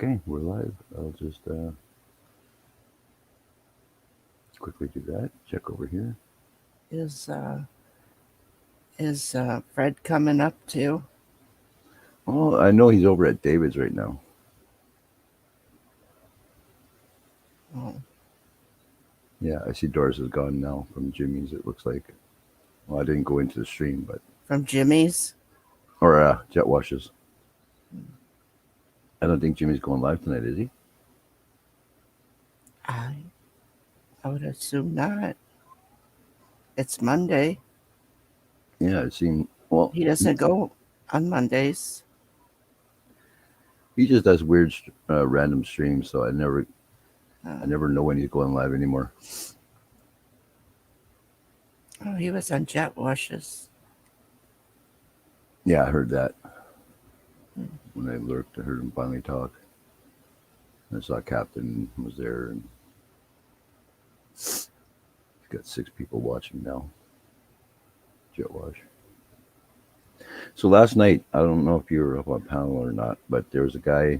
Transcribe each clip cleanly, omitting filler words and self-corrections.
Okay, we're live. I'll just quickly do that. Check over here. Is Fred coming up too? Oh, I know he's over at David's right now. Oh, Yeah, I see Doris is gone now from Jimmy's. It looks like. Well, I didn't go into the stream, but from Jimmy's? or Jet Washes. I don't think Jimmy's going live tonight, is he? I I would assume not. It's Monday. Yeah, it seemed. Well, He doesn't go on Mondays. he just does weird, random streams, so I Uh, never know when he's going live anymore. oh, he was on Jet Washes. Yeah, I heard that Hmm. when I lurked. I heard him finally talk. I saw Captain was there, and he's got 6 people watching now. Jet Wash. So last night, I don't know if you were up on panel or not, but there was a guy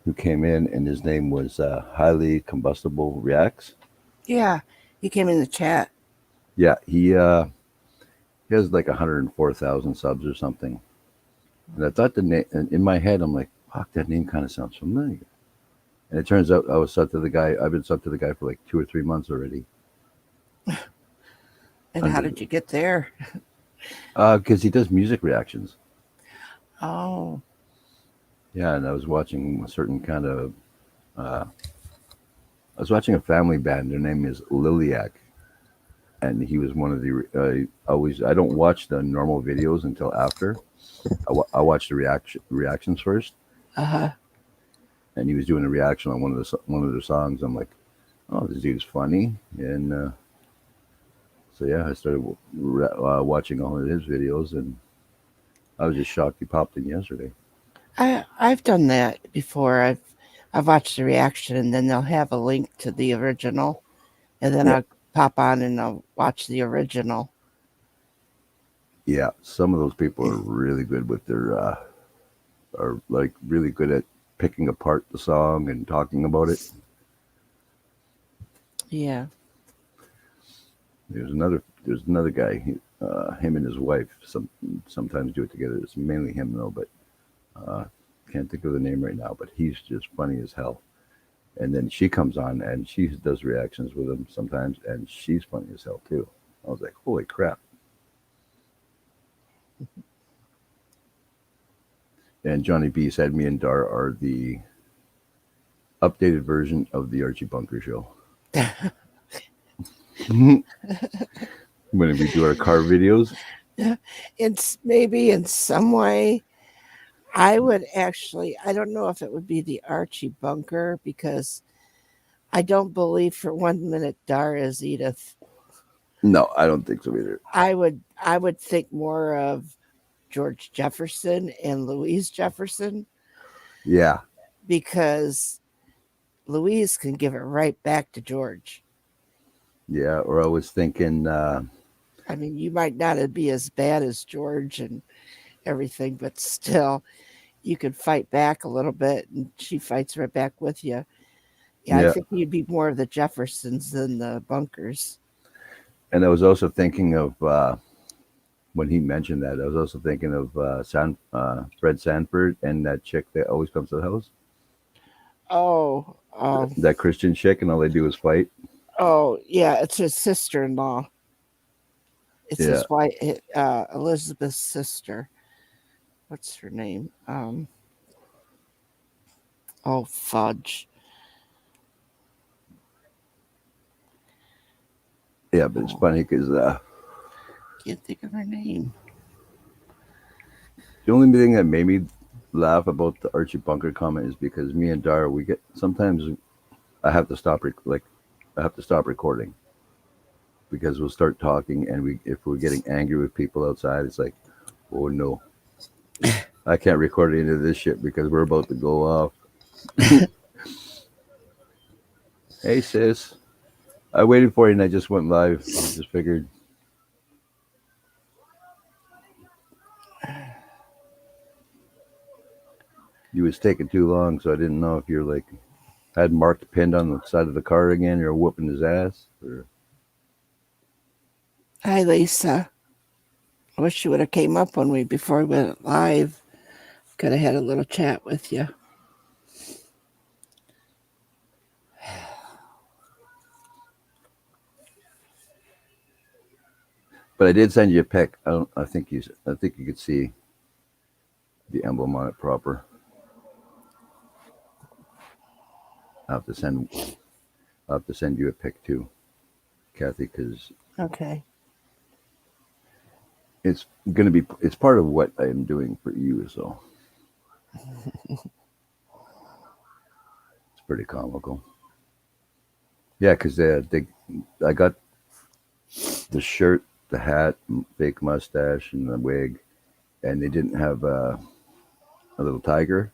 who came in, and his name was Highly Combustible Reacts. Yeah, he came in the chat. Yeah, he has like 104,000 subs or something. And I thought the name in my head, I'm like, fuck, that name kind of sounds familiar. And it turns out I was sub to the guy. I've been sub to the guy for like 2 or 3 months already. And how Under did you get there? because he does music reactions. Oh, Yeah, and I was watching a certain kind of. I was watching a family band. Their name is Liliac, and he was one of the. Always, I don't watch the normal videos until after. I watch the reactions first, uh-huh. and he was doing a reaction on one of their songs. I'm like, oh, this dude's funny, and so yeah, I started watching all of his videos, and I was just shocked he popped in yesterday. I've done that before. I've watched the reaction, and then they'll have a link to the original, and then Yeah, I'll pop on and I'll watch the original. yeah. Some of those people are really good with their are like really good at picking apart the song and talking about it. Yeah. There's another guy. Him and his wife sometimes do it together. It's mainly him though, but uh, can't think of the name right now. But he's just funny as hell. And then she comes on and she does reactions with him sometimes, and she's funny as hell too. I was like, holy crap! And Johnny B said me and Dar are the updated version of the Archie Bunker show. When we do our car videos, It's maybe in some way I would actually, I don't know if it would be the Archie Bunker because I don't believe for 1 minute Dar is Edith. no, I don't think so either. I would think more of George Jefferson and Louise Jefferson Yeah, because Louise can give it right back to George. yeah. Or I was thinking, I mean, you might not be as bad as George and everything, but still, you could fight back a little bit, and she fights right back with you. Yeah, I yeah. think you'd be more of the Jeffersons than the Bunkers. And I was also thinking of when he mentioned that. I was also thinking of Fred Sanford and that chick that always comes to the house, Oh, oh, that Christian chick, and all they do is fight. oh, yeah, it's his sister-in-law. It's Yeah, his wife, Elizabeth's sister. What's her name? Oh, fudge. yeah. But it's Oh, funny because can't think of her name. the only thing that made me laugh about the Archie Bunker comment is because me and Dara, we get sometimes I have to I have to stop recording because we'll start talking, and we if we're getting angry with people outside, it's like, oh no, I can't record any of this shit because we're about to go off. Hey sis, I waited for you and I just went live. I just figured. You was taking too long, so I didn't know if you're like had Mark pinned on the side of the car again. You're whooping his ass. Or... Hi, Lisa. I wish you would have came up when before we went live. Could have had a little chat with you. But I did send you a pic. I think you. I think you could see the emblem on it proper. I have to send. I have to send you a pic too, Kathy, because Okay. it's gonna be. It's part of what I am doing for you. So it's pretty comical. Yeah, because I got the shirt, the hat, fake mustache, and the wig, and they didn't have a little tiger,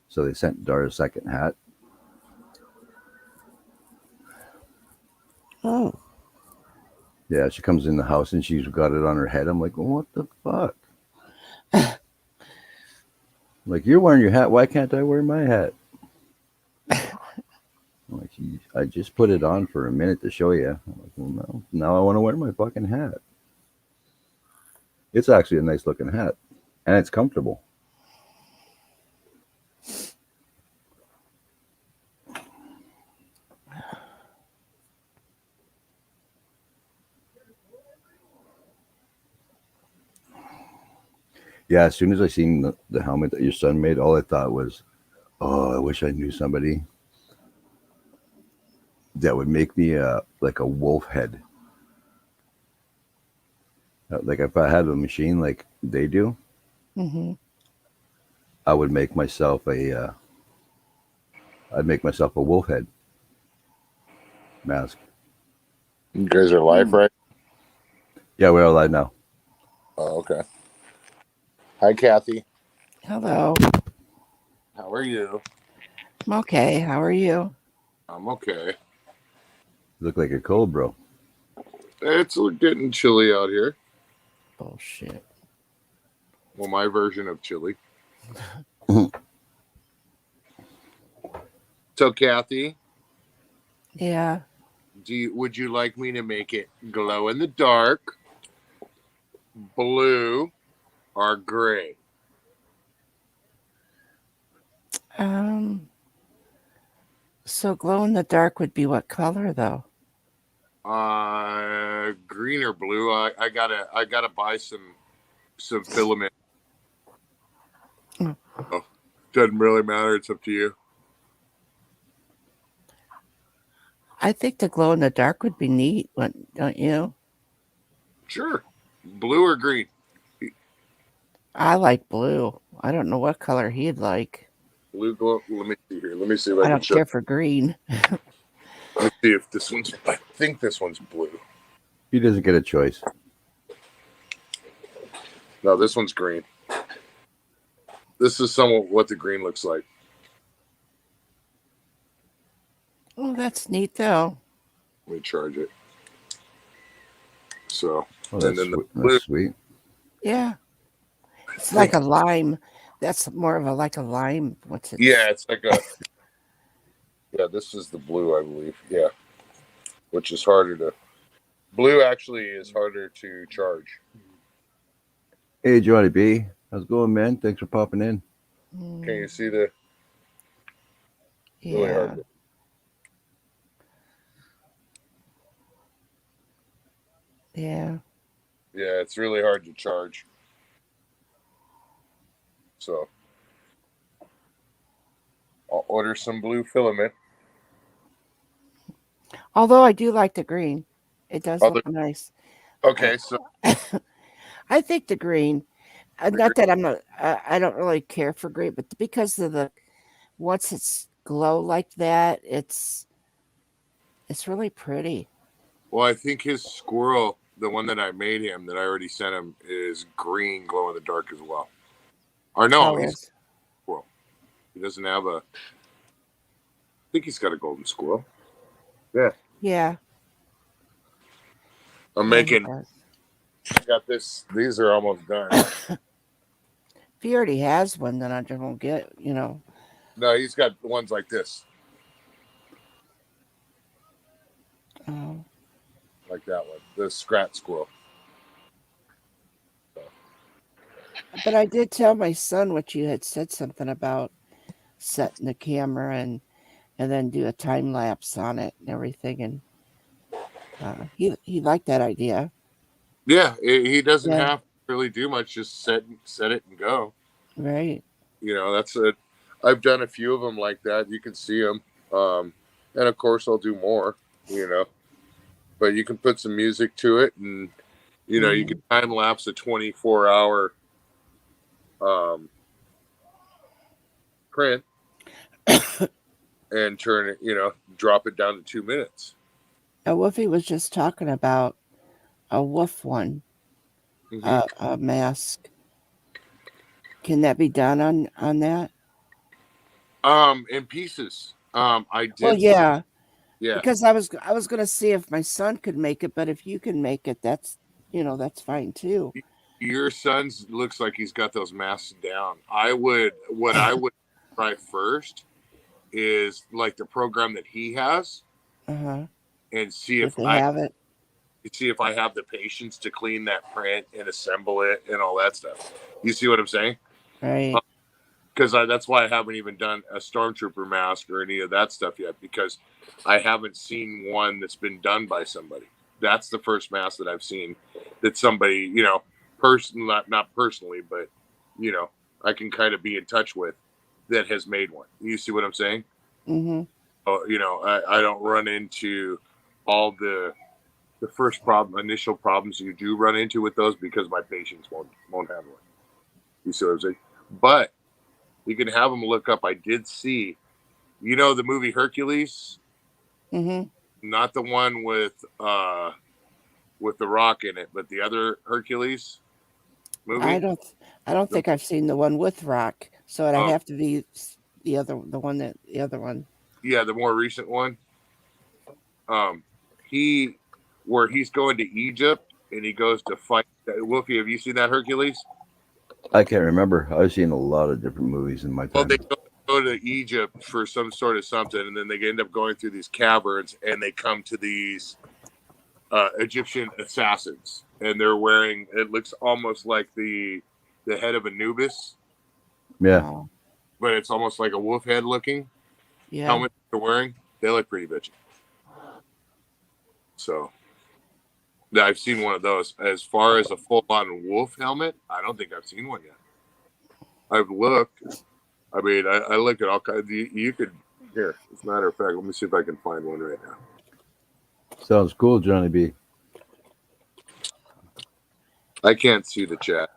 so they sent Dar a second hat. Oh. Yeah, she comes in the house and she's got it on her head. I'm like, well, what the fuck? Like, you're wearing your hat. Why can't I wear my hat? I'm like, I just put it on for a minute to show you. I'm like, well, no, now I want to wear my fucking hat. It's actually a nice looking hat, and it's comfortable. Yeah, as soon as I seen the helmet that your son made, all I thought was, oh, I wish I knew somebody that would make me like a wolf head. Like if I had a machine like they do, Mm-hmm. I would make myself I'd make myself a wolf head mask. You guys are live, Hmm. right? Yeah, we're alive now. Oh, okay. Hi, Kathy. Hello. How are you? I'm okay. How are you? I'm okay. You look like you're cold, bro. It's getting chilly out here. Bullshit. Well, my version of chilly. So, Kathy, Yeah. would you like me to make it glow in the dark, blue, or gray? Um. So glow in the dark would be what color though? Green or blue? I gotta buy some filament. Hmm. Oh, doesn't really matter. It's up to you. I think the glow in the dark would be neat, don't you? Sure. Blue or green? I like blue. I don't know what color he'd like. Blue glow. Let me see here. Let me see if I I can don't show. care for green. Let me see if this one's. I think this one's blue. He doesn't get a choice. No, this one's green. This is somewhat what the green looks like. Oh, that's neat though. Let me charge it. So, Oh, and that's then the sweet. That's blue. sweet. Yeah. I It's like think, a lime. That's more of a like a lime. What's it? yeah, it's like a. Yeah, this is the blue, I believe. Yeah, which is harder to. Blue actually is harder to charge. Hey, Johnny B, how's it going, man? Thanks for popping in. Can you Mm, see the really hard? yeah. Yeah. Yeah, it's really hard to charge. So I'll order some blue filament. Although I do like the green. It does look Other nice. I, okay, so I think the green. the Not green. that I'm not. I don't really care for green, but because of the once it's glow like that, it's really pretty. Well, I think his squirrel, the one that I made him, that I already sent him, is green, glow in the dark as well. Or no, Oh, he's is squirrel. He doesn't have a. I think he's got a golden squirrel. Yeah, yeah, I'm yeah, he making. does. Got this. These are almost done. If he already has one, then I just won't get, No, he's got ones like this, Oh. like that one, the Scrat Squirrel. But I did tell my son what you had said something about setting the camera and then do a time lapse on it and everything, and he liked that idea. Yeah, he doesn't Yeah, have to really do much; just set it and go. right. That's it. I've done a few of them like that. You can see them, and of course, I'll do more. But you can put some music to it, and you can time lapse a 24-hour print and turn it, drop it down to 2 minutes. Now, Woofy was just talking about a wolf one, Mm-hmm. a mask. Can that be done on that? In pieces. I Well, did. yeah, Yeah. because I was going to see if my son could make it, but if you can make it, that's fine too. Your son's looks like he's got those masks down. What I would try first is like the program that he has, Uh-huh. and see If if they I have it. have the patience to clean that print and assemble it and all that stuff. You see what I'm saying? Right. Because that's why I haven't even done a stormtrooper mask or any of that stuff yet, because I haven't seen one that's been done by somebody. That's the first mask that I've seen that somebody, not personally, but I can kind of be in touch with, that has made one. You see what I'm saying? Mm-hmm. I don't run into all the initial problems you do run into with those, because my patients won't handle it. You see what I'm saying? But you can have them look up. I did see, the movie Hercules, Mm-hmm. not the one with The Rock in it, but the other Hercules I movie. don't I don't The, think I've seen the one with Rock, so it'd um, have to be the other one. yeah, the more recent one. Um, he where he's going to Egypt and he goes to fight. Wolfie, have you seen that Hercules? I can't remember. I've seen a lot of different movies in my Well, they time. go to Egypt for some sort of something, and then they end up going through these caverns, and they come to these Egyptian assassins, and they're wearing. It looks almost like the head of Anubis, Yeah. Oh, but it's almost like a wolf head looking yeah. helmet they're wearing. They look pretty bitchy. So yeah, I've seen one of those. As far as a full-on wolf helmet, I don't think I've seen one yet. I've looked. I mean, I look at all kinds. You could here. As a matter of fact, let me see if I can find one right now. Sounds cool, Johnny B. I can't see the chat.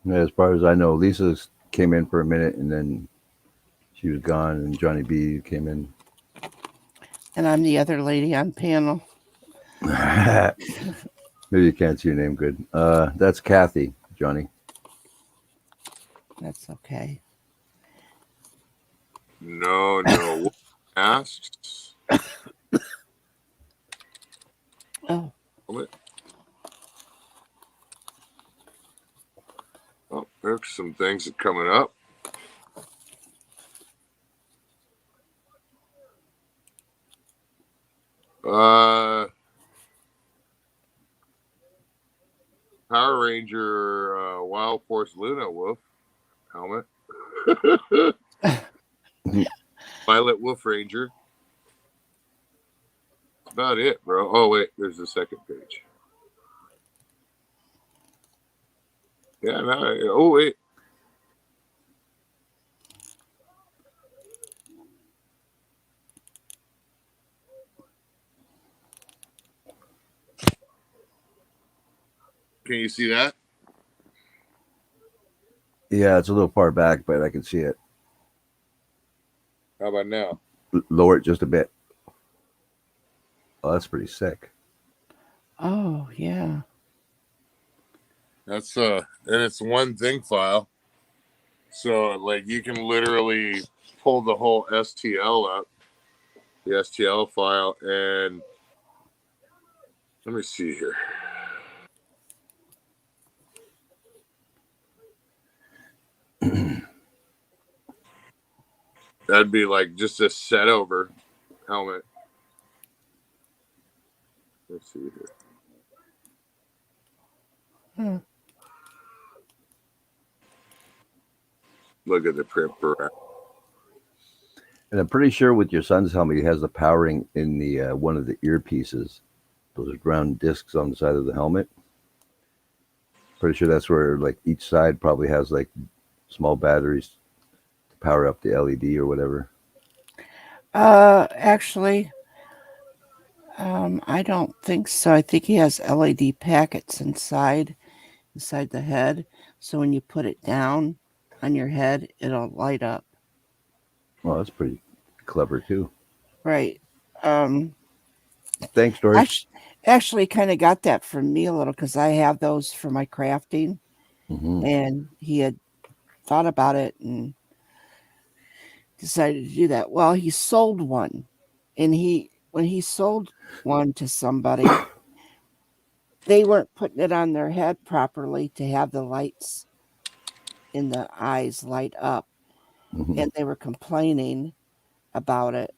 Yeah, as far as I know, Lisa came in for a minute and then she was gone, and Johnny B came in. And I'm the other lady on panel. Maybe you can't see your name good. That's Kathy, Johnny. That's okay. No. Wolf masks. Oh, Oh, there's some things that coming up. Power Ranger Wild Force Luna Wolf helmet. Violet Wolf Ranger. That's about it, bro. Oh wait, there's the second page. Yeah, no. Oh wait. Can you see that? Yeah, it's a little far back, but I can see it. How about now? Lower it just a bit. Oh, that's pretty sick. oh, yeah. That's and it's one thing file. So like you can literally pull the whole STL up, the STL file, and let me see here. That'd be like just a set over helmet. Let's see here. Look at the print per. And I'm pretty sure with your son's helmet, he has the powering in the one of the earpieces. Those round discs on the side of the helmet. Pretty sure that's where like each side probably has like small batteries to power up the LED or whatever. Actually, I don't think so. I think he has LED packets inside the head. So when you put it down on your head, it'll light up. Well, that's pretty clever too. Right. Thanks, I Dory. actually kind of got that from me a little because I have those for my crafting, and he had thought about it and decided to do that. Well, he sold one, and when he sold one to somebody, they weren't putting it on their head properly to have the lights in the eyes light up, and they were complaining about it,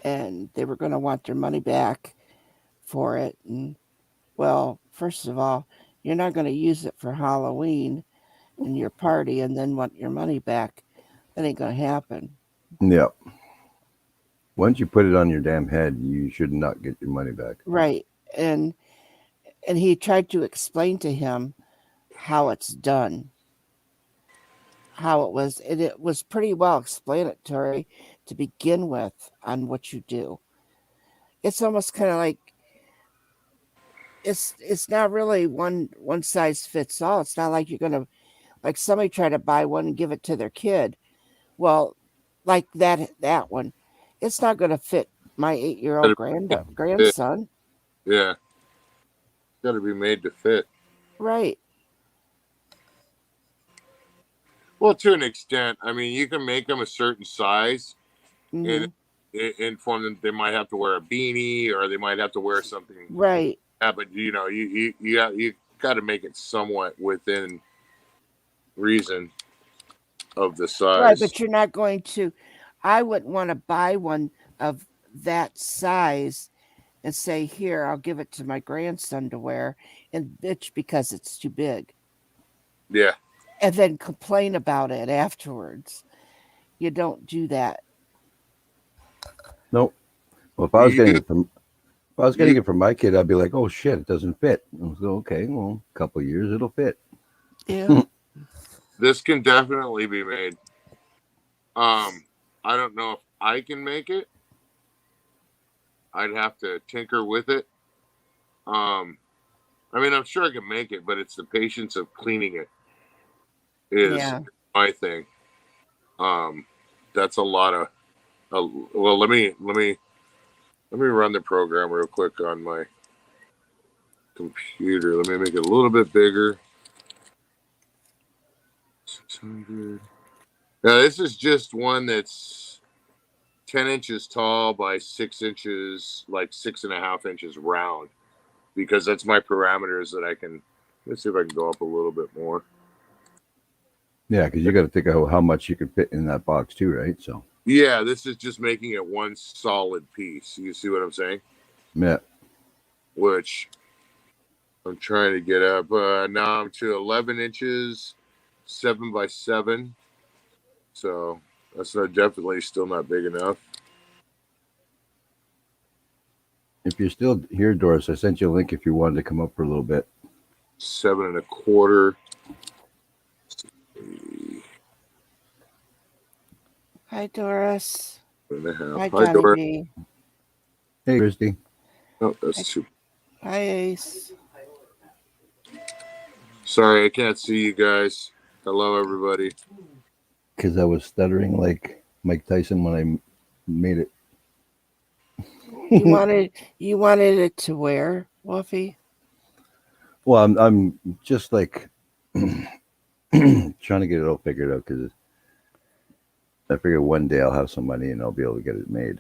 and they were going to want their money back for it. And well, first of all, you're not going to use it for Halloween in your party and then want your money back. That ain't going to happen. Yeah. Once you put it on your damn head, you should not get your money back. Right. And he tried to explain to him how it's done, how it was, and it was pretty well explanatory to begin with on what you do. It's almost kind of like it's not really one size fits all. It's not like you're gonna like somebody try to buy one and give it to their kid. Well, like that one, it's not gonna fit my 8-year-old grandson. Yeah, got to be made to fit. Right. Well, to an extent, I mean, you can make them a certain size, and inform them they might have to wear a beanie or they might have to wear something. Right. Yeah, but you got to make it somewhat within reason of the size. Right, but you're not going to. I wouldn't want to buy one of that size and say, "Here, I'll give it to my grandson to wear," and bitch because it's too big. Yeah. And then complain about it afterwards. You don't do that. Nope. Well, if I was getting it from my kid, I'd be like, "Oh shit, it doesn't fit." So, okay, well, a couple of years it'll fit. Yeah. This can definitely be made. I don't know if I can make it. I'd have to tinker with it. I mean, I'm sure I can make it, but it's the patience of cleaning it is my thing. That's a lot of. Well, let me run the program real quick on my computer. Let me make it a little bit bigger. 600. Now this is just one that's 10 inches tall by 6 inches, like 6.5 inches round, because that's my parameters that I can. Let's see if I can go up a little bit more. Yeah, because you got to think of how much you can fit in that box too, right? So. Yeah, this is just making it one solid piece. You see what I'm saying? Yeah. Which I'm trying to get up. Now I'm to 11 inches, 7 by 7. So that's definitely still not big enough. If you're still here, Doris, I sent you a link if you wanted to come up for a little bit. 7 1/4. Hi, Doris. 7.5. Hi, Hi, Johnny Doris. B. Hey, Christy. Oh, that's too. Hi, Ace. Sorry, I can't see you guys. Hello, everybody. Because I was stuttering like Mike Tyson when I made it. You wanted it to wear, Wolfie? Well, I'm just like trying to get it all figured out because I figure one day I'll have some money and I'll be able to get it made.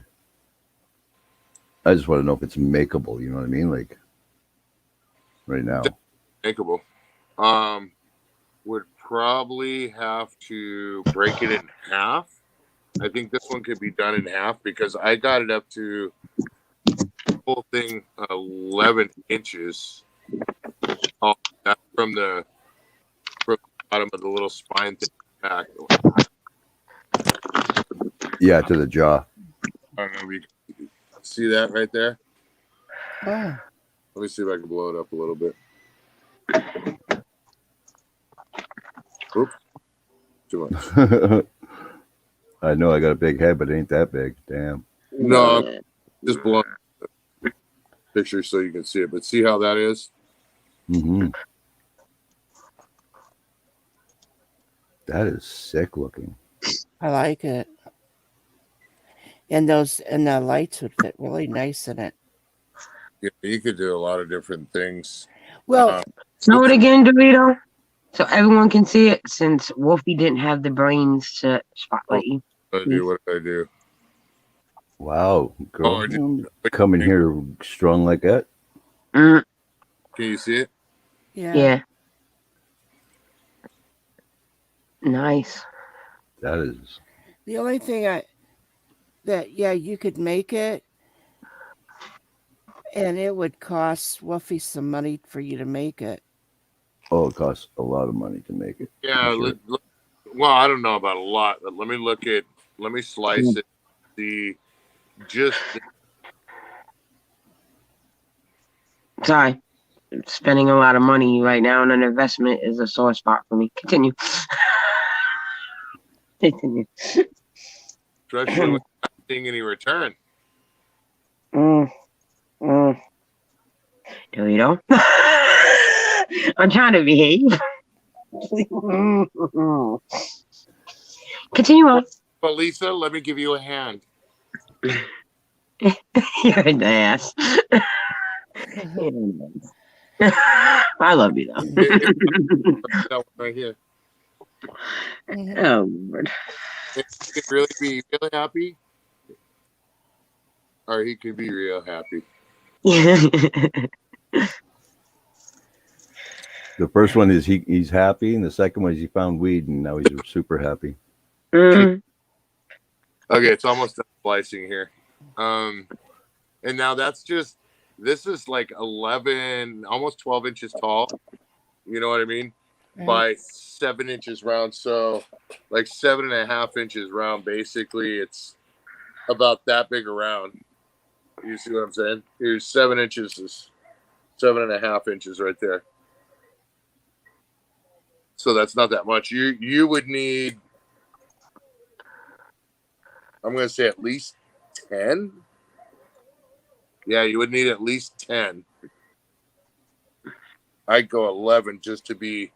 I just want to know if it's makeable. You know what I mean? Like right now. Makeable. Would probably have to break it in half. I think this one could be done in half because I got it up to whole thing 11 inches. Oh, that's from the bottom of the little spine thing back. Yeah, to the jaw. I don't know if you can see that right there. Oh, Let me see if I can blow it up a little bit. Oops, too much. I know I got a big head, but it ain't that big. Damn. No, just blow the picture so you can see it. But see how that is? Mm-hmm. That is sick looking. I like it. And the lights would fit really nice in it. Yeah, you could do a lot of different things. Well, Show it again, Dorito, so everyone can see it. Since Wolfie didn't have the brains to spotlight you. What did I do? Wow, girl, I just- coming here strong like that. Can you see it? Yeah. Nice. That is. The only thing you could make it, and it would cost Wolfie some money for you to make it. Oh, it costs a lot of money to make it. Yeah. Sure. Well, I don't know about a lot, but let me slice it. See, just Sorry. Spending a lot of money right now on an investment is a sore spot for me. Continue. Continue. especially when not seeing any return. Dorito. I'm trying to behave. Continue on. But Lisa, let me give you a hand. You're an ass. I love you though. That one right here. Oh Lord. He could really be really happy, or he could be real happy. The first one is he's happy, and the second one is he found weed, and now he's super happy. Mm. Okay, it's almost done slicing here. And now this is like 11, almost 12 inches tall. You know what I mean? Right. By 7 inches round. So like 7.5 inches round. Basically, it's about that big around. You see what I'm saying? Here's 7 inches, is 7.5 inches right there. So that's not that much. You would need, I'm going to say at least 10. Yeah, you would need at least 10. I'd go 11 just to be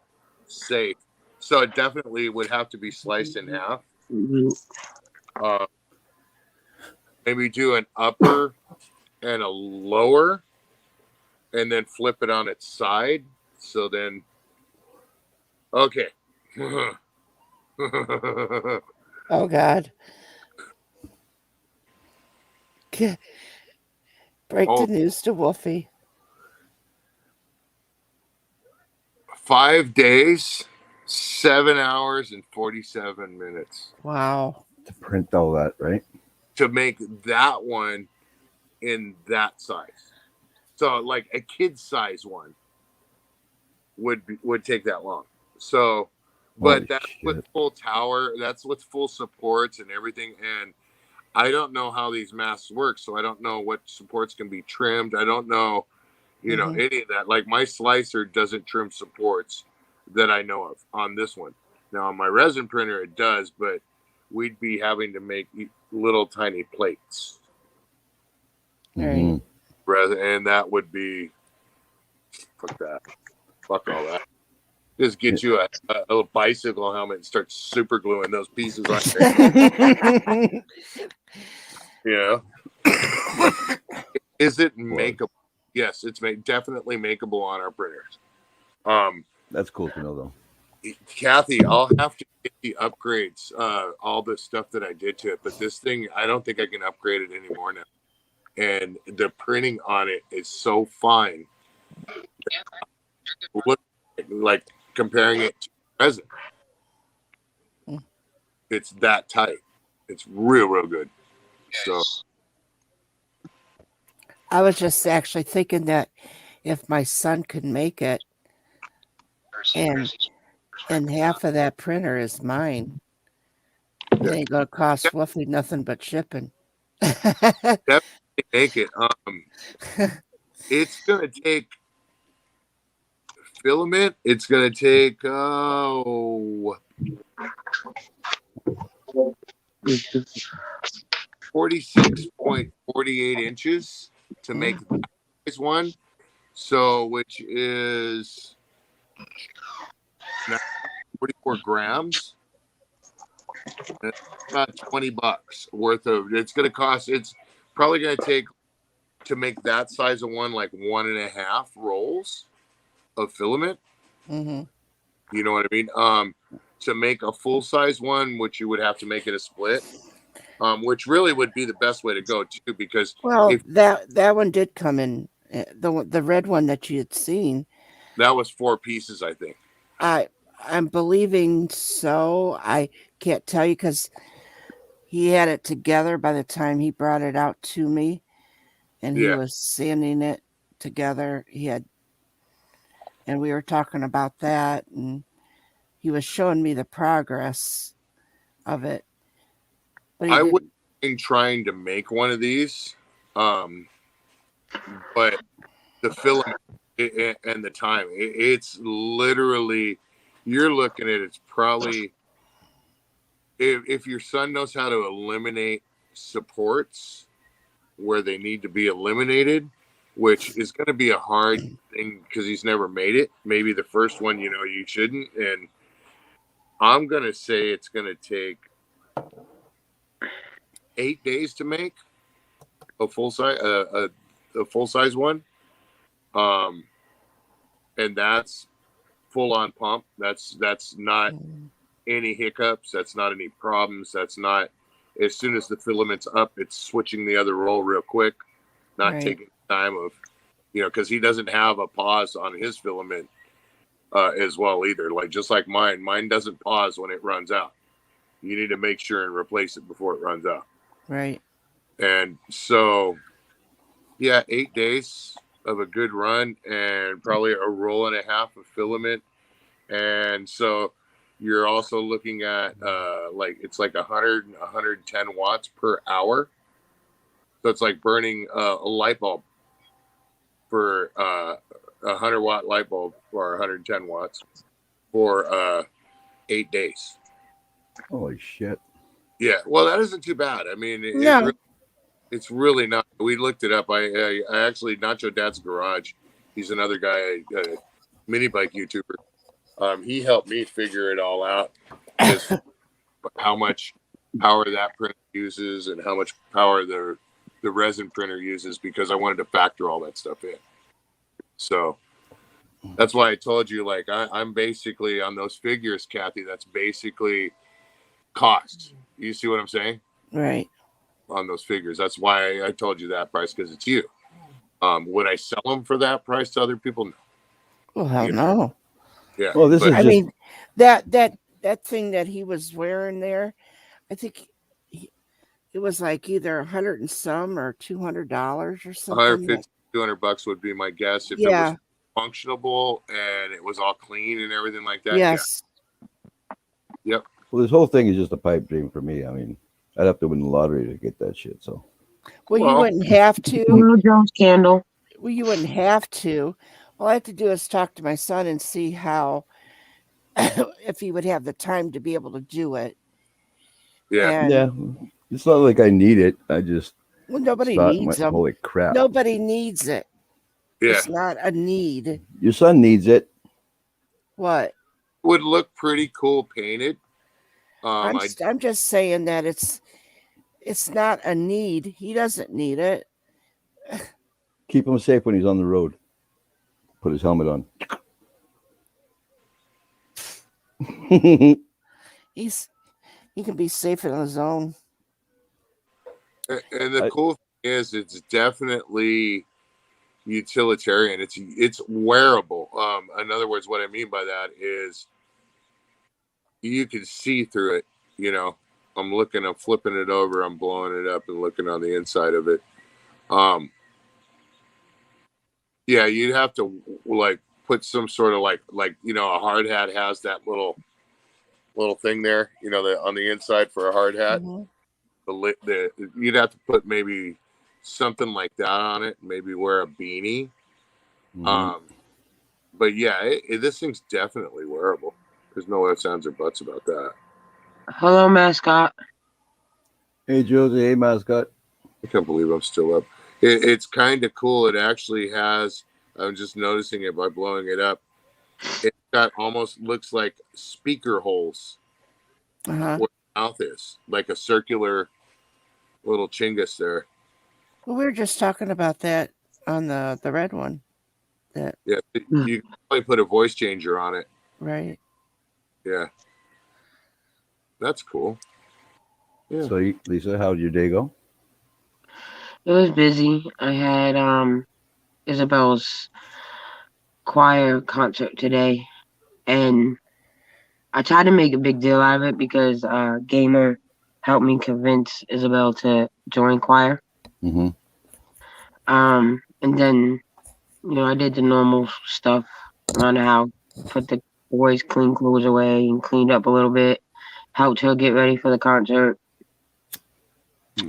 safe. So it definitely would have to be sliced in half. Maybe do an upper and a lower, and then flip it on its side. So then, okay. Oh God. Break the news to Wolfie. 5 days, 7 hours, and 47 minutes Wow. To print all that, right? to make that one in that size. So like a kid size one would take that long. So, but Holy that's shit. with full tower. That's with full supports and everything. And I don't know how these masks work, so I don't know what supports can be trimmed. I don't know, any of that. Like my slicer doesn't trim supports that I know of on this one. Now on my resin printer it does, but we'd be having to make little tiny plates, Mhm. and that would be fuck that, fuck all that. Just get you a little bicycle helmet and start super gluing those pieces on there. Is it makeable? Yes, it's definitely makeable on our printers. That's cool to know, though. Kathy, I'll have to get the upgrades, all the stuff that I did to it, but this thing, I don't think I can upgrade it anymore now. And the printing on it is so fine. Look, like comparing it to resin. It's that tight. It's real good. So I was just actually thinking that if my son could make it, and half of that printer is mine, it ain't gonna cost Fluffy nothing but shipping. definitely make it. It's gonna take filament. It's gonna take 46.48 inches to make that size one. So which is 44 grams. And it's about $20 worth of. It's gonna cost. It's probably gonna take to make that size of one like 1.5 rolls of filament. Mm-hmm. You know what I mean? To make a full size one, which you would have to make it a split, which really would be the best way to go too, because Well, if that one did come in the red one that you had seen. that was 4 pieces, I think. I'm believing so. I can't tell you because he had it together by the time he brought it out to me, and he Yeah. was sanding it together. And we were talking about that, and he was showing me the progress of it. But he I would didn't. be trying to make one of these, but the filament and the time, it's literally, you're looking at it's probably, if your son knows how to eliminate supports where they need to be eliminated, which is going to be a hard thing because he's never made it. Maybe the first one, you shouldn't. And I'm going to say it's going to take 8 days to make a full size, a full size one. And that's full on pump. That's not any hiccups. That's not any problems. That's not, as soon as the filament's up, it's switching the other roll real quick, not Right. taking time of, because he doesn't have a pause on his filament as well either. Like just like mine doesn't pause when it runs out. You need to make sure and replace it before it runs out. Right. And so, yeah, 8 days of a good run and probably a roll and a half of filament. And so you're also looking at it's like 110 watts per hour. So it's like burning a light bulb for a 100-watt light bulb or 110 watts for 8 days. Holy shit. Yeah, well, that isn't too bad. I mean, No. it's really not. We looked it up. I actually, Nacho Dad's Garage, he's another guy, mini bike YouTuber. He helped me figure it all out, as how much power that printer uses and how much power the resin printer uses, because I wanted to factor all that stuff in. So that's why I told you, like, I'm basically on those figures, Kathy. That's basically cost. You see what I'm saying? Right. On those figures. That's why I told you that price, because it's you. Would I sell them for that price to other people? No. Well, hell no. Yeah. Well, this is I just mean, that thing that he was wearing there, I think it was like either 100 and some or $200 or something. 150, $200 would be my guess if it was functionable and it was all clean and everything like that. Yes. Yeah. Yep. well, this whole thing is just a pipe dream for me. I mean, I'd have to win the lottery to get that shit. So Well, you wouldn't have to. Little Jones candle. Well, you wouldn't have to. All I have to do is talk to my son and see how, if he would have the time to be able to do it. Yeah. And, yeah, it's not like I need it. I just well, nobody thought, needs them. holy crap! Nobody needs it. Yeah. It's not a need. Your son needs it. What? Would look pretty cool painted. I'm just saying that it's not a need. He doesn't need it. Keep him safe when he's on the road. Put his helmet on. He can be safe in his own. And the cool thing is, it's definitely utilitarian. It's wearable. In other words, what I mean by that is you can see through it you know, I'm flipping it over, I'm blowing it up and looking on the inside of it. Yeah, you'd have to like put some sort of like a hard hat has that little thing there, on the inside for a hard hat. Mhm. You'd have to put maybe something like that on it. Maybe wear a beanie. Mhm. But yeah, this thing's definitely wearable. There's no ifs, ands, or buts about that. Hello, mascot. Hey, Josie. Hey, mascot. I can't believe I'm still up. It's kind of cool. It actually has. I'm just noticing it by blowing it up. It's got almost looks like speaker holes Uh-huh. where the mouth is, like a circular little chingus there. Well, we were just talking about that on the red one. That Yeah, you can probably put a voice changer on it. right. Yeah, that's cool. Yeah. So, Lisa, how'd your day go? It was busy. I had Isabel's choir concert today, and I tried to make a big deal out of it because Gamer helped me convince Isabel to join choir. Mm-hmm. And then I did the normal stuff around the house, put the boys' clean clothes away and cleaned up a little bit, helped her get ready for the concert,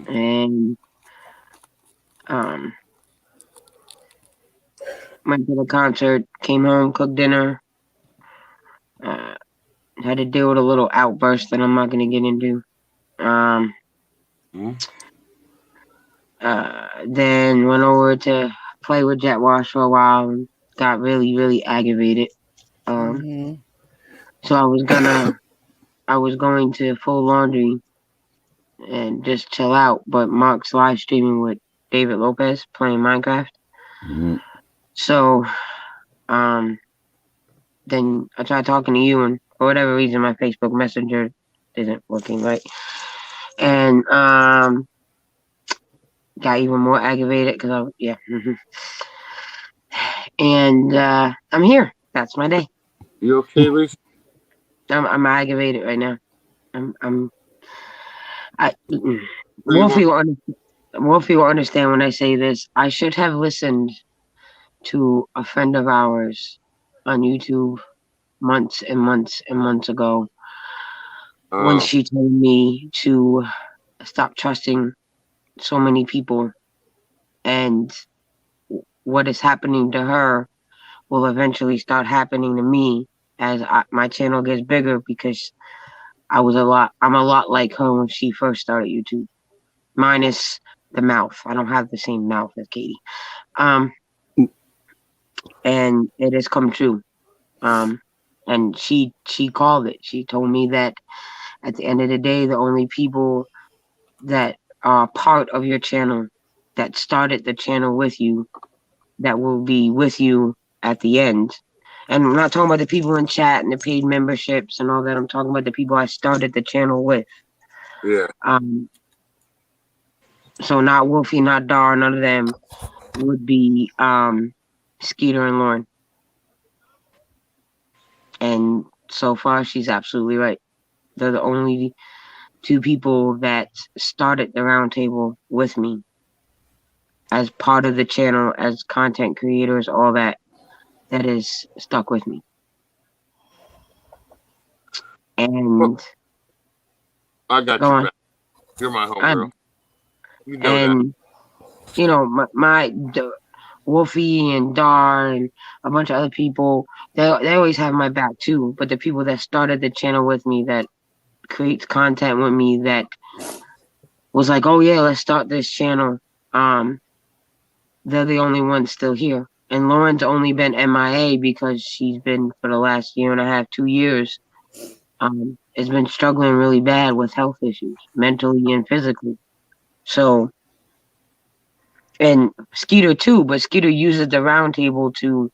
and um went to the concert, came home, cooked dinner. Uh, had to deal with a little outburst that I'm not going to get into. Um, then went over to play with Jet Wash for a while and got really, really aggravated. Mm-hmm. So I was going to fold laundry and just chill out, but Mark's live streaming with David Lopez playing Minecraft. Mm-hmm. So, then I tried talking to you, and for whatever reason, my Facebook Messenger isn't working right, and got even more aggravated because and I'm here. That's my day. You okay, Lisa? I'm aggravated right now. I So you want- Wolfie will understand when I say this. I should have listened to a friend of ours on YouTube months and months and months ago when Oh, she told me to stop trusting so many people, and what is happening to her will eventually start happening to me as my channel gets bigger, because I'm a lot like her when she first started YouTube, minus the mouth. I don't have the same mouth as Katie. And it has come true. And she called it. She told me that at the end of the day, the only people that are part of your channel, that started the channel with you, that will be with you at the end. And I'm not talking about the people in chat and the paid memberships and all that. I'm talking about the people I started the channel with. yeah. So not Wolfie, not Dar, none of them would be Skeeter and Lauren. And so far, she's absolutely right. They're the only two people that started the roundtable with me as part of the channel, as content creators, all that is stuck with me. And I got go you on. back. You're my homegirl. You know that. And my Wolfie and Dar and a bunch of other people, they always have my back too. But the people that started the channel with me, that creates content with me, that was like, oh yeah, let's start this channel. They're the only ones still here. And Lauren's only been MIA because she's been, for the last year and a half, 2 years, has been struggling really bad with health issues, mentally and physically. So, and Skeeter too, but Skeeter uses the roundtable to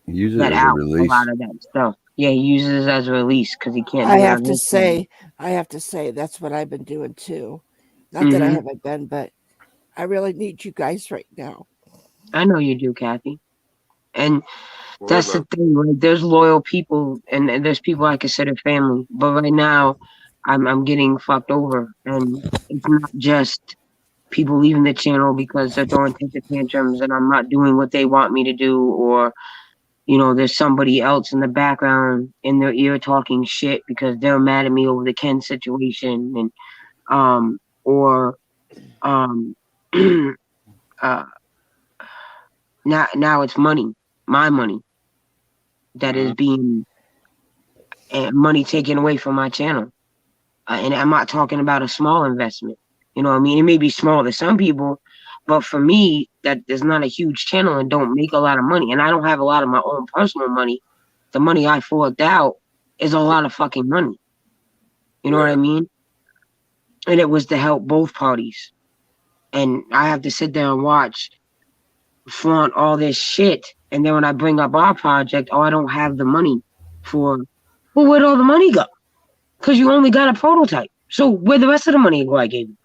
Use it get as a out a release. lot of that stuff. Yeah, he uses it as a release because he can't I do it have on to his channel. say that's what I've been doing too. Not that I haven't been, but I really need you guys right now. I know you do, Kathy. And What that's the about? thing. Like, there's loyal people, and there's people I consider family. But right now, I'm getting fucked over, and it's not just people leaving the channel because they're throwing temper tantrums, and I'm not doing what they want me to do, or there's somebody else in the background in their ear talking shit because they're mad at me over the Ken situation, and or um, uh, now it's money, my money that is Mhm. being money taken away from my channel. And I'm not talking about a small investment. You know what I mean? It may be small to some people, but for me, that is not a huge channel and don't make a lot of money. And I don't have a lot of my own personal money. The money I forked out is a lot of fucking money. You know what Yeah. I mean? And it was to help both parties. And I have to sit there and watch flaunt all this shit. And then when I bring up our project, oh, I don't have the money for. Well, where'd all the money go? Because you only got a prototype. So where'd the rest of the money go I gave you?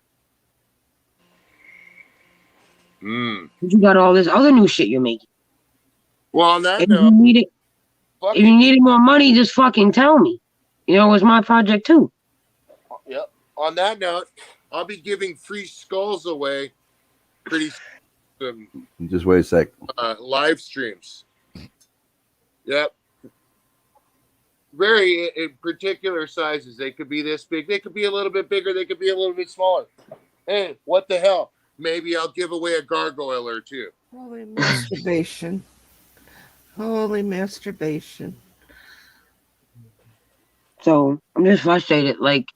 Mm. You got all this other new shit you're making. Well, on that If note, you needed, if you fucking needed more money, just fucking tell me. It's my project too. yep. On that note, I'll be giving free skulls away pretty soon. Just wait a sec. Live streams. Yep. Very in particular sizes. They could be this big. They could be a little bit bigger. They could be a little bit smaller. Hey, what the hell? Maybe I'll give away a gargoyle or two. Holy masturbation. Holy masturbation. So I'm just frustrated. Like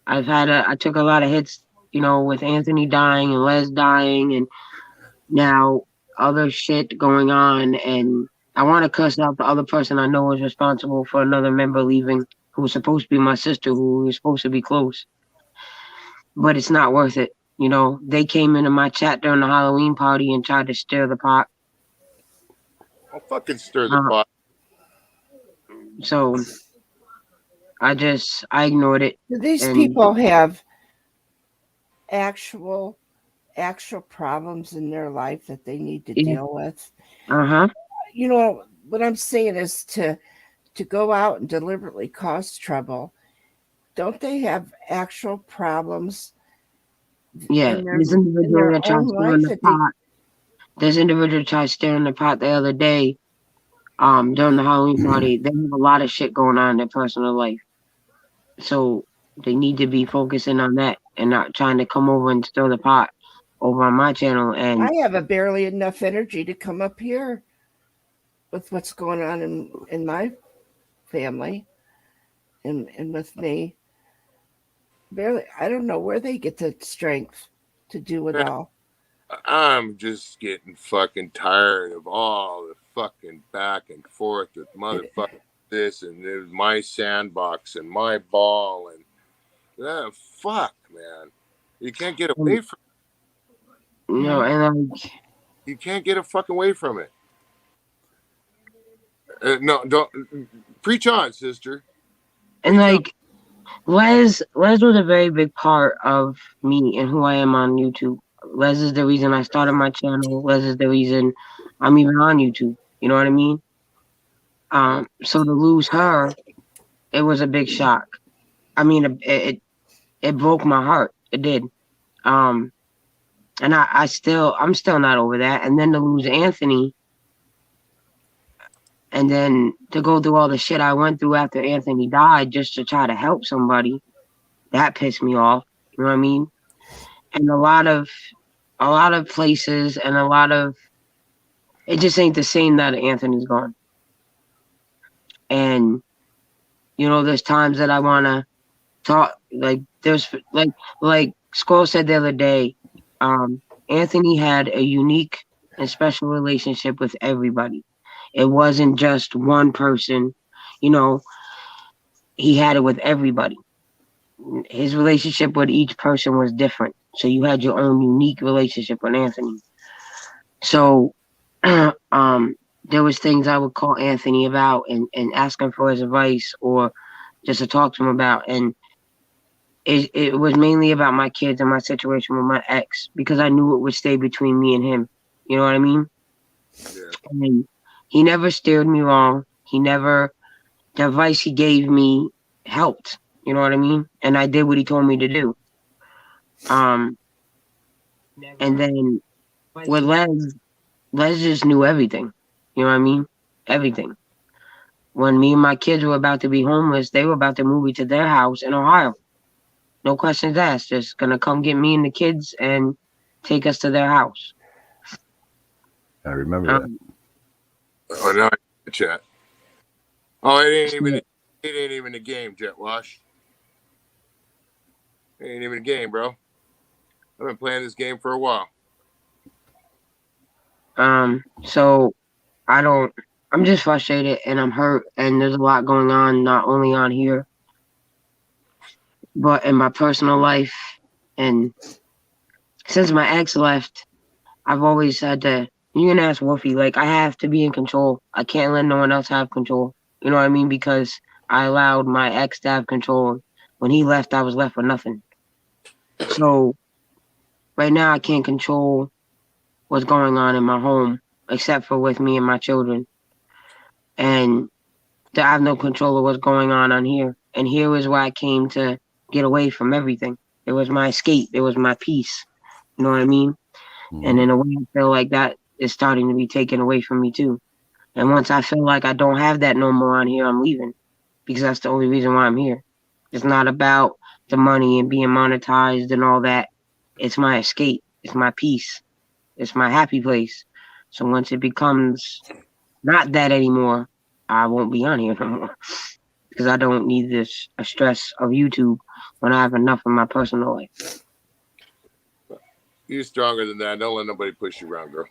I took a lot of hits, with Anthony dying and Les dying, and now other shit going on, and I want to cuss out the other person I know is responsible for another member leaving, who was supposed to be my sister, who was supposed to be close, but it's not worth it. They came into my chat during the Halloween party and tried to stir the pot. I'll fucking stir the Uh, pot. so I ignored it. Do these And people have actual problems in their life that they need to yeah, deal with? uh-huh. What I'm saying is to go out and deliberately cause trouble. Don't they have actual problems Yeah, in this individual their that tried own stirring life the that they? pot. This individual tried stirring the pot the other day, during the Halloween party. They have a lot of shit going on in their personal life. So they need to be focusing on that and not trying to come over and stir the pot over on my channel. And I have a barely enough energy to come up here with what's going on in my family and with me. Barely, I don't know where they get the strength to do it all. I'm just getting fucking tired of all the fucking back and forth with motherfucking this and there's my sandbox and my ball and fuck, man. You can't get away from and you can't get a fucking away from it. No, don't preach on, sister. and Preach on. like Les was a very big part of me and who I am on YouTube. Les is the reason I started my channel. Les is the reason I'm even on YouTube. You know what I mean? So to lose her, it was a big shock. I mean, it broke my heart. It did. And I'm still not over that. And then to lose Anthony, and then to go through all the shit I went through after Anthony died just to try to help somebody, that pissed me off. You know what I mean? And a lot of places and a lot of it just ain't the same now that Anthony's gone. And there's times that I wanna talk, like there's like Squirrel said the other day, Anthony had a unique and special relationship with everybody. It wasn't just one person, he had it with everybody. His relationship with each person was different. So you had your own unique relationship with Anthony. So there was things I would call Anthony about and ask him for his advice or just to talk to him about. And it was mainly about my kids and my situation with my ex because I knew it would stay between me and him. You know what I mean? Yeah. And he never steered me wrong. The advice he gave me helped. You know what I mean? And I did what he told me to do. Um, and then with Les just knew everything. You know what I mean? Everything. When me and my kids were about to be homeless, they were about to move me to their house in Ohio. No questions asked. Just gonna come get me and the kids and take us to their house. I remember that. Oh, no, chat. Oh, it ain't even a game, Jet Wash. It ain't even a game, bro. I've been playing this game for a while. So I'm just frustrated and I'm hurt and there's a lot going on, not only on here, but in my personal life. And since my ex left, I've always had to, you can ask Wolfie, like, I have to be in control. I can't let no one else have control. You know what I mean? Because I allowed my ex to have control. When he left, I was left with nothing. So right now, I can't control what's going on in my home, except for with me and my children. And I have no control of what's going on here. And here was why I came to get away from everything. It was my escape. It was my peace. You know what I mean? And in a way, I feel like that is starting to be taken away from me too. And once I feel like I don't have that no more on here, I'm leaving because that's the only reason why I'm here. It's not about the money and being monetized and all that. It's my escape. It's my peace. It's my happy place. So once it becomes not that anymore, I won't be on here no more because I don't need this stress of YouTube when I have enough in my personal life. You're stronger than that. Don't let nobody push you around, girl.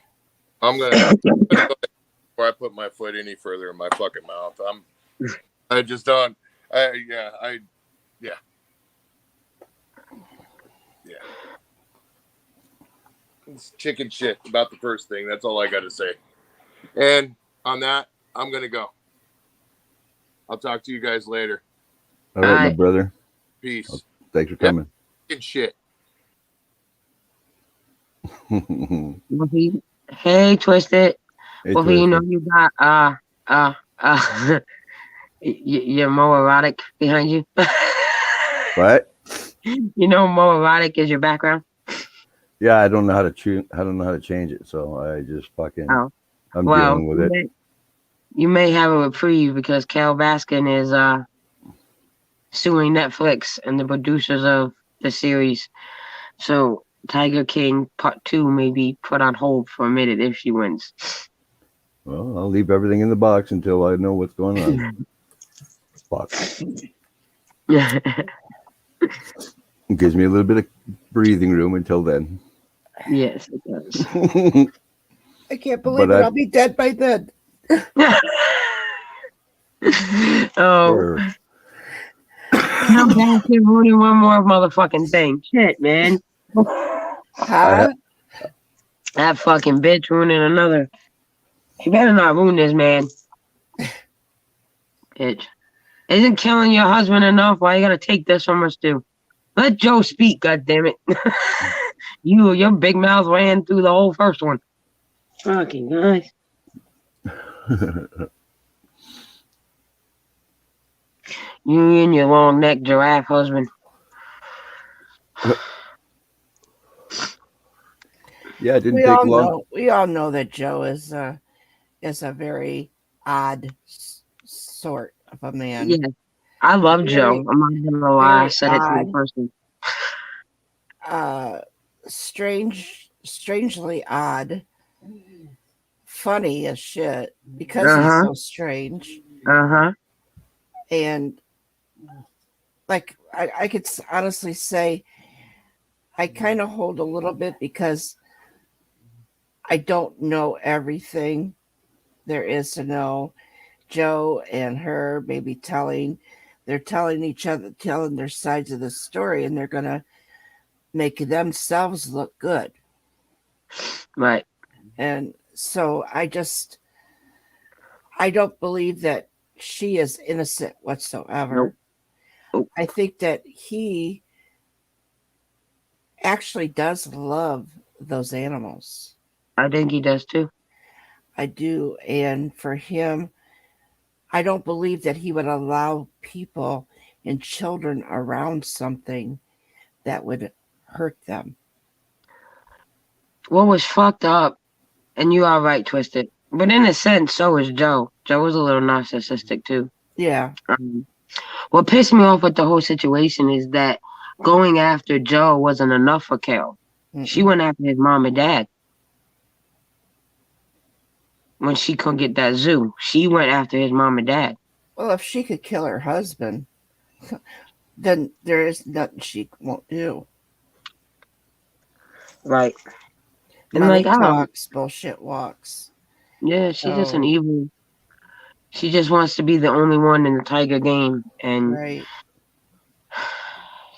I'm gonna before I put my foot any further in my fucking mouth. I just don't. Yeah. It's chicken shit about the first thing. That's all I got to say. And on that, I'm gonna go. I'll talk to you guys later. All right, my brother. Peace. Thanks for coming. Chicken shit. Hey, Twisted. Hey, Well, you know you got you're more erotic behind you. What? You know, more erotic is your background. Yeah, I don't know how to change it, so I just fucking. Oh, I'm dealing with it. You may have a reprieve because Cal Baskin is suing Netflix and the producers of the series. So Tiger King Part 2 may be put on hold for a minute if she wins. Well, I'll leave everything in the box until I know what's going on. Fuck. It gives me a little bit of breathing room until then. Yes, it does. I can't believe I'll be dead by then. Oh. I'm back here ruining one more motherfucking thing. Shit, man. Huh? That fucking bitch ruining another. You better not ruin this, man. Bitch. Isn't killing your husband enough? Why you gotta take this from us too? Let Joe speak, goddammit. Your big mouth ran through the whole first one. Fucking guys. You and your long neck giraffe husband. Yeah, it didn't take long. We all know that Joe is a very odd sort of a man. Yeah, I love Joe. I'm not gonna lie. I said it to the person. Strangely odd. Funny as shit because he's so strange. And like I could honestly say I kind of hold a little bit because I don't know everything there is to know. Joe and her maybe they're telling each other, telling their sides of the story, and they're going to make themselves look good. Right. And so I don't believe that she is innocent whatsoever. Nope. I think that he actually does love those animals. I think he does too. I do. And for him, I don't believe that he would allow people and children around something that would hurt them. What was fucked up, and you are right, Twisted. But in a sense, so was Joe. Joe was a little narcissistic too. Yeah. Um, what pissed me off with the whole situation is that going after Joe wasn't enough for Carol. She Mm-mm. went after his mom and dad when she couldn't get that zoo. She went after his mom and dad. Well, if she could kill her husband, then there is nothing she won't do. Right. And like, Money I don't, talks, bullshit walks. yeah, she's just an So, evil. She just wants to be the only one in the Tiger game, and right.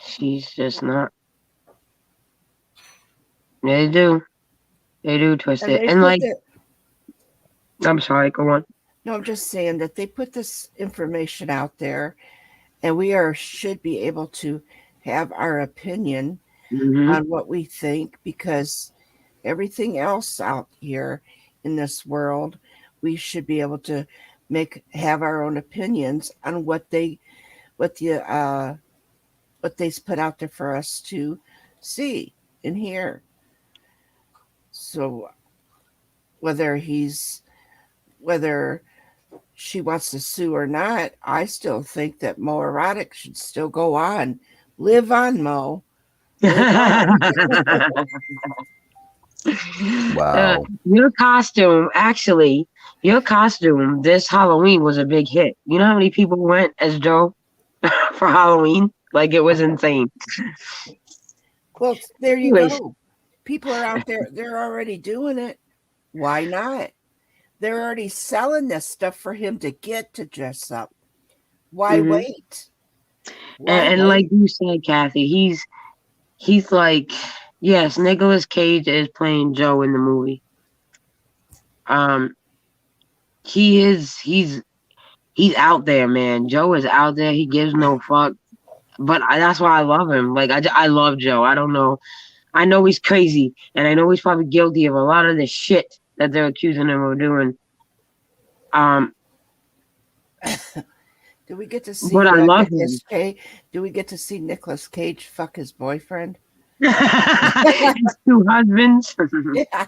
she's just not. They do. They do twist And it. they And put like, the, I'm sorry, go on. no, I'm just saying that they put this information out there and should be able to have our opinion Hmm. on what we think because everything else out here in this world, we should be able to have our own opinions on what the what they put out there for us to see and hear. So whether he's whether she wants to sue or not, I still think that Mo Erotic should still go on. Live on, Mo. Live on. Wow. Your costume, actually, your costume this Halloween was a big hit. You know how many people went as Joe for Halloween? Like, it was insane. Well, there you Anyways, go. People are out there, they're already doing it. Why not? They're already selling this stuff for him to get to dress up. Why hmm wait? Why and like wait? you said, Kathy, he's like, yes, Nicolas Cage is playing Joe in the movie. Um, he's out there, man. Joe is out there. He gives no fuck. But that's why I love him. Like, I love Joe. I don't know. I know he's crazy, and I know he's probably guilty of a lot of the shit that they're accusing him of doing. Um, Do we get to but see I love Nicolas him. Cage? Do we get to see Nicolas Cage fuck his boyfriend? His two husbands. Yeah.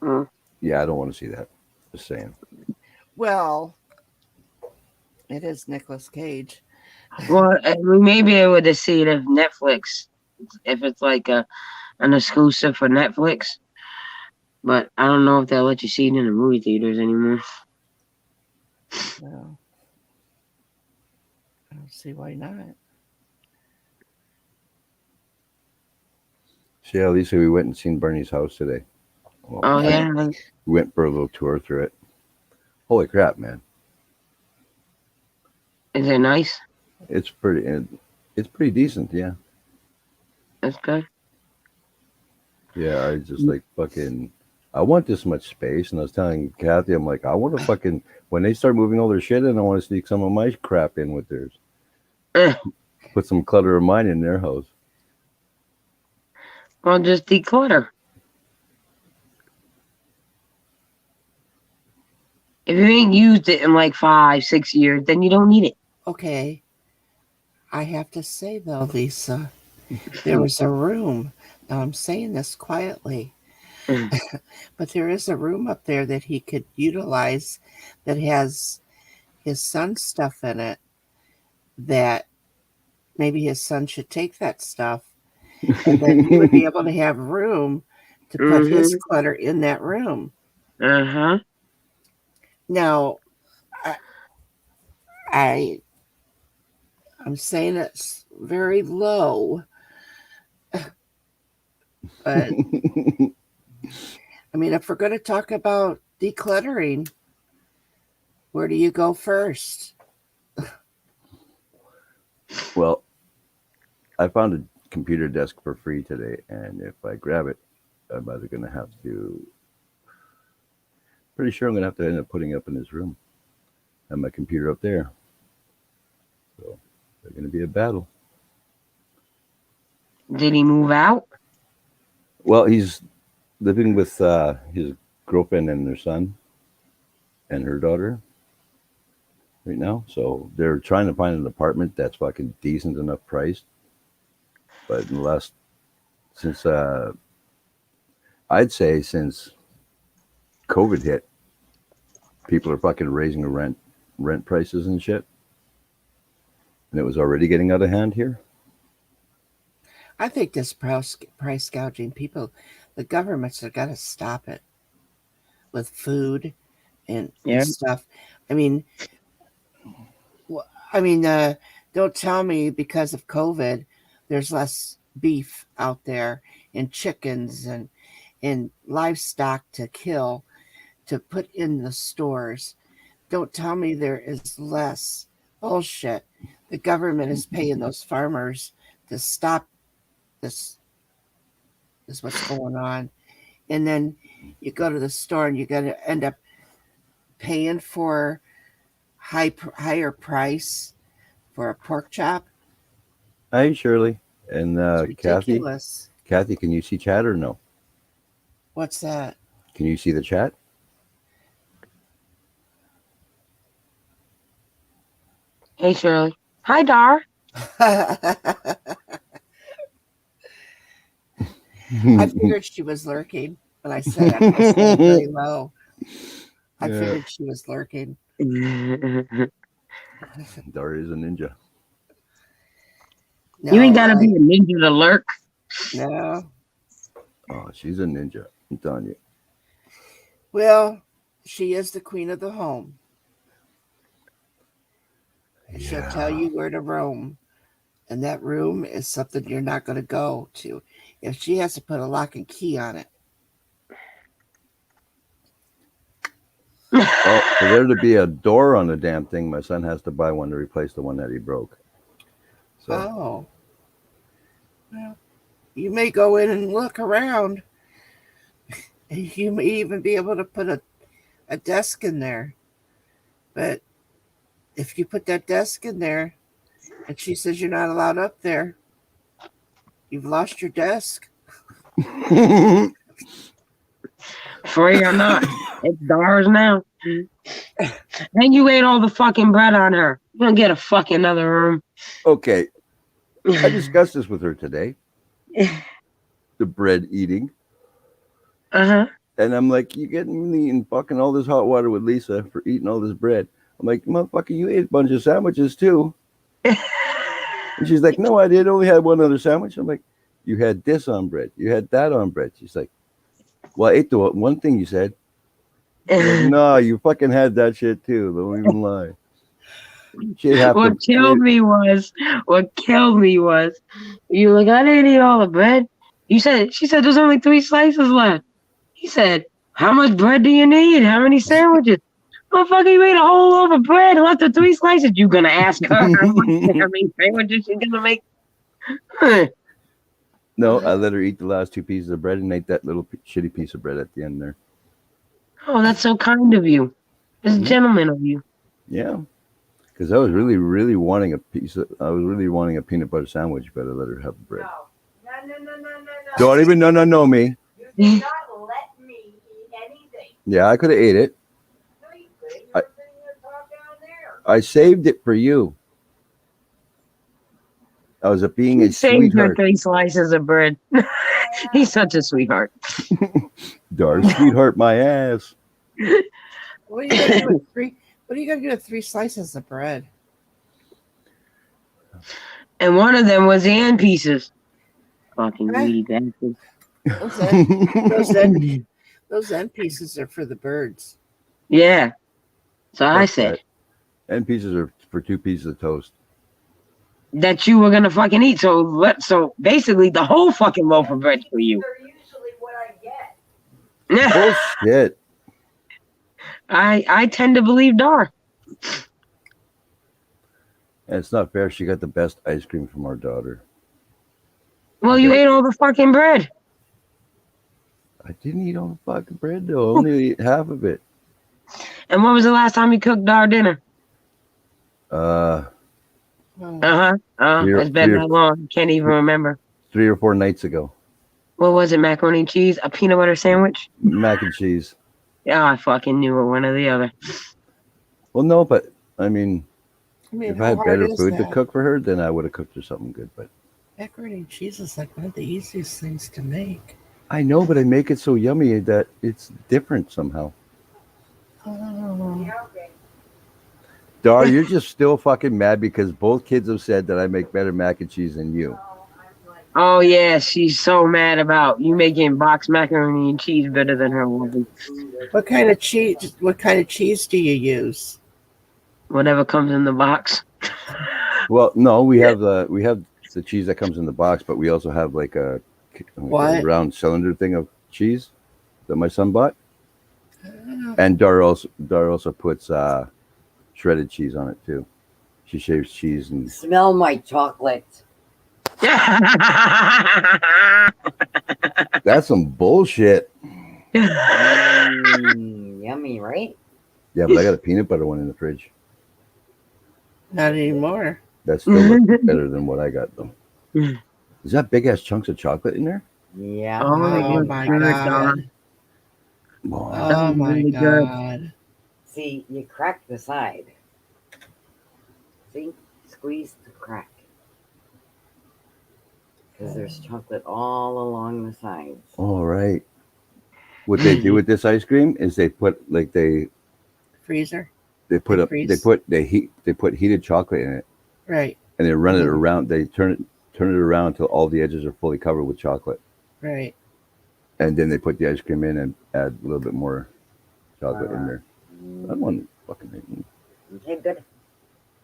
Mm. Yeah, I don't want to see that. Just saying. Well, it is Nicolas Cage. Well, we may be able to see it if Netflix, if it's like an exclusive for Netflix. But I don't know if they'll let you see it in the movie theaters anymore. Well, I don't see why not. So yeah, Lisa, we went and seen Bernie's house today. Well, Oh I yeah, we went for a little tour through it. Holy crap, man! is it nice? It's pretty decent. Yeah, That's good. yeah. I just like fucking. I want this much space, and I was telling Kathy, I'm like, I want to fucking when they start moving all their shit in, I want to sneak some of my crap in with theirs. Eh, Put some clutter of mine in their house. well, just declutter. If you ain't used it in like 5, 6 years, then you don't need it. Okay. I have to say, though, Lisa, there was a room. Now, I'm saying this quietly, Mm. but there is a room up there that he could utilize that has his son's stuff in it that maybe his son should take that stuff and then he would be able to have room to put his Mm-hmm. clutter in that room. Uh-huh. Now, I, I I'm saying it's very low, but I mean, if we're going to talk about decluttering, where do you go first? Well, I found a computer desk for free today, and if I grab it, I'm either going to have to. Pretty sure I'm going to have to end up putting it up in his room. Have my computer up there. So they're going to be a battle. Did he move out? Well, he's living with his girlfriend and their son and her daughter right now. So they're trying to find an apartment that's fucking decent enough priced. But in the last, since I'd say since COVID hit, people are fucking raising the rent prices and shit. And it was already getting out of hand here. I think this price gouging people, the governments have got to stop it with food and stuff. I mean, don't tell me because of COVID, there's less beef out there and chickens and livestock to kill to put in the stores. Don't tell me there is less. Bullshit. The government is paying those farmers to stop this is what's going on. And then you go to the store and you're going to end up paying for higher price for a pork chop. Hi, Shirley. And Kathy. Ridiculous. Kathy, can you see chat or no? What's that? Can you see the chat? Hey, Shirley. Hi, Dar. I figured she was lurking when I said it very low. I figured she was lurking. Dar is a ninja. No, You ain't gotta be a ninja to lurk. No. Oh, she's a ninja. I'm telling you. Well, she is the queen of the home. She'll tell you where to roam. And that room is something you're not going to go to if she has to put a lock and key on it. Well, for there to be a door on the damn thing, my son has to buy one to replace the one that he broke. So. Oh. Well, you may go in and look around. You may even be able to put a desk in there. But if you put that desk in there and she says you're not allowed up there, you've lost your desk. Free or not, it's Dar's now. And you ate all the fucking bread on her. You don't get a fucking another room. Okay. I discussed this with her today. The bread eating. Uh-huh. And I'm like, you getting me in fucking all this hot water with Lisa for eating all this bread. I'm like, motherfucker, you ate a bunch of sandwiches too. And she's like, no, I did. Only had one other sandwich. I'm like, you had this on bread. You had that on bread. She's like, well, I ate the one thing you said. Like, no, you fucking had that shit too. Don't even lie. What killed me was, you like, I didn't eat all the bread. She said, there's only 3 slices left. He said, how much bread do you need? How many sandwiches? Motherfucker, you ate a whole loaf of bread and left the 3 slices. You gonna ask her how many sandwiches she's gonna make? No, I let her eat the last 2 pieces of bread and ate that little shitty piece of bread at the end there. Oh, that's so kind of you. It's a gentleman of you. Yeah. Because I was really, really wanting a peanut butter sandwich, but I let her have the bread. No. Don't even no me. You did not let me eat anything. Yeah, I could have ate it. No, you couldn't. You were sitting there top down there. I saved it for you. I was being a saved sweetheart. Her 3 slices of bread. He's such a sweetheart. Dar, sweetheart, my ass. What are you gonna do with 3? What are you gonna do with 3 slices of bread? And one of them was the end pieces. Fucking greedy bastard. Those end pieces are for the birds. Yeah. So I said. Right. End pieces are for 2 pieces of toast. That you were gonna fucking eat. So basically the whole fucking loaf of bread for you. They're usually what I get. Bullshit. I tend to believe Dar. And it's not fair. She got the best ice cream from our daughter. Well, you ate all the fucking bread. I didn't eat all the fucking bread though. I only ate half of it. And when was the last time you cooked Dar dinner? It's It's been that long. Can't even remember. 3 or 4 nights ago. What was it? Macaroni and cheese? A peanut butter sandwich? Mac and cheese. Yeah, I fucking knew it. One or the other. Well, no, but I mean, I mean, if I how had hard better is food to that? cook for her, then I would have cooked her something good. But Macaroni and cheese is like one of the easiest things to make. I know, but I make it so yummy that it's different somehow. Oh. Yeah, okay. Dar, you're just still fucking mad because both kids have said that I make better mac and cheese than you. Oh, I'm like, Oh yeah, she's so mad about you making boxed macaroni and cheese better than her woman. What kind of cheese? What kind of cheese do you use? Whatever comes in the box. Well, no, we have the cheese that comes in the box, but we also have like a What? round cylinder thing of cheese that my son bought, Ah, and Dar also puts shredded cheese on it too. She shaves cheese and Smell my chocolate. that's some bullshit. Yummy, right? Yeah, but I got a peanut butter one in the fridge. not anymore. That still looks better than what I got though. Is that big ass chunks of chocolate in there? Yeah. Oh, Oh good, my good, god. Wow. Oh my really good. god. See, you crack the side. See? Squeeze the crack. Because there's chocolate all along the sides. All right. What they do with this ice cream is they put like they Freezer. put They up freeze. they put heated chocolate in it Right. and they run it Mhm. around. They turn it around until all the edges are fully covered with chocolate, Right. and then they put the ice cream in and add a little bit more chocolate in there. I don't want to fucking. Okay, good.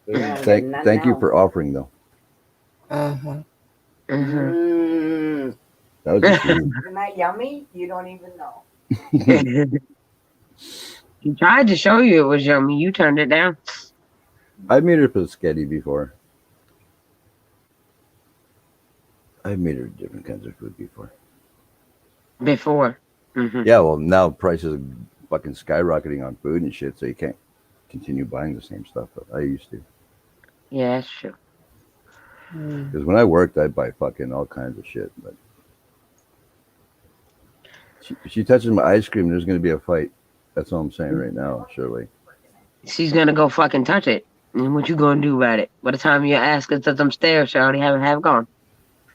You're gonna get none Thank you now. for offering though. Uh-huh. Mhm. That was just rude. isn't that yummy? You don't even know. She tried to show you it was yummy. You turned it down. I made her spaghetti before. I've made her different kinds of food before. Before. Mhm. Yeah, well now prices are fucking skyrocketing on food and shit, so you can't continue buying the same stuff that I used to. Yeah, that's true. Mm. Because when I worked, I'd buy fucking all kinds of shit. But she touches my ice cream, there's going to be a fight. That's all I'm saying right now, Shirley. She's gonna go fucking touch it. And what you gonna do about it? By the time your ass gets up them stairs, she already have gone.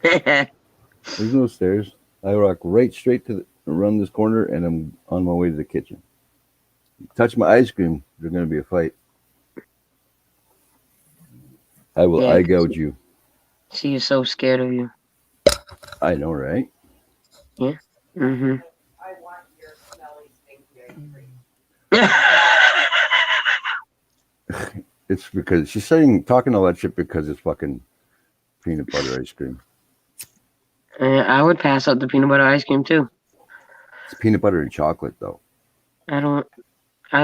There's no stairs. I walk right straight to around this corner, and I'm on my way to the kitchen. Touch my ice cream, there's going to be a fight. I will Yeah. eye gouge you. She is so scared of you. I know, right? Mm-hmm. I want your smelly, stinky ice cream. It's because she's talking all that shit because it's fucking peanut butter ice cream. I would pass up the peanut butter ice cream too. It's peanut butter and chocolate, though. I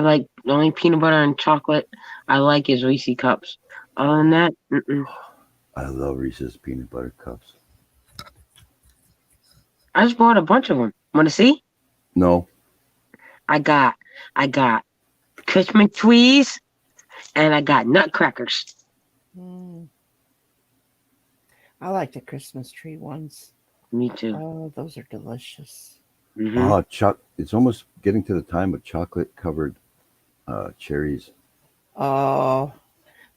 like the only peanut butter and chocolate I like is Reese cups. Other than that, I love Reese's peanut butter cups. I just bought a bunch of them. Want to see? No, I got Christmas trees and I got nutcrackers. Mm. I like the Christmas tree ones. Me too. Oh, those are delicious. Mhm. oh, it's almost getting to the time of chocolate covered cherries. Oh,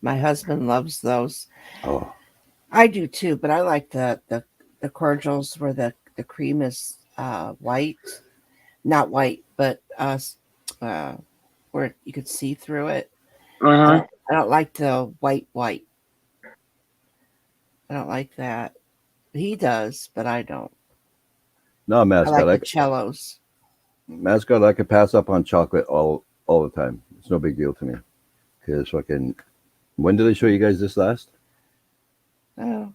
my husband loves those. Oh, I do too, but I like the cordials where the cream is white, not white, but where you could see through it. Uh-huh. I don't like the white. I don't like that. He does, but I don't. no, I mascot. like the cellos. Mascot, I could pass up on chocolate all the time. It's no big deal to me. Because fucking, when did I show you guys this last? Oh, a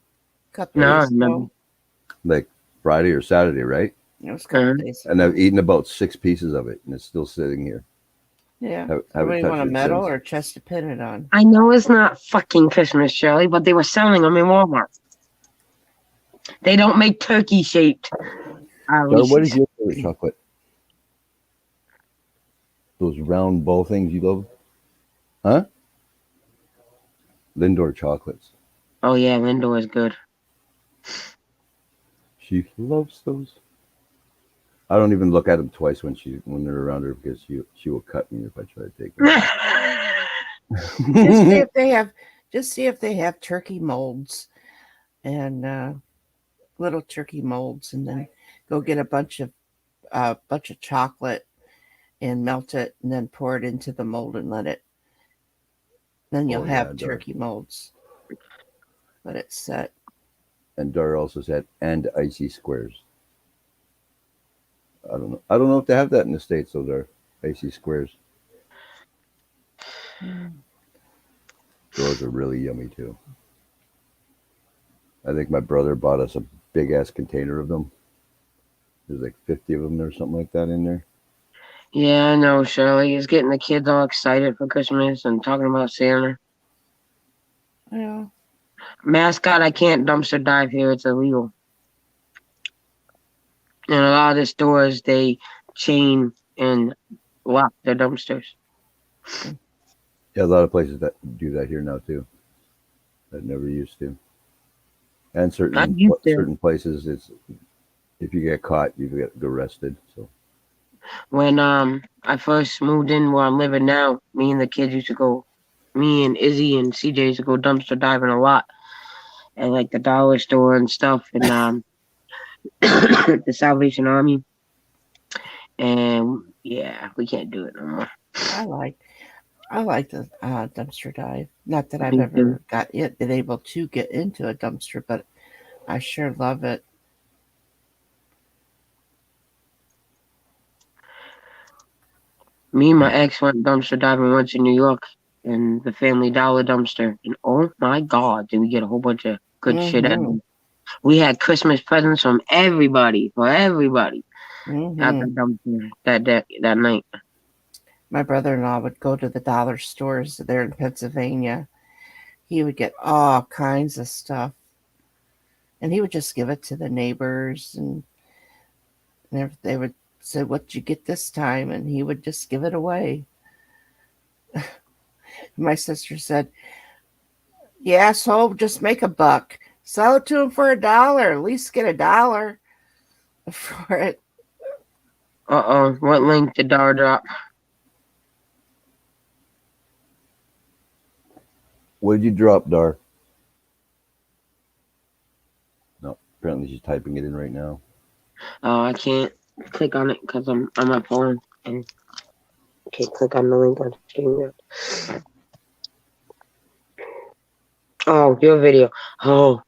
couple No, I days remember. ago. Like Friday or Saturday, right? It was a couple Uh-huh. days ago. And I've eaten about 6 pieces of it, and it's still sitting here. Yeah. Haven't Somebody want a touched it medal since. or a chest to pin it on? I know it's not fucking Christmas, Shirley, but they were selling them in Walmart. They don't make turkey shaped. What is your favorite chocolate? Those round ball things you love? Huh? Lindor chocolates. Oh yeah, Lindor is good. She loves those. I don't even look at them twice when they're around her because she will cut me if I try to take them. Just see if they have. Just see if they have turkey molds and little turkey molds, and then go get a bunch of chocolate and melt it, and then pour it into the mold and let it. Then you'll Oh, yeah, have turkey molds. Let it set. And Dar also said, and icy squares. I don't know. I don't know if they have that in the States, though, Dar. Icy squares. Those are really yummy, too. I think my brother bought us a big ass container of them. There's like 50 of them or something like that in there. Yeah, I know. Shirley is getting the kids all excited for Christmas and talking about Santa. Yeah. Mascot, I can't dumpster dive here. It's illegal. And a lot of the stores, they chain and lock their dumpsters. Yeah, a lot of places that do that here now, too. That never used to. And I used to. certain places, it's if you get caught, you get arrested. So When I first moved in where I'm living now, me and the kids used to go, me and Izzy and CJ used to go dumpster diving a lot at like the dollar store and stuff and the Salvation Army. And yeah, we can't do it no more. I like the dumpster dive. Not that I've Me too. ever been able to get into a dumpster, but I sure love it. Me and my ex went dumpster diving once in New York in the Family Dollar dumpster. And oh my God, did we get a whole bunch of good shit out of Mm-hmm. it. We had Christmas presents from everybody, for everybody, at the Mm-hmm. dumpster that night. My brother-in-law would go to the dollar stores there in Pennsylvania. He would get all kinds of stuff, and he would just give it to the neighbors, and they would say, "What'd you get this time?" And he would just give it away. My sister said, "Yeah, so just make a buck. Sell it to him for $1. At least get $1 for it." What link did Dar drop? what did you drop, Dar? No, apparently she's typing it in right now. Oh, I can't click on it because I'm on my phone and can't click on the link on StreamYard. Oh, your video. Oh.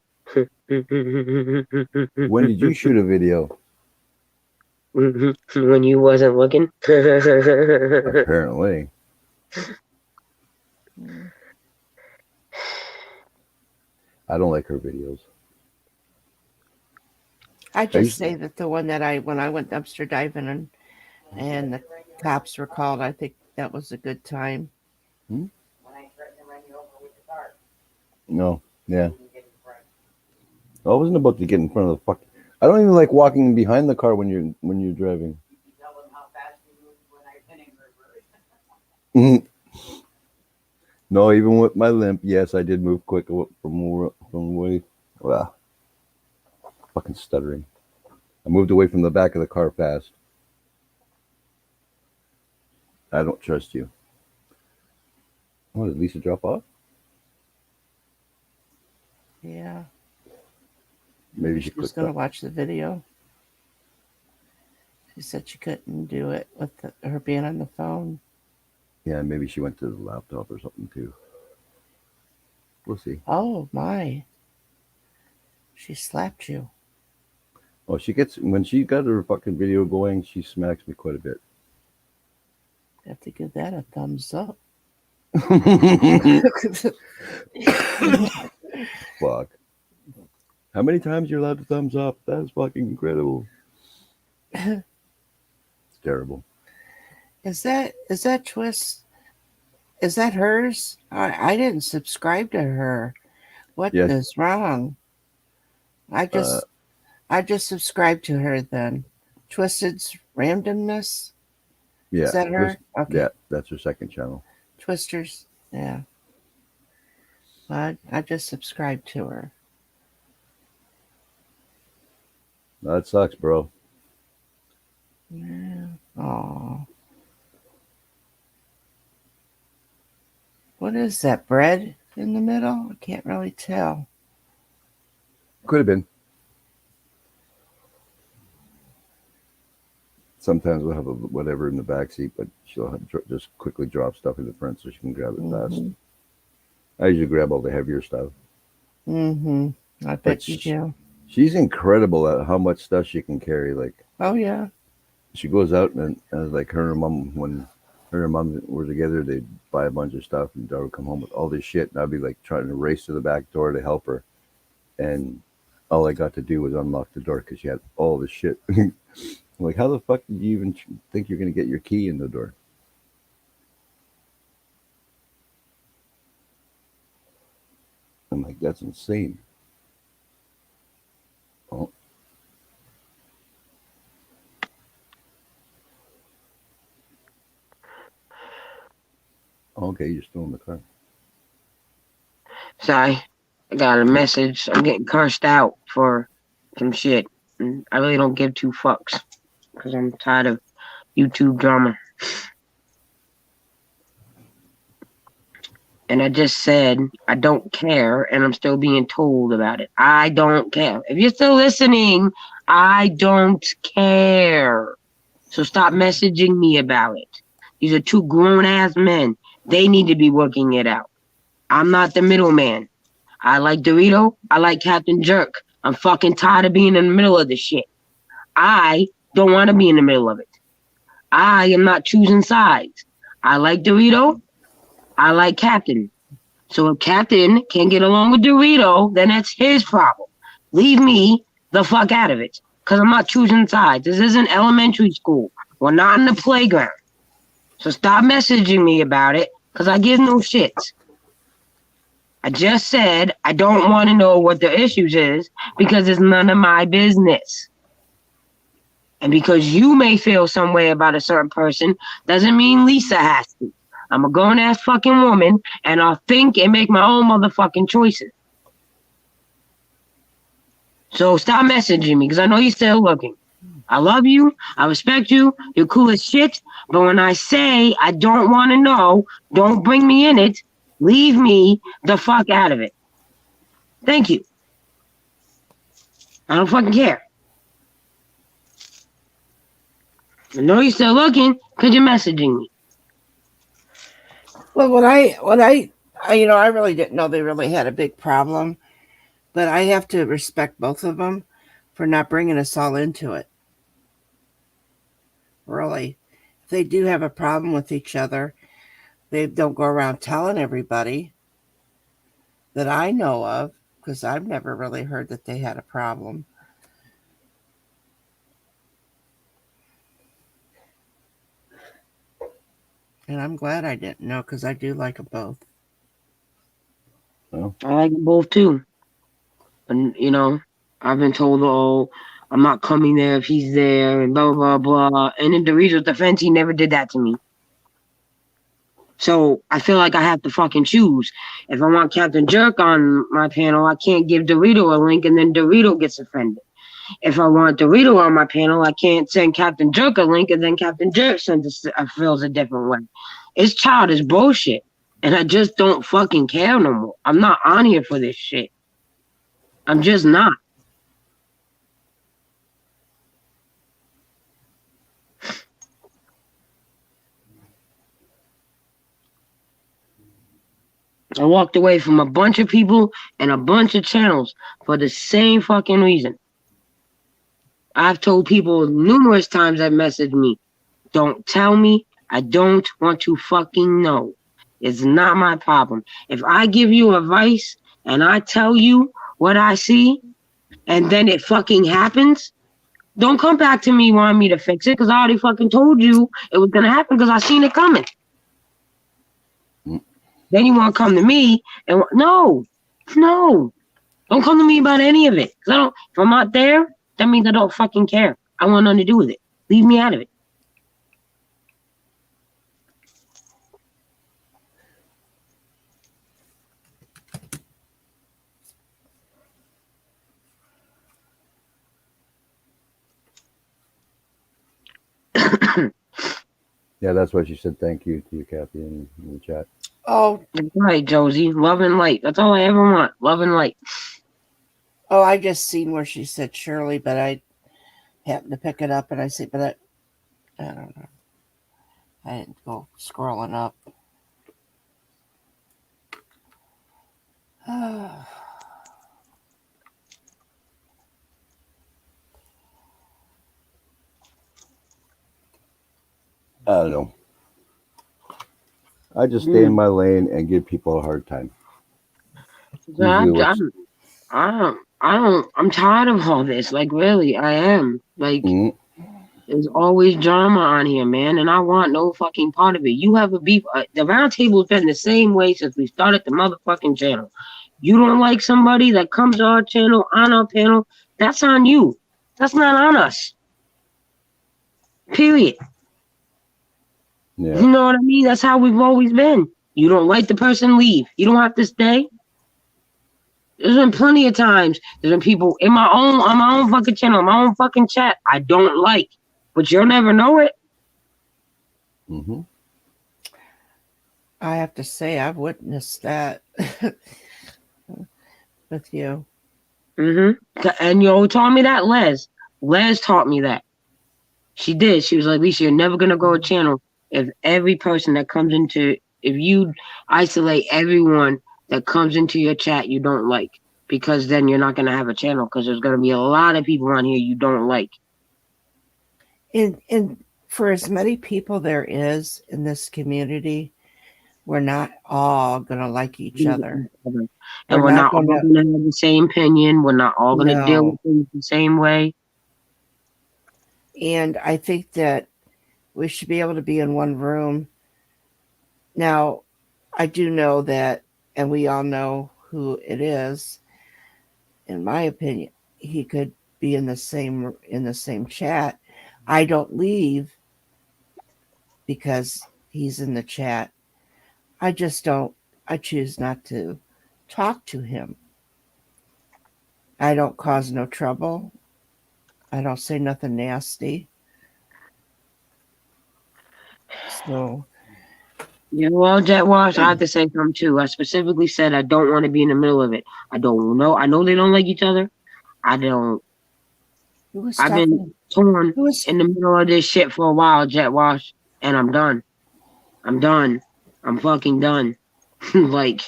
When did you shoot a video? When you wasn't looking. Apparently. I don't like her videos. I I just used say that the one that when I went dumpster diving and the cops were called, I think that was a good time. When I threatened to run you over with the car, no, yeah. you didn't get in front. I wasn't about to get in front of the fuck. I don't even like walking behind the car when you're driving. You tell them how fast you moved when I went in reverse. No, even with my limp, yes, I did move quick from way. Well, fucking stuttering. I moved away from the back of the car fast. I don't trust you. Oh, did Lisa drop off? Yeah. Maybe she She was clicked going to up. watch the video. She said she couldn't do it with her being on the phone. Yeah, maybe she went to the laptop or something too. We'll see. Oh, my. She slapped you. Oh, when she got her fucking video going, she smacks me quite a bit. You have to give that a thumbs up. Fuck. How many times you're allowed to thumbs up? That's fucking incredible. It's terrible. Is that Twist? Is that hers? I didn't subscribe to her. What Yes. is wrong? I Uh, just subscribed to her then. Twisted's randomness. yeah. Is that her? Okay. Yeah, that's her second channel. Twisters. Yeah. I just subscribed to her. That sucks, bro. Yeah. Oh. What is that? Bread in the middle? I can't really tell. Could have been. Sometimes we'll have a whatever in the back seat, but she'll just quickly drop stuff in the front so she can grab it fast. Mm-hmm. I usually grab all the heavier stuff. Mm-hmm. I But bet you do. she's incredible at how much stuff she can carry. Like Oh yeah. she goes out and like her and mom, when her and mom were together, they'd buy a bunch of stuff, and dad would come home with all this shit, and I'd be like trying to race to the back door to help her, and all I got to do was unlock the door because she had all the shit. I'm like, how the fuck did you even think you're gonna get your key in the door? I'm like, that's insane. Oh, okay, you're still in the car. Sorry, I got a message. I'm getting cursed out for some shit. And I really don't give two fucks because I'm tired of YouTube drama. And I just said I don't care, and I'm still being told about it. I don't care. If you're still listening, I don't care. So stop messaging me about it. These are two grown ass men. They need to be working it out. I'm not the middleman. I like Dorito. I like Captain Jerk. I'm fucking tired of being in the middle of this shit. I don't want to be in the middle of it. I am not choosing sides. I like Dorito. I like Captain. So if Captain can't get along with Dorito, then that's his problem. Leave me the fuck out of it. Because I'm not choosing sides. This isn't elementary school. We're not in the playground. So stop messaging me about it, because I give no shits. I just said I don't want to know what the issues is, because it's none of my business. And because you may feel some way about a certain person, doesn't mean Lisa has to. I'm a grown ass fucking woman, and I'll think and make my own motherfucking choices. So stop messaging me, because I know you're still looking. I love you. I respect you. You're cool as shit. But when I say I don't want to know, don't bring me in it. Leave me the fuck out of it. Thank you. I don't fucking care. I know you're still looking because you're messaging me. Well, I really didn't know they really had a big problem, but I have to respect both of them for not bringing us all into it. Really, if they do have a problem with each other, they don't go around telling everybody that I know of, because I've never really heard that they had a problem. And I'm glad I didn't know, because I do like them both. Well, I like them both too. And, I've been told, oh, I'm not coming there if he's there and blah, blah, blah. And in Doritos' defense, he never did that to me. So I feel like I have to fucking choose. If I want Captain Jerk on my panel, I can't give Dorito a link and then Dorito gets offended. If I want Dorito on my panel, I can't send Captain Jerk a link and then Captain Jerk feels a different way. It's childish bullshit. And I just don't fucking care no more. I'm not on here for this shit. I'm just not. I walked away from a bunch of people and a bunch of channels for the same fucking reason. I've told people numerous times that messaged me, don't tell me. I don't want to fucking know. It's not my problem. If I give you advice and I tell you what I see and then it fucking happens, don't come back to me wanting me to fix it, because I already fucking told you it was going to happen because I seen it coming. mm, Then you want to come to me and no, don't come to me about any of it. If I'm not there, that means I don't fucking care. I want nothing to do with it. Leave me out of it. Yeah, that's why she said thank you to you, Kathy, in the chat. Oh, That's right, Josie. Love and light. That's all I ever want. Love and light. oh, I just seen where she said Shirley, but I happened to pick it up and I said, but I don't know. I didn't go scrolling up. I don't know. I just stay in my lane and give people a hard time. So Usually I'm tired of all this. Like, really, I am. Like, there's always drama on here, man, and I want no fucking part of it. You have a beef. The round table's been the same way since we started the motherfucking channel. You don't like somebody that comes to our channel, on our panel, that's on you. That's not on us. Period. Yeah. You know what I mean? That's how we've always been. You don't like the person, leave. You don't have to stay. There's been plenty of times there's been people on my own fucking channel, my own fucking chat, I don't like, but you'll never know it. Mm-hmm. I have to say, I've witnessed that with you. Mm-hmm. And you taught me that, Les. Les taught me that. She did. She was like, Lisa, you're never gonna grow a channel if every person that comes into, if you isolate everyone that comes into your chat you don't like, because then you're not gonna have a channel because there's gonna be a lot of people on here you don't like. And for as many people there is in this community, we're not all gonna like each other. And we're not all gonna have the same opinion. We're not all gonna deal with things the same way. And I think that we should be able to be in one room. Now, I do know that, and we all know who it is. In my opinion, he could be in the same chat. I don't leave because he's in the chat. I just don't. I choose not to talk to him. I don't cause no trouble. I don't say nothing nasty. So, Yeah, well, Jet Wash, I have to say something too. I specifically said I don't want to be in the middle of it. I don't know. I know they don't like each other. I've been torn in the middle of this shit for a while, Jet Wash, and I'm done. I'm fucking done. Like,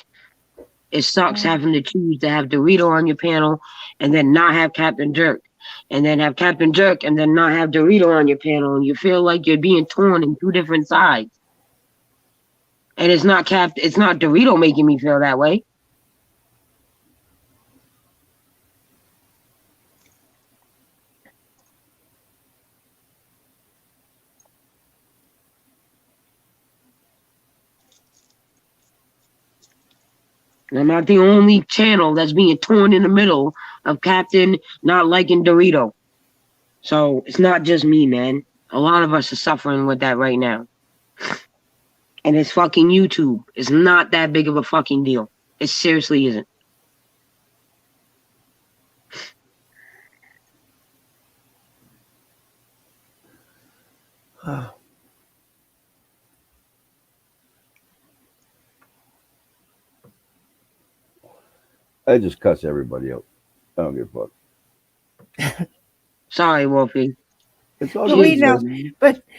it sucks having to choose to have Dorito on your panel and then not have Captain Jerk. And then have Captain Jerk and then not have Dorito on your panel. And you feel like you're being torn in two different sides. And it's not Dorito making me feel that way. And I'm not the only channel that's being torn in the middle of Captain not liking Dorito. So it's not just me, man. A lot of us are suffering with that right now. And it's fucking YouTube. It's not that big of a fucking deal. It seriously isn't. I just cuss everybody out. I don't give a fuck. Sorry, Wolfie. It's all but good, we know, man.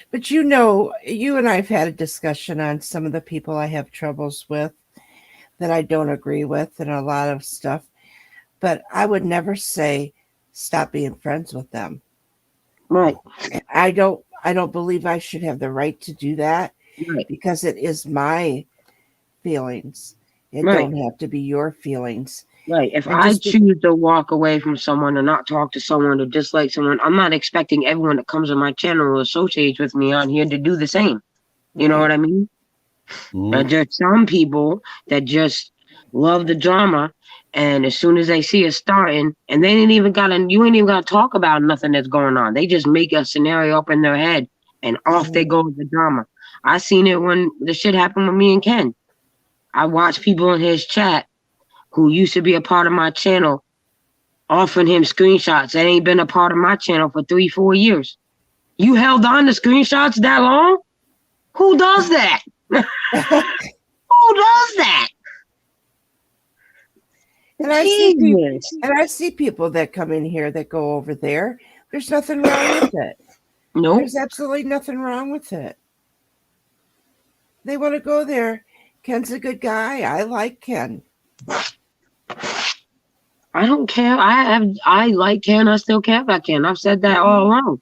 but you know, you and I've had a discussion on some of the people I have troubles with that I don't agree with, and a lot of stuff. But I would never say stop being friends with them. Right. I don't believe I should have the right to do that, right. Because it is my feelings. It don't have to be your feelings. Right. If I choose to walk away from someone or not talk to someone or dislike someone, I'm not expecting everyone that comes on my channel or associates with me on here to do the same. You know what I mean? Mm-hmm. There's some people that just love the drama, and as soon as they see it starting, and you ain't even gotta talk about nothing that's going on. They just make a scenario up in their head, and off they go with the drama. I seen it when the shit happened with me and Ken. I watched people in his chat who used to be a part of my channel offering him screenshots that ain't been a part of my channel for 3-4 years. You held on to screenshots that long? Who does that? Who does that? And I see people, Jesus. and I see people that come in here that go over there. There's nothing wrong with it. Nope. There's absolutely nothing wrong with it. They want to go there. Ken's a good guy. I like Ken. I don't care. I like Ken. I still care about Ken. I've said that all along.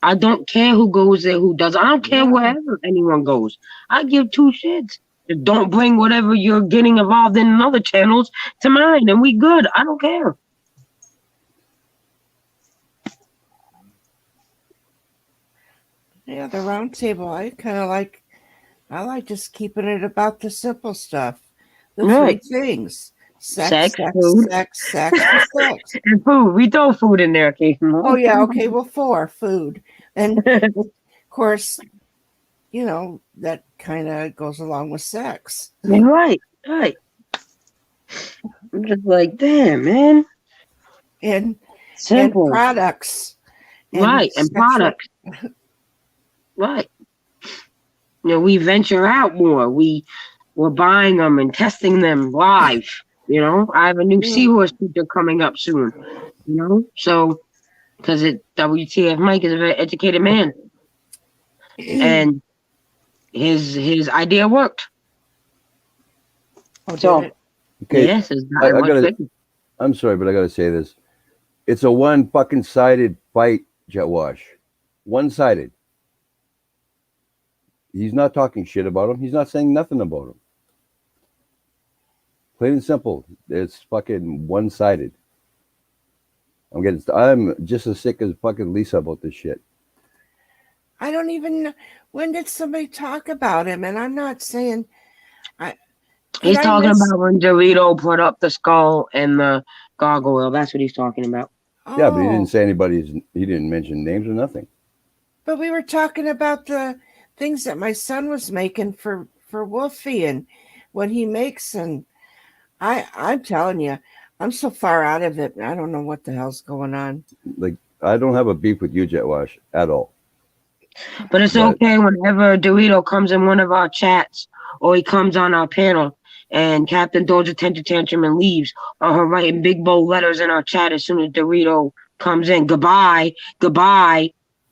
I don't care who goes there, who does. I don't care Yeah. wherever anyone goes. I give two shits. Just don't bring whatever you're getting involved in other channels to mine, and we good. I don't care. Yeah, the round table. I like just keeping it about the simple stuff. The Right. 3 things. Sex, Sex, sex, food. sex, sex, and sex. And food. We throw food in there occasionally. Oh, yeah. Okay. Well, 4, food. And, of course, that kind of goes along with sex. Right. I'm just like, damn, man. And Simple. products. Right. And products. Right. We venture out more. We're buying them and testing them live. I have a new seahorse feature coming up soon. So because WTF Mike is a very educated man, and his idea worked. Oh, So did it? Okay, yes, I'm sorry, but I gotta say this. It's a one fucking sided fight, Jet Wash. One sided. He's not talking shit about him. He's not saying nothing about him. Plain and simple. It's fucking one sided. I'm just as sick as fucking Lisa about this shit. I don't even know. When did somebody talk about him? And I'm not saying. He's talking about when Dorito put up the skull and the gargoyle. That's what he's talking about. Oh, yeah, but he didn't say he didn't mention names or nothing. But we were talking about the things that my son was making for Wolfie and what he makes, and I'm telling you, I'm so far out of it. I don't know what the hell's going on. Like, I don't have a beef with you, Jet Wash, at all. But it's okay whenever Dorito comes in one of our chats or he comes on our panel and Captain throws a tantrum and leaves, or her writing big bold letters in our chat as soon as Dorito comes in. Goodbye.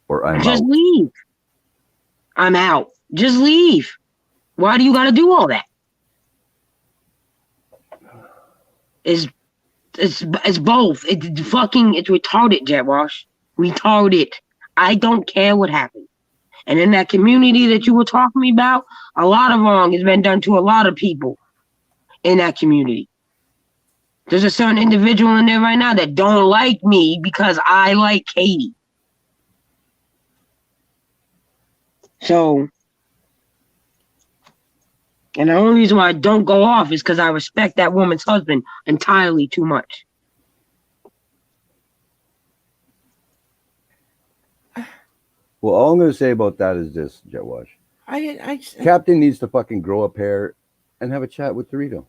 Or I'm Just out. leave. I'm out. Just leave. Why do you got to do all that? It's both. It's retarded, Jet Wash. Retarded. I don't care what happened. And in that community that you were talking about, a lot of wrong has been done to a lot of people in that community. There's a certain individual in there right now that don't like me because I like Katie. So, and the only reason why I don't go off is because I respect that woman's husband entirely too much. Well, all I'm going to say about that is this, Jet Wash. Captain needs to fucking grow a pair and have a chat with Dorito.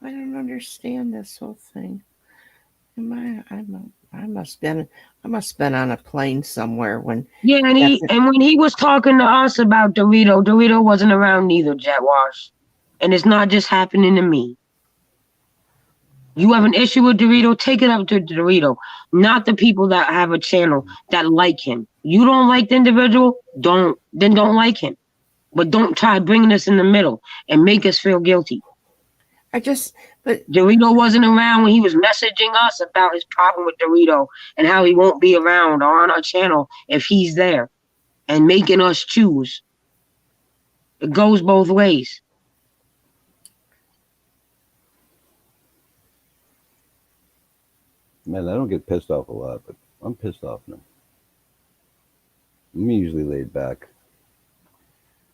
I don't understand this whole thing. I must been on a plane somewhere when. Yeah, and when he was talking to us about Dorito wasn't around neither, Jet Wash. And it's not just happening to me. You have an issue with Dorito, take it up to Dorito, not the people that have a channel that like him. You don't like the individual, don't like him. But don't try bringing us in the middle and make us feel guilty. But Dorito wasn't around when he was messaging us about his problem with Dorito and how he won't be around or on our channel if he's there and making us choose. It goes both ways. Man, I don't get pissed off a lot, but I'm pissed off now. I'm usually laid back.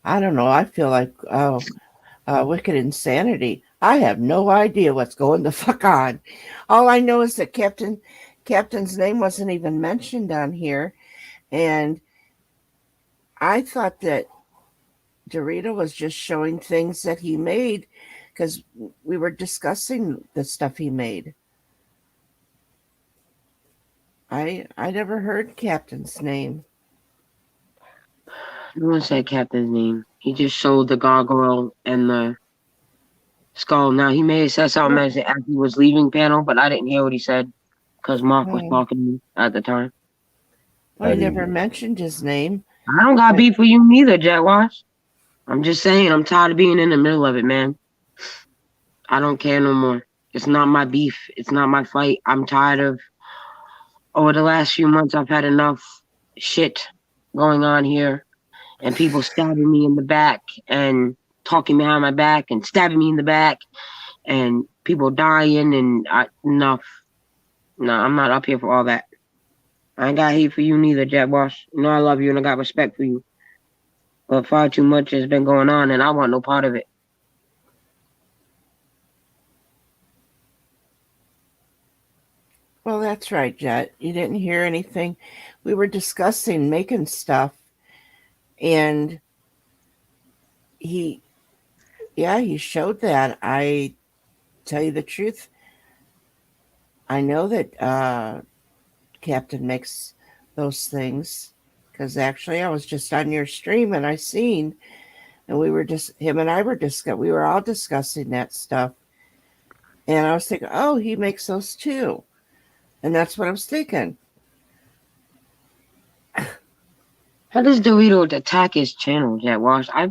I don't know. I feel like wicked insanity. I have no idea what's going the fuck on. All I know is that Captain's name wasn't even mentioned on here, and I thought that Dorito was just showing things that he made because we were discussing the stuff he made. I never heard Captain's name. I don't say Captain's name. He just showed the gargoyle and the skull. Now he may have said something as he was leaving panel, but I didn't hear what he said because Mark was Oh, talking to me at the time. well, I he didn't never hear. mentioned his name. I don't got beef for you neither, Jaguars. I'm just saying I'm tired of being in the middle of it, man. I don't care no more. It's not my beef. It's not my fight. I'm tired of over the last few months I've had enough shit going on here and people stabbing me in the back and talking behind my back and stabbing me in the back and people dying and enough. No, I'm not up here for all that. I ain't got hate for you neither, Jack Boss. You know I love you and I got respect for you. But far too much has been going on and I want no part of it. Well, that's right, Jet. You didn't hear anything. We were discussing making stuff, and he showed that. I tell you the truth, I know that Captain makes those things because actually I was just on your stream and I seen, and we were just him and I were we were all discussing that stuff, and I was thinking, oh, he makes those too, and that's what I was thinking. How does Dorito attack his channel, Jack Wash? I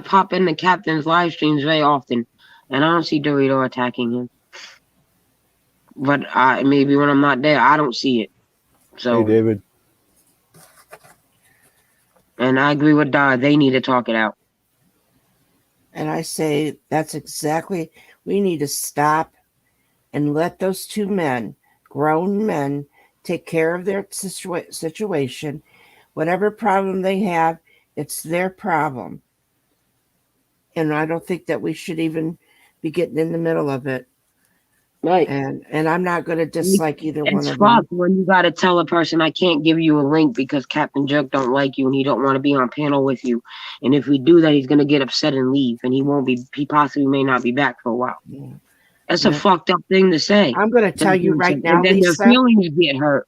pop into Captain's live streams very often, and I don't see Dorito attacking him. But maybe when I'm not there, I don't see it. So, Hey, David. And I agree with Dar. They need to talk it out. And I say that's exactly, we need to stop and let those two men, grown men, take care of their situation. Whatever problem they have, it's their problem. And I don't think that we should even be getting in the middle of it. Right. And I'm not going to dislike either one It's of them. fucked when you got to tell a person, I can't give you a link because Captain Jerk don't like you and he don't want to be on panel with you. And if we do that, he's going to get upset and leave. And he possibly may not be back for a while. Yeah. That's a fucked up thing to say. I'm going to tell you right now, and then Lisa. their feelings get hurt.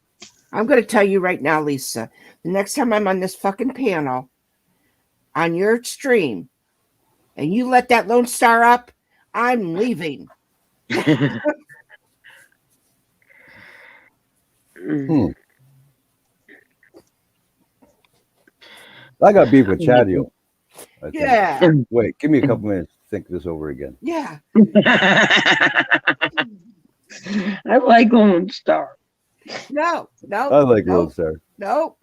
I'm going to tell you right now, Lisa. The next time I'm on this fucking panel, on your stream, and you let that Lone Star up, I'm leaving. I got beef with Chadio. Yeah. Wait, give me a couple minutes to think this over again. Yeah. I like Lone Star. No. I like Lone Star. No.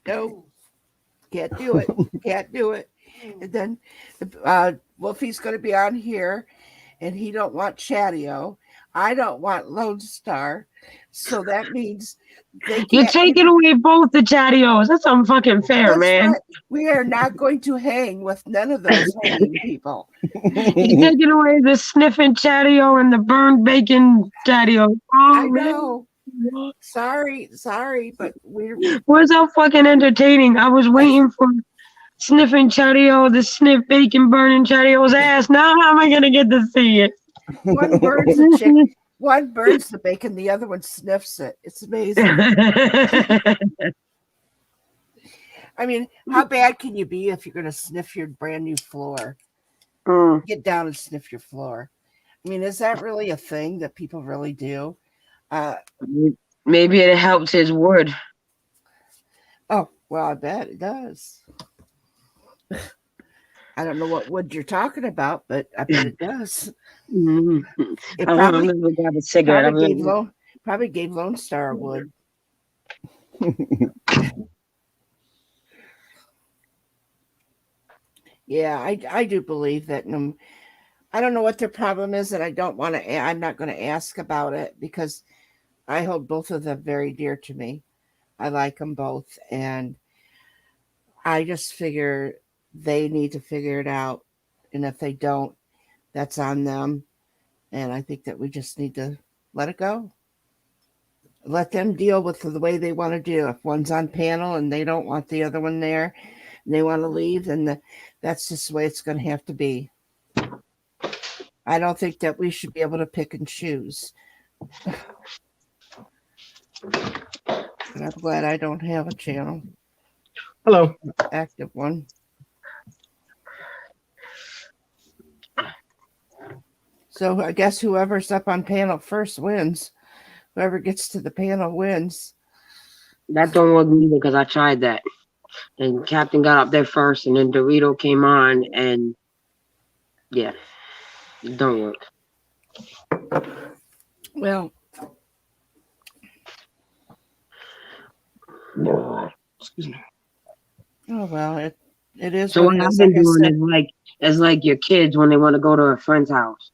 Can't do it. Can't do it. And then Wolfie's going to be on here, and he don't want Chadio. I don't want Lone Star. So that means you're taking away both the Chadios. That's unfucking fair, man. Right. We are not going to hang with none of those hanging people. You're taking away the sniffing Chadio and the burned bacon Chadio. Oh, I know. Man. Sorry, but was that fucking entertaining? I was waiting for sniffing Chadio, the sniff bacon burning Chadio's ass. Now how am I gonna get to see it? One burns the chicken. One burns the bacon, the other one sniffs it. It's amazing. I mean, how bad can you be if you're going to sniff your brand new floor? Get down and sniff your floor. I mean, is that really a thing that people really do? Maybe it helps his wood. Oh, well, I bet it does. I don't know what wood you're talking about, but I bet it does. It probably, got a cigarette. Probably gave Lone Star a wood. Yeah, I do believe that. I don't know what their problem is, and I don't want to. I'm not going to ask about it because I hold both of them very dear to me. I like them both, and I just figure they need to figure it out, and if they don't, that's on them. And I think that we just need to let it go. Let them deal with the way they want to do. If one's on panel and they don't want the other one there, and they want to leave, then that's just the way it's going to have to be. I don't think that we should be able to pick and choose. And I'm glad I don't have a channel, Hello. active one. So I guess whoever's up on panel first wins. Whoever gets to the panel wins. That don't work either because I tried that. And Captain got up there first, and then Dorito came on, and yeah, it don't work. Well, Excuse me. oh well, it is So what what it I've is. been Like I doing said, is like your kids when they want to go to a friend's house.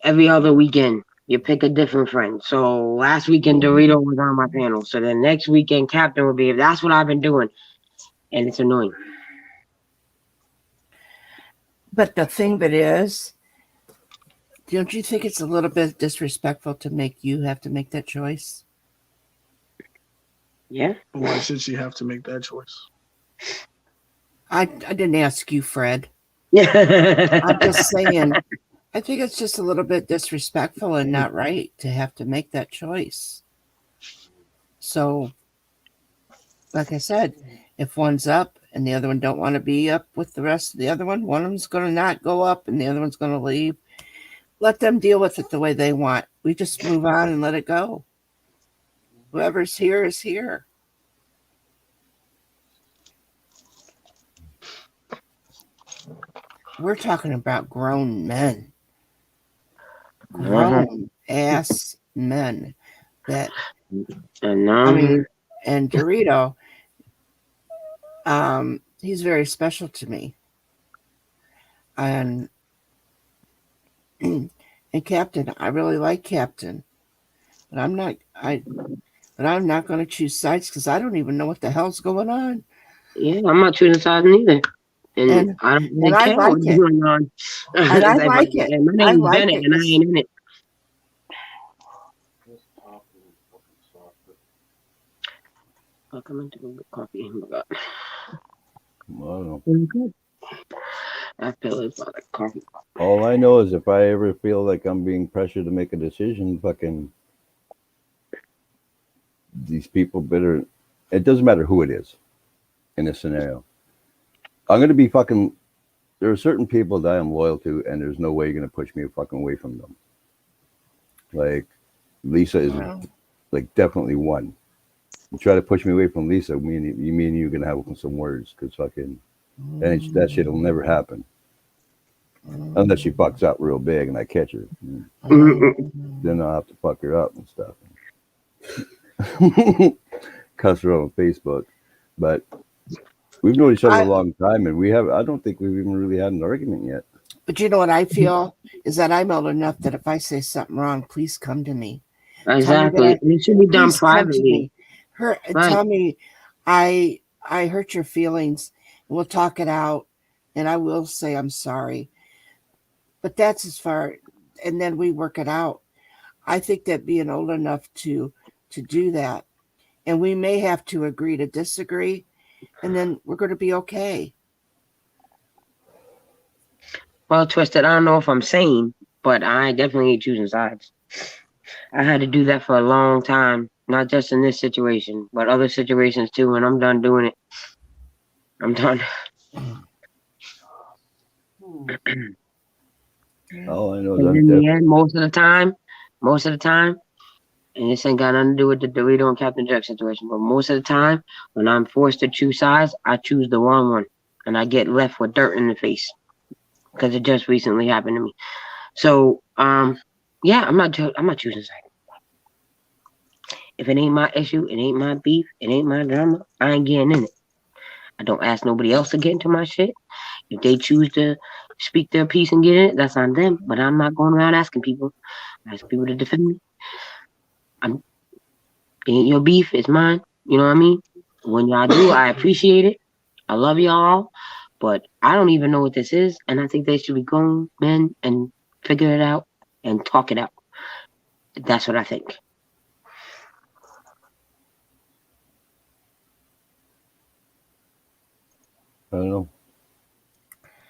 Every other weekend, you pick a different friend. So last weekend, Dorito was on my panel. So the next weekend, Captain would be. That's what I've been doing, and it's annoying. but the thing that is, don't you think it's a little bit disrespectful to make you have to make that choice? Yeah. Why should she have to make that choice? I didn't ask you, Fred. Yeah. I'm just saying, I think it's just a little bit disrespectful and not right to have to make that choice. So, like I said, if one's up and the other one don't want to be up with the rest of the other one of them's going to not go up and the other one's going to leave. Let them deal with it the way they want. We just move on and let it go. Whoever's here is here. We're talking about grown men. Grown ass men that And I mean, and Dorito, he's very special to me. And and Captain, I really like Captain, but I'm not going to choose sides because I don't even know what the hell's going on. yeah, I'm not choosing sides neither. And I don't really I care like what's it. going on. And I like it. My I name's like Bennett, it and I 'cause- ain't in it. I'll come into a good coffee. Oh my god. I don't know. Really good. I feel it's like coffee. All I know is if I ever feel like I'm being pressured to make a decision, fucking these people better. It doesn't matter who it is in this scenario. I'm gonna be fucking. There are certain people that I am loyal to, and there's no way you're gonna push me fucking away from them. Like Lisa is like definitely one. You try to push me away from Lisa, me and you are gonna have some words because fucking that shit will never happen unless she fucks up real big and I catch her. Then I'll have to fuck her up and stuff. Cuss her on Facebook, but we've known each other a long time, and I don't think we've even really had an argument yet. But you know what I feel is that I'm old enough that if I say something wrong, please come to me. Exactly. And it should be done privately. Tell me I hurt your feelings. We'll talk it out, and I will say I'm sorry. But that's as far, and then we work it out. I think that being old enough to do that, and we may have to agree to disagree, and then we're going to be okay. Well, Twisted, I don't know if I'm sane, but I definitely ain't choosing sides. I had to do that for a long time, not just in this situation, but other situations too, and I'm done doing it. I'm done. All I know is in the end, most of the time, and this ain't got nothing to do with the Dorito and Captain Jack situation, but most of the time, when I'm forced to choose sides, I choose the wrong one, and I get left with dirt in the face because it just recently happened to me. So, yeah, I'm not choosing sides. If it ain't my issue, it ain't my beef, it ain't my drama, I ain't getting in it. I don't ask nobody else to get into my shit. If they choose to speak their piece and get in it, that's on them. But I'm not going around asking people. I ask people to defend me. It ain't your beef, it's mine. You know what I mean? When y'all do, I appreciate it. I love y'all. But I don't even know what this is. And I think they should be grown men and figure it out and talk it out. That's what I think. I don't know.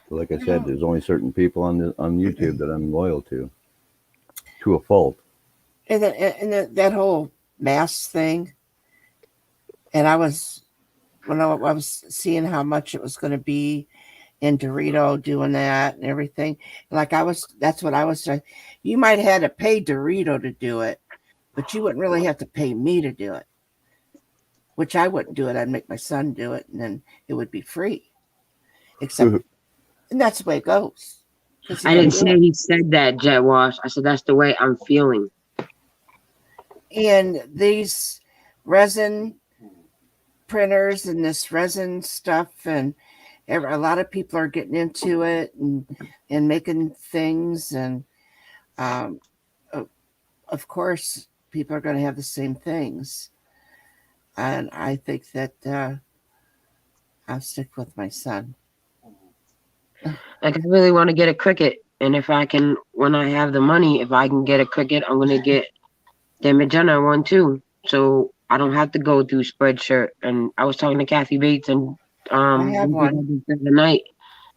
Like I said, there's only certain people on YouTube that I'm loyal to a fault. And that whole mask thing, and when I was seeing how much it was going to be in Dorito doing that and everything. Like that's what I was saying. You might have had to pay Dorito to do it, but you wouldn't really have to pay me to do it. Which I wouldn't do it. I'd make my son do it, and then it would be free. Except, and that's the way it goes. I didn't say he said that, Jet Wash. I said that's the way I'm feeling. And these resin printers and this resin stuff, and a lot of people are getting into it and making things, and of course people are going to have the same things, and I think that I'll stick with my son. Like, I really want to get a Cricut, and if I can, when I have the money, if I can get a Cricut, I'm gonna get the Magenta one too, so I don't have to go through Spreadshirt. And I was talking to Kathy Bates, and I have one. The night.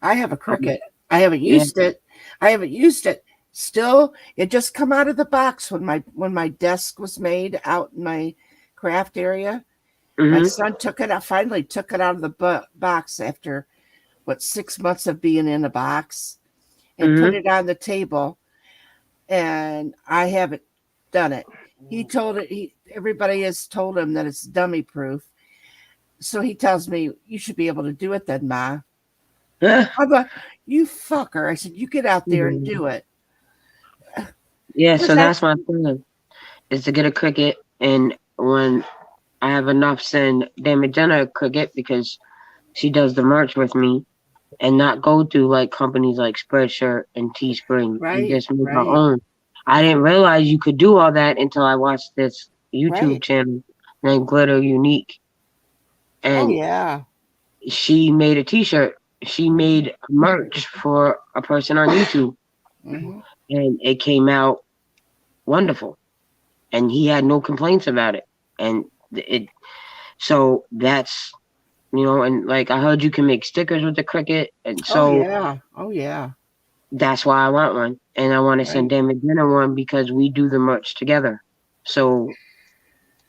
I have a Cricut. I haven't used it. I haven't used it. Still, it just come out of the box when my desk was made out in my craft area. My son finally took it out of the box after 6 months of being in a box, and put it on the table. And I haven't done it. Everybody has told him that it's dummy proof. So he tells me, you should be able to do it then, Ma. I'm like, you fucker. I said, you get out there and do it. Yeah, so that's my plan, is to get a Cricut, and when I have enough, send Damagena a Cricut, because she does the merch with me, and not go through like companies like Spreadshirt and Teespring. Right, and just make our own. I didn't realize you could do all that until I watched this YouTube channel named Glitter Unique. And she made a t-shirt. She made merch for a person on YouTube. And it came out wonderful. And he had no complaints about it. And so that's, and like I heard you can make stickers with the Cricut. And so oh yeah. That's why I want one. And I want to send Damon Jenner one, because we do the merch together. So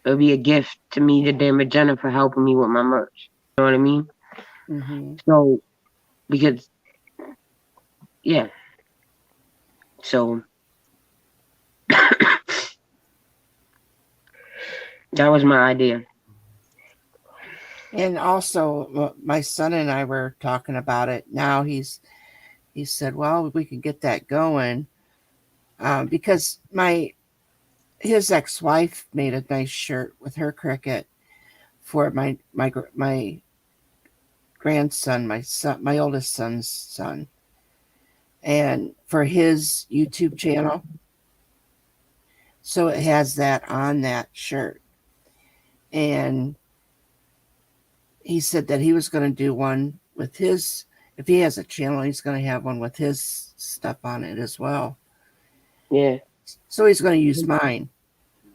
it'll be a gift to me to Damon Jenner for helping me with my merch. You know what I mean? So, because, yeah. So, that was my idea. And also, my son and I were talking about it. Now he said, well, we can get that going, because his ex-wife made a nice shirt with her Cricut for my grandson, my oldest son's son, and for his YouTube channel. So it has that on that shirt. And he said that he was going to do one with his, if he has a channel, he's going to have one with his stuff on it as well. Yeah. So he's going to use mine.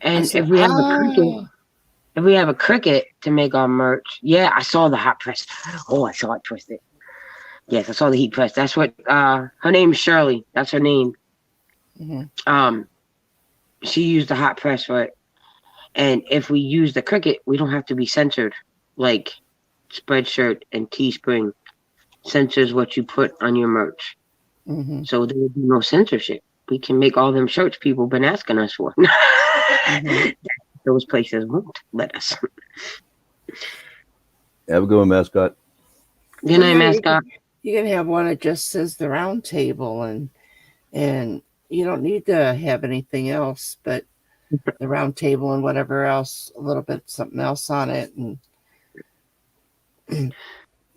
And if we have a Cricut to make our merch, I saw the hot press. Oh, I saw it twisted. Yes, I saw the heat press. That's what her name's Shirley. That's her name. She used the hot press for it. And if we use the Cricut, we don't have to be censored like Spreadshirt and Teespring censors what you put on your merch. So there will be no censorship. We can make all them shirts people been asking us for. Those places won't let us. Have a good one, mascot. Good night, mascot. You can have one that just says the round table, and you don't need to have anything else but the round table and whatever else, a little bit something else on it. And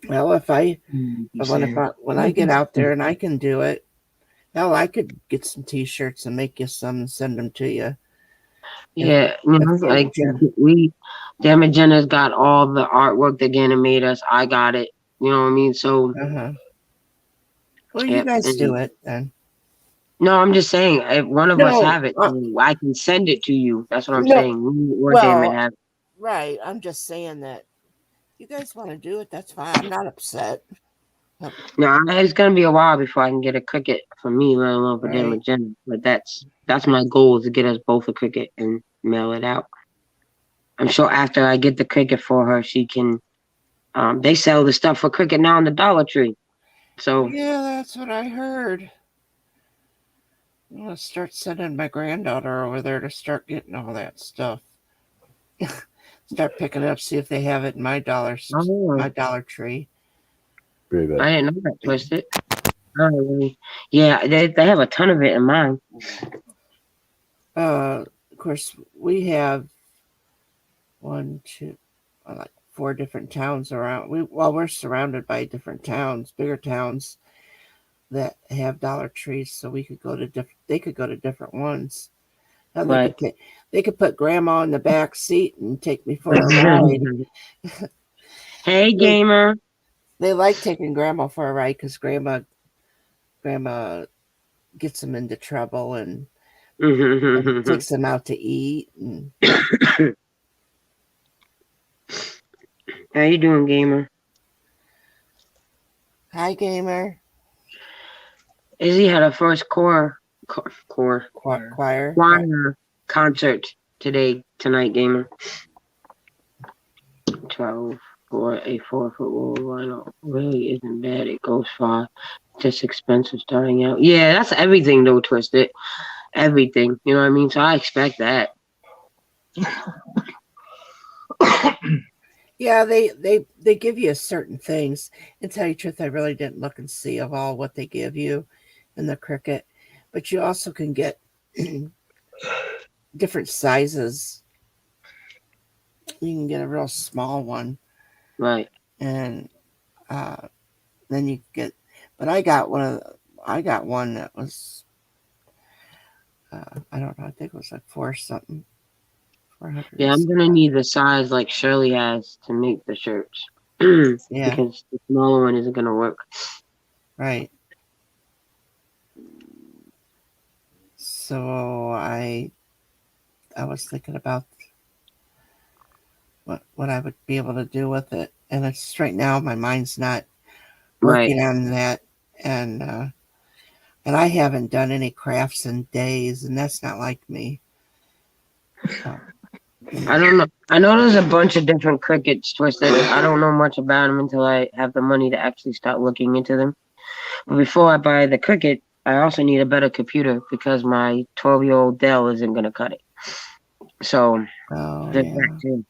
well, when I get out there and I can do it, hell, I could get some t-shirts and make you some and send them to you. Yeah, like Damagena's got all the artwork that Ganna made us. I got it. You know what I mean? So well, you guys do it then. No, I'm just saying, if one of us have it, I can send it to you. That's what I'm saying. Or Damon have it. Right. I'm just saying that you guys want to do it, that's fine. I'm not upset. No, it's gonna be a while before I can get a Cricut for me, let alone for Damagena. But that's my goal, is to get us both a Cricut and mail it out. I'm sure after I get the cricket for her, she can. They sell the stuff for cricket now in the Dollar Tree. So Yeah, that's what I heard. I'm gonna start sending my granddaughter over there to start getting all that stuff. Start picking it up, see if they have it in my oh, Dollar Tree. Very bad. I didn't know that twisted. Oh, really? Yeah, they have a ton of it in mine. Of course, we have like 4 different towns around. We're surrounded by different towns, bigger towns that have Dollar Trees, so we could go to different. They could go to different ones. And Right. they could put Grandma in the back seat and take me for a ride. Hey, gamer. They like taking Grandma for a ride because Grandma gets them into trouble and takes them out to eat. And How you doing, gamer? hi, gamer. Izzy had a first choir concert tonight, gamer. 12 for a 4-foot lineup really isn't bad. It goes far. Just expensive starting out. Yeah, that's everything though, Twisted. Everything. You know what I mean? So I expect that. Yeah, they give you certain things. And tell you the truth, I really didn't look and see of all what they give you in the cricket. But you also can get different sizes. You can get a real small one. Right. And then you get, but I got one that was, I don't know, I think it was like 400 Yeah, I'm gonna need the size like Shirley has to make the shirts. Yeah. Because the smaller one isn't gonna work. Right. So I was thinking about what I would be able to do with it, and it's right now my mind's not working on that, and I haven't done any crafts in days, and that's not like me. I don't know. I know there's a bunch of different crickets, Twisted. I don't know much about them until I have the money to actually start looking into them. But before I buy the cricket, I also need a better computer because my 12-year-old Dell isn't going to cut it. So, there's that too.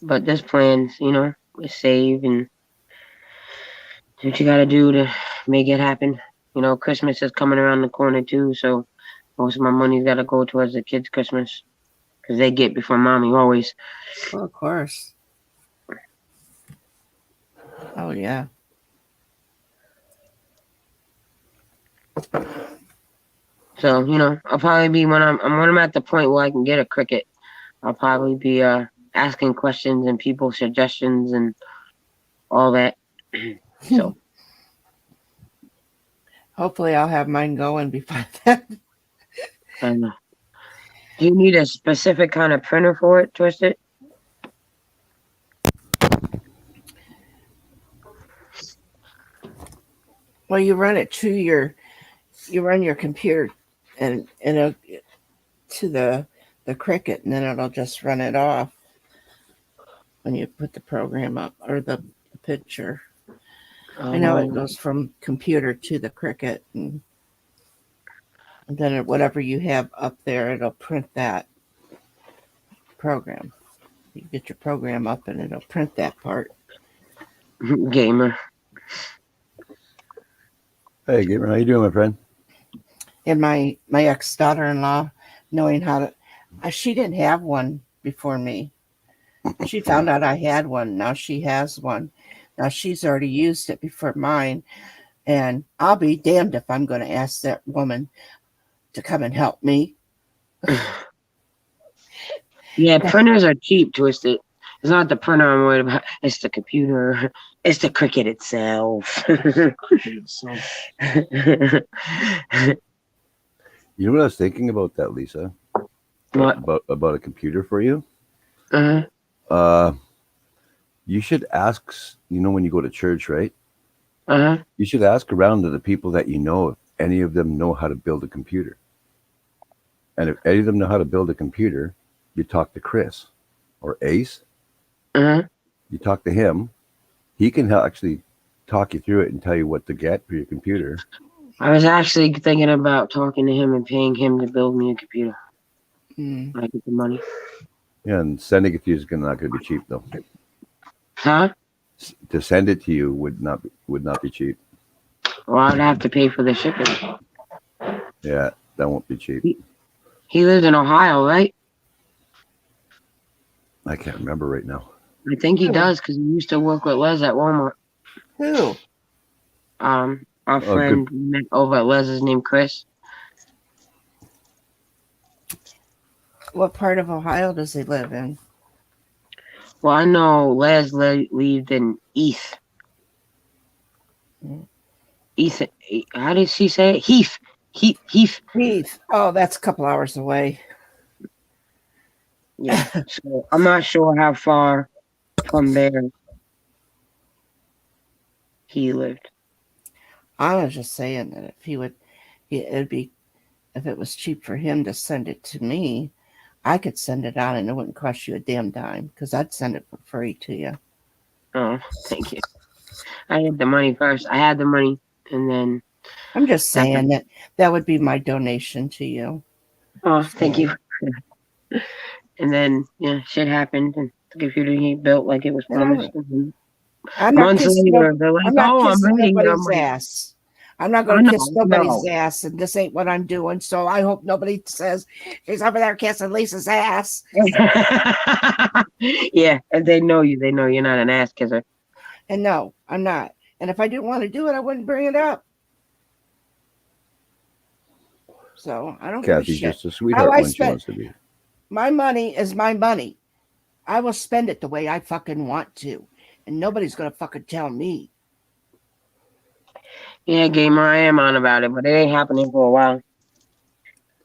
But there's plans, save and do what you got to do to make it happen. Christmas is coming around the corner too, so most of my money's got to go towards the kids' Christmas because they get before mommy always. Well, of course. Oh yeah. So I'll probably be when I'm at the point where I can get a cricket. I'll probably be asking questions and people's suggestions and all that. So hopefully I'll have mine going before that. do you need a specific kind of printer for it, Twisted? Well, you run it to your computer and to the cricket, and then it'll just run it off when you put the program up or the picture. I know it goes from computer to the cricket, and then whatever you have up there, it'll print that program. You get your program up, and it'll print that part. Gamer. Hey, Gamer, how you doing, my friend? And my ex-daughter-in-law, knowing how to, she didn't have one before me. She found out I had one. Now she has one. Now she's already used it before mine. And I'll be damned if I'm going to ask that woman to come and help me. Yeah, printers are cheap, Twisted. It's not the printer I'm worried about. It's the computer. It's the cricket itself. You know what I was thinking about that, Lisa? What? About a computer for you? Uh-huh. You should ask, when you go to church, right? Uh-huh. You should ask around to the people that you know any of them know how to build a computer. And if any of them know how to build a computer, you talk to Chris or Ace. Uh-huh. You talk to him. He can actually talk you through it and tell you what to get for your computer. I was actually thinking about talking to him and paying him to build me a computer. Mm. I get the money. Yeah, and sending it to you is not going to be cheap though. Huh? To send it to you would not be cheap. Well, I'd have to pay for the shipping. Yeah, that won't be cheap. He lives in Ohio, right? I can't remember right now. I think he does because he used to work with Les at Walmart. Who? Our Oh, friend we met over at Les's named Chris. What part of Ohio does he live in? Well, I know Les lived in East. Ethan, how did she say it? Heath. Heath. Oh, that's a couple hours away. Yeah. So I'm not sure how far from there he lived. I was just saying that if he would, it'd be, if it was cheap for him to send it to me, I could send it on and it wouldn't cost you a damn dime because I'd send it for free to you. Oh, thank you. I had the money first. I had the money, and then. I'm just saying that would be my donation to you. Oh, thank you. And then, yeah, shit happened, and the computer he built like it was promised. I'm not Months kissing, later, they're like, I'm not "Oh, I'm kissing ready." I'm nobody's like, ass. I'm not going to kiss nobody's no. ass, and this ain't what I'm doing. So I hope nobody says she's over there kissing Lisa's ass. Yeah, and they know you. They know you're not an ass kisser. And no, I'm not. And if I didn't want to do it, I wouldn't bring it up. So I don't Kathy's give a shit. just a sweetheart when she wants to be. My money is my money. I will spend it the way I fucking want to. And nobody's going to fucking tell me. Yeah, gamer, I am on about it, but it ain't happening for a while.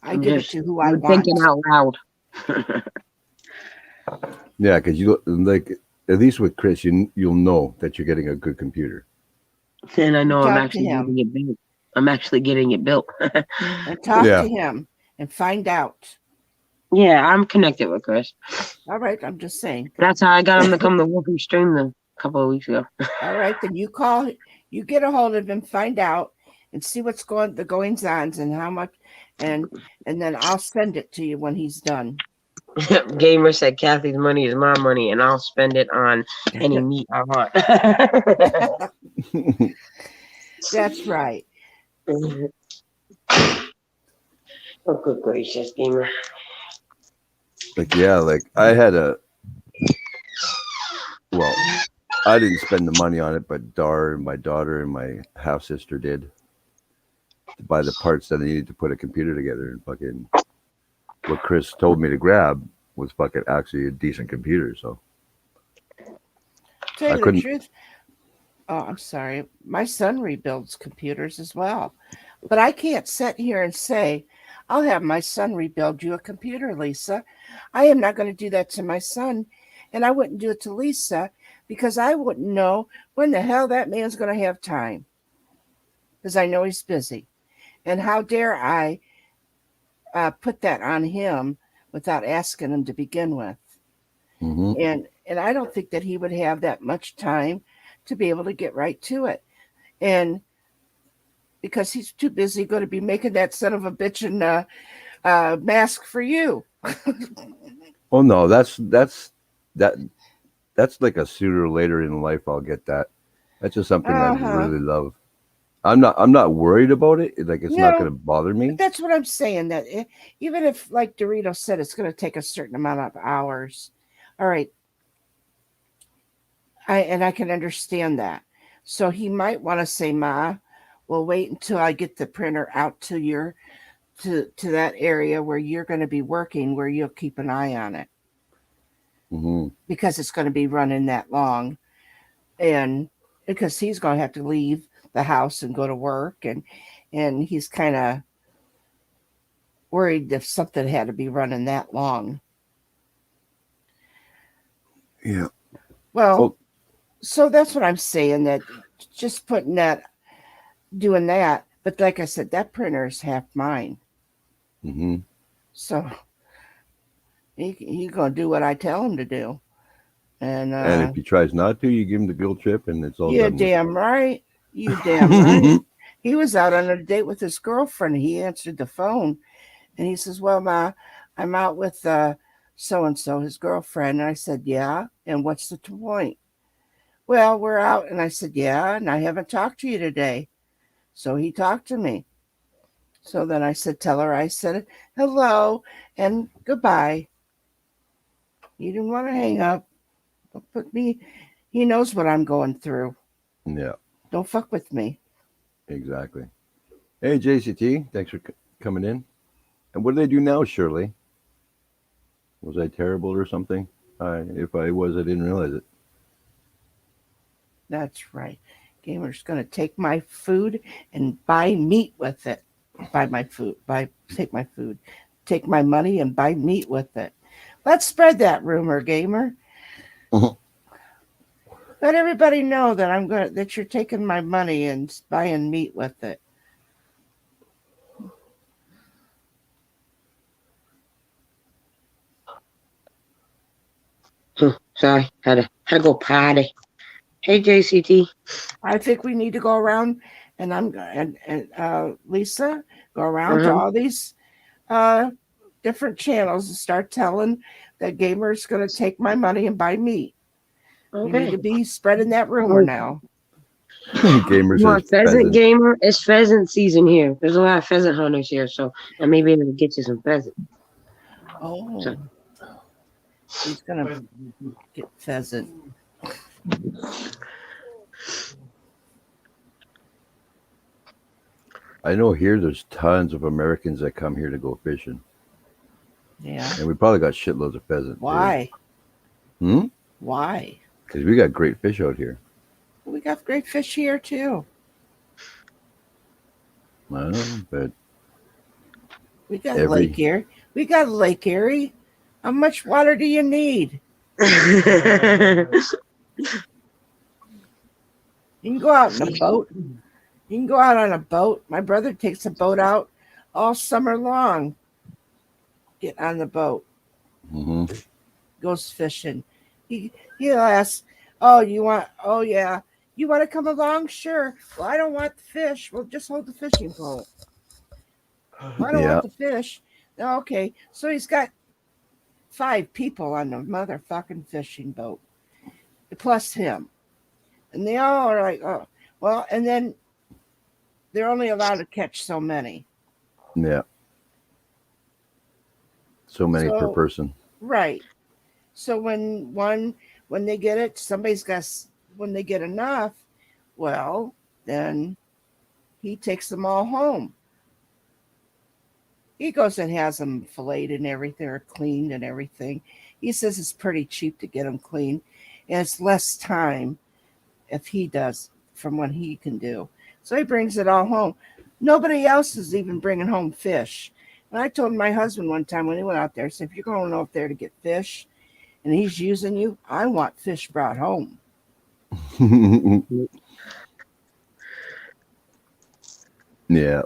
I give it to who I want. Thinking out loud. Yeah, because you like at least with Chris, you'll know that you're getting a good computer. And I know I'm Talk actually to him. getting it built. I'm actually getting it built. And talk to him and find out. Yeah, I'm connected with Chris. All right, I'm just saying. That's how I got him to come to Wolfie Stream a couple of weeks ago. All right, then you call, you get a hold of him, find out, and see what's the goings ons and how much, and then I'll send it to you when he's done. Gamer said Kathy's money is my money, and I'll spend it on any meat I want. That's right. Oh, good gracious, gamer. Like, yeah, like I had well, I didn't spend the money on it, but Dar and my daughter and my half sister did to buy the parts that they needed to put a computer together. And fucking what Chris told me to grab was fucking actually a decent computer. So tell you the truth. Oh, I'm sorry. My son rebuilds computers as well. But I can't sit here and say, I'll have my son rebuild you a computer, Lisa. I am not going to do that to my son. And I wouldn't do it to Lisa because I wouldn't know when the hell that man's going to have time. Because I know he's busy. And how dare I put that on him without asking him to begin with. Mm-hmm. And I don't think that he would have that much time to be able to get right to it. And because he's too busy going to be making that son of a bitch and mask for you. Oh no, that's like a sooner or later in life I'll get that. That's just something I really love. I'm not worried about it. Like it's not going to bother me. That's what I'm saying. That even if, like Dorito said, it's going to take a certain amount of hours. All right. I can understand that. So he might want to say, Ma, we'll wait until I get the printer out to your to that area where you're going to be working, where you'll keep an eye on it. Mm-hmm. Because it's going to be running that long. And because he's going to have to leave the house and go to work, and he's kind of worried if something had to be running that long. Yeah. Well, so that's what I'm saying, that just doing that. But like I said, that printer is half mine. Mm-hmm. So he gonna do what I tell him to do. And And if he tries not to, you give him the guilt trip, and it's all you're done with. damn right. You damn right. He was out on a date with his girlfriend. He answered the phone and he says, "Well, Ma, I'm out with so and so, his girlfriend." And I said, "Yeah. And what's the point?" "Well, we're out." And I said, "Yeah. And I haven't talked to you today." So he talked to me. So then I said, "Tell her I said hello and goodbye." He didn't want to hang up. Don't put me. He knows what I'm going through. Yeah, Don't fuck with me. exactly. Hey, JCT, thanks for coming in. And what do they do now, Shirley? Was I terrible or something? If I was, I didn't realize it. That's right. Gamer's going to take my food and buy meat with it. Buy my food. Take my food. Take my money and buy meat with it. Let's spread that rumor, Gamer. Let everybody know that that you're taking my money and buying meat with it. Sorry, had to go potty. Hey, JCT. I think we need to go around and Lisa, go around to Uh-huh. all these uh, different channels and start telling that Gamer's going to take my money and buy meat. We need Okay. to be spreading that rumor now. Gamer You says want pheasant pheasant. gamer? It's pheasant season here. There's a lot of pheasant hunters here, so I may be able to get you some pheasant. Oh, So, he's going to get pheasant. I know here there's tons of Americans that come here to go fishing. Yeah. And we probably got shitloads of pheasant. Why? Too. Why? Because we got great fish out here. We got great fish here too. I know, but We got Lake Erie. We got Lake Erie. How much water do you need? You can go out in a boat. You can go out on a boat. My brother takes a boat out all summer long. Get on the boat. mm-hmm. Goes fishing. He'll ask, "Oh, you want? Oh yeah, you want to come along? Sure. Well, I don't want the fish. Well, just hold the fishing pole. Well, I don't want the fish. Okay, so he's got 5 people on the motherfucking fishing boat, plus him, and they all are like, "Oh, well," and then they're only allowed to catch so many. Yeah. So many per person. Right. So when they get it, when they get enough, well, then he takes them all home. He goes and has them filleted and everything, or cleaned and everything. He says it's pretty cheap to get them clean, and it's less time if he does from what he can do. So he brings it all home. Nobody else is even bringing home fish. And I told my husband one time when he went out there, I said, if you're going out there to get fish and he's using you, I want fish brought home. Yeah.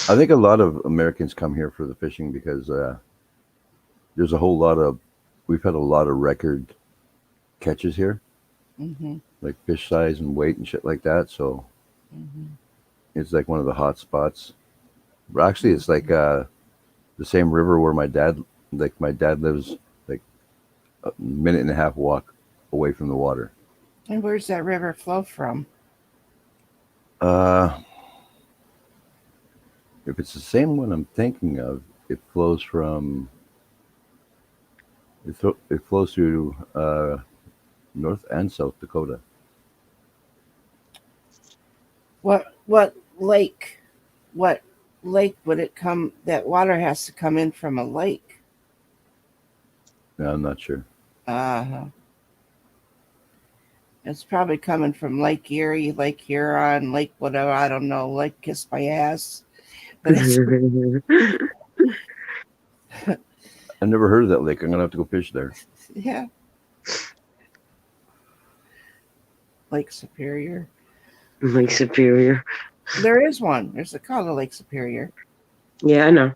I think a lot of Americans come here for the fishing because there's a whole lot of, we've had a lot of record catches here, like fish size and weight and shit like that. So it's like one of the hot spots. But actually, it's like the same river where my dad lives, like a minute and a half walk away from the water. And where's that river flow from? If it's the same one I'm thinking of, it flows from. It flows through North and South Dakota. What lake? What lake would it come? That water has to come in from a lake. No, I'm not sure. It's probably coming from Lake Erie, Lake Huron, Lake whatever, I don't know, Lake Kiss My Ass. But it's I've never heard of that lake. I'm gonna have to go fish there. yeah. Lake Superior. Lake Superior. There is one. There's a called Lake Superior. Yeah, I know.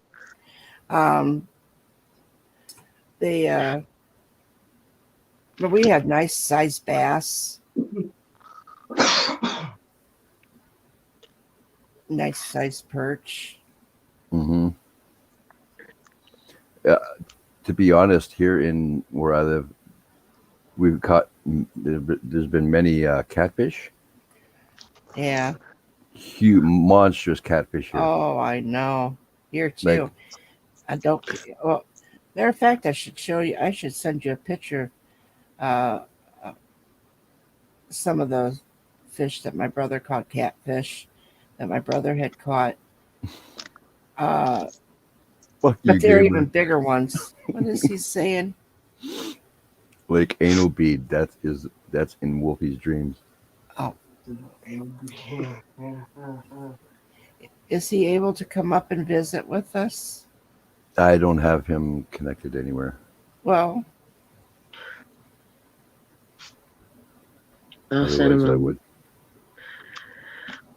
They but we have nice sized bass, nice sized perch. Mm-hmm. To be honest, here in where I live, we've caught. There's been many catfish, Yeah. huge, monstrous catfish here. Oh, I know. Here Like, too. I don't. Well, matter of fact, I should show you. I should send you a picture. Uh, uh, some of the fish that my brother caught, catfish that my brother had caught. Uh, fuck you, but they're gamer. even bigger ones. What is he saying? Like anal bead. That's in Wolfie's dreams. Oh, is he able to come up and visit with us? I don't have him connected anywhere. Well, I'll send Otherwise, I him. would.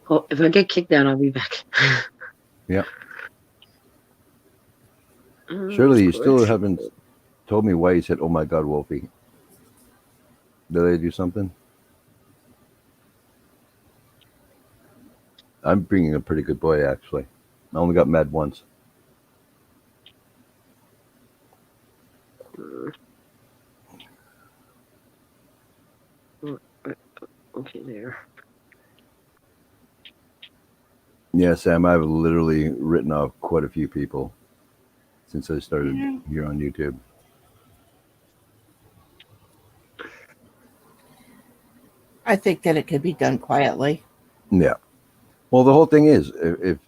Oh, if I get kicked out, I'll be back. Yeah. Oh, Surely you of still course. haven't told me why you said, "Oh my God, Wolfie." Did I do something? I'm being a pretty good boy, actually. I only got mad once. Okay, there. Yeah, Sam, I've literally written off quite a few people since I started yeah. here on YouTube. I think that it could be done quietly. Yeah. Well, the whole thing is, if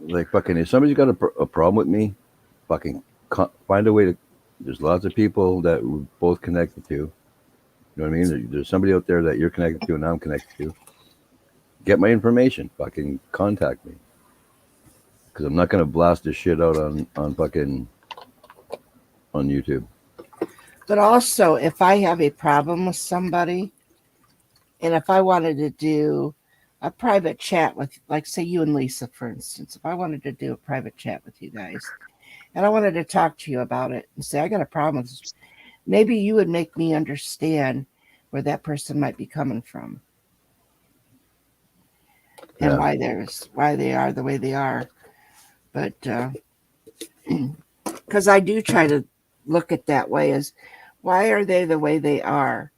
like fucking, if somebody's got a problem with me, fucking find a way to. There's lots of people that we're both connected to. You know what I mean? There's somebody out there that you're connected to and I'm connected to. Get my information. Fucking contact me. Because I'm not gonna blast this shit out on fucking on YouTube. But also, if I have a problem with somebody, and if I wanted to do a private chat with, like, say you and Lisa, for instance, if I wanted to do a private chat with you guys, and I wanted to talk to you about it and say, I got a problem with this, maybe you would make me understand where that person might be coming from and Yeah. why they are the way they are. But because I do try to look at that way as why are they the way they are?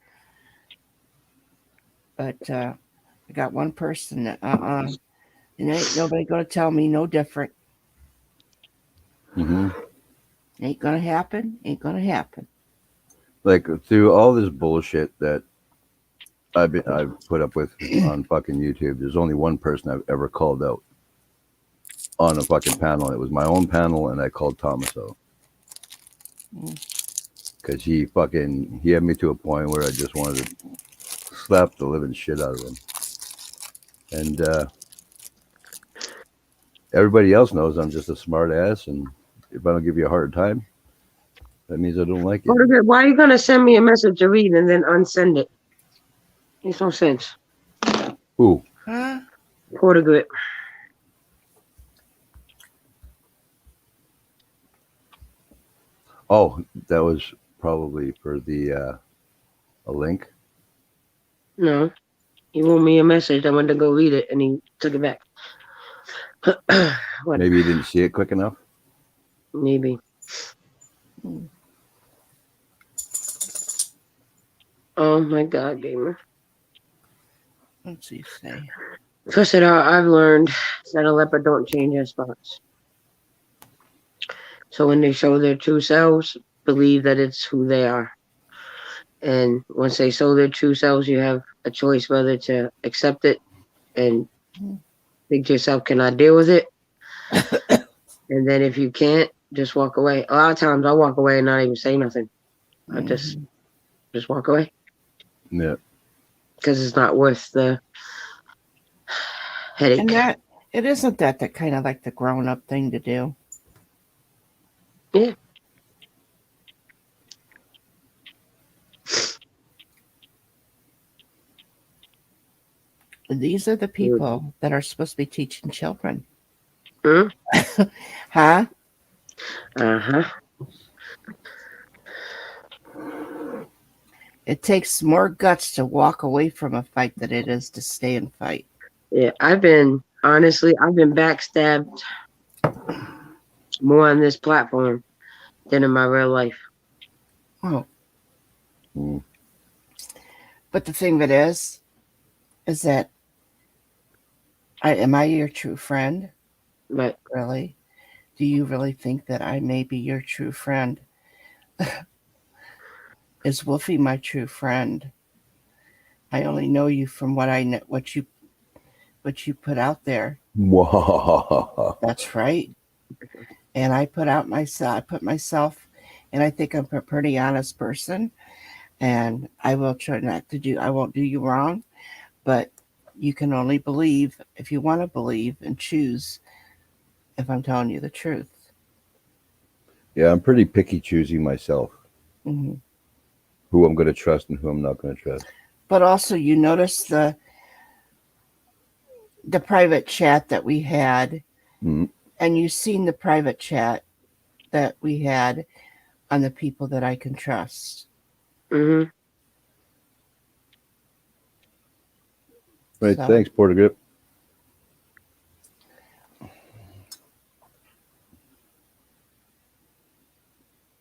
But I got one person that and ain't nobody gonna tell me no different. Mm-hmm. Ain't gonna happen. Ain't gonna happen. Like through all this bullshit that I've put up with on fucking YouTube, there's only one person I've ever called out on a fucking panel. It was my own panel, and I called Thomas out because he had me to a point where I just wanted to slap the living shit out of him. And everybody else knows I'm just a smart ass, and if I don't give you a hard time, that means I don't like you. Why are you gonna send me a message to read and then unsend it? Makes no sense. Who? Huh? Portergrit. Oh, that was probably for the a link. No, he wrote me a message. I went to go read it, and he took it back. What? Maybe you didn't see it quick enough. Maybe. Oh my God, gamer. What's he say? Twisted out. I've learned that a leopard don't change their spots. So when they show their true selves, believe that it's who they are. And once they show their true selves, you have a choice whether to accept it and think to yourself, can I deal with it? And then if you can't, just walk away. A lot of times I walk away and not even say nothing. I just walk away. Yeah. Because it's not worth the headache. And that it isn't that kind of like the grown up thing to do. Yeah. These are the people that are supposed to be teaching children. Hmm? Huh? Uh-huh. It takes more guts to walk away from a fight than it is to stay and fight. Yeah, I've been backstabbed more on this platform than in my real life. Oh, Mm. but the thing of it is that am I your true friend? But Really? Do you really think that I may be your true friend? Is Wolfie my true friend? I only know you from what I know, what you put out there. That's right. And I put myself, and I think I'm a pretty honest person. And I will try not to do. I won't do you wrong, but you can only believe if you want to believe and choose if I'm telling you the truth. Yeah, I'm pretty picky choosy myself. Mm-hmm. Who I'm going to trust and who I'm not going to trust. But also, you notice the private chat that we had, and you've seen the private chat that we had on the people that I can trust. mm-hmm. Right, So, thanks, Porter Grip.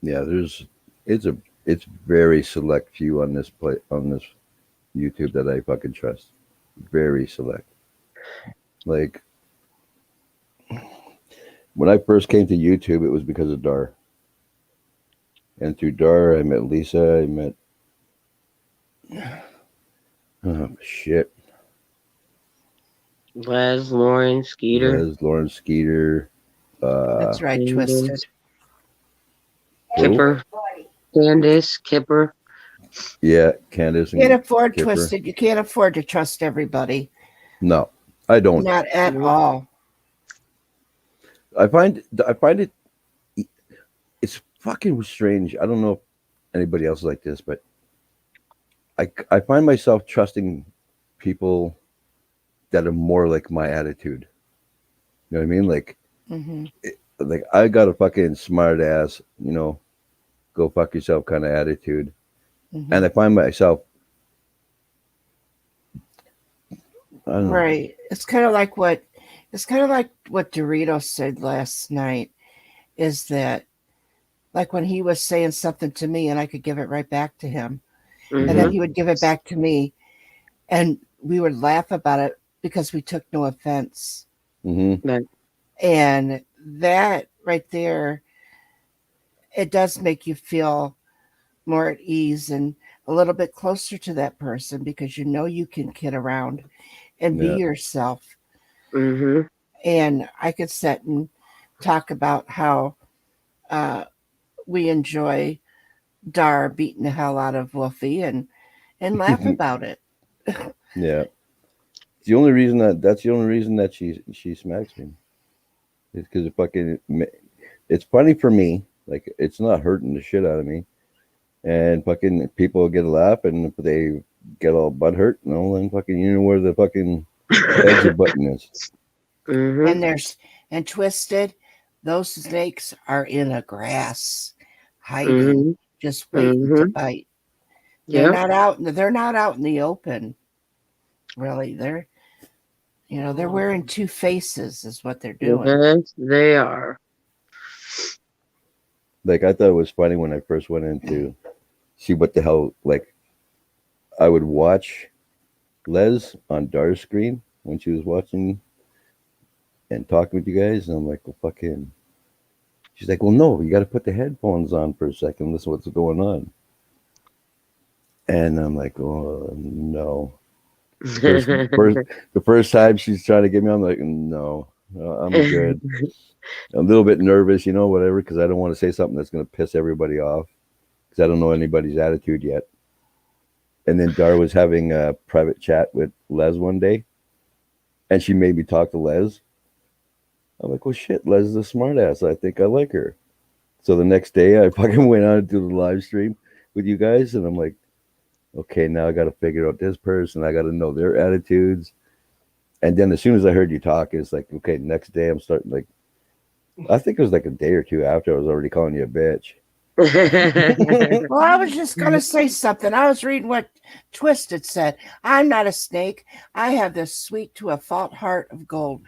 Yeah, it's very select few on this YouTube that I fucking trust. Very select. Like when I first came to YouTube, it was because of Dar. And through Dar, I met Lisa. I met shit. Les, Lauren, Skeeter. Les, Lauren Skeeter. that's right, Twisted. Kipper. Candace, Kipper. Yeah, Candace and You can't afford Kipper. Twisted. You can't afford to trust everybody. No, I don't. Not at all. I find it. It's fucking strange. I don't know if anybody else is like this, but I find myself trusting people that are more like my attitude. You know what I mean? Like, like I got a fucking smart ass, go fuck yourself kind of attitude, and I find myself. I don't know. Right. It's kind of like what Doritos said last night. Is that like when he was saying something to me and I could give it right back to him, and then he would give it back to me, and we would laugh about it because we took no offense. And that right there, it does make you feel more at ease and a little bit closer to that person because you know you can kid around and be yourself. And I could sit and talk about how we enjoy Dar beating the hell out of Wolfie and laugh about it. Yeah. The only reason that's the only reason that she smacks me. It's because it's funny for me. Like it's not hurting the shit out of me, and fucking people get a laugh, and if they get all butthurt, then fucking you know where the fucking exit button is. And Twisted, those snakes are in a grass, hiding, just waiting to bite. They're not out. They're not out in the open. Really, they're wearing two faces, is what they're doing. Yes, they are. Like I thought it was funny when I first went in to see what the hell. Like I would watch Les on Dar's screen when she was watching and talking with you guys, and I'm like, well, fucking. She's like, well, no, you got to put the headphones on for a second, listen what's going on. And I'm like, oh no. The first time she's trying to get me, I'm like, no, I'm good. I'm a little bit nervous, whatever, because I don't want to say something that's going to piss everybody off, because I don't know anybody's attitude yet. And then Dar was having a private chat with Les one day, and she made me talk to Les. I'm like, well, shit, Les is a smartass. I think I like her. So the next day, I fucking went on to do the live stream with you guys, and I'm like, okay, now I got to figure out this person. I got to know their attitudes. And then as soon as I heard you talk, it's like, okay, next day I'm starting like, I think it was like a day or two after I was already calling you a bitch. Well, I was just going to say something. I was reading what Twisted said. I'm not a snake. I have this sweet to a fault heart of gold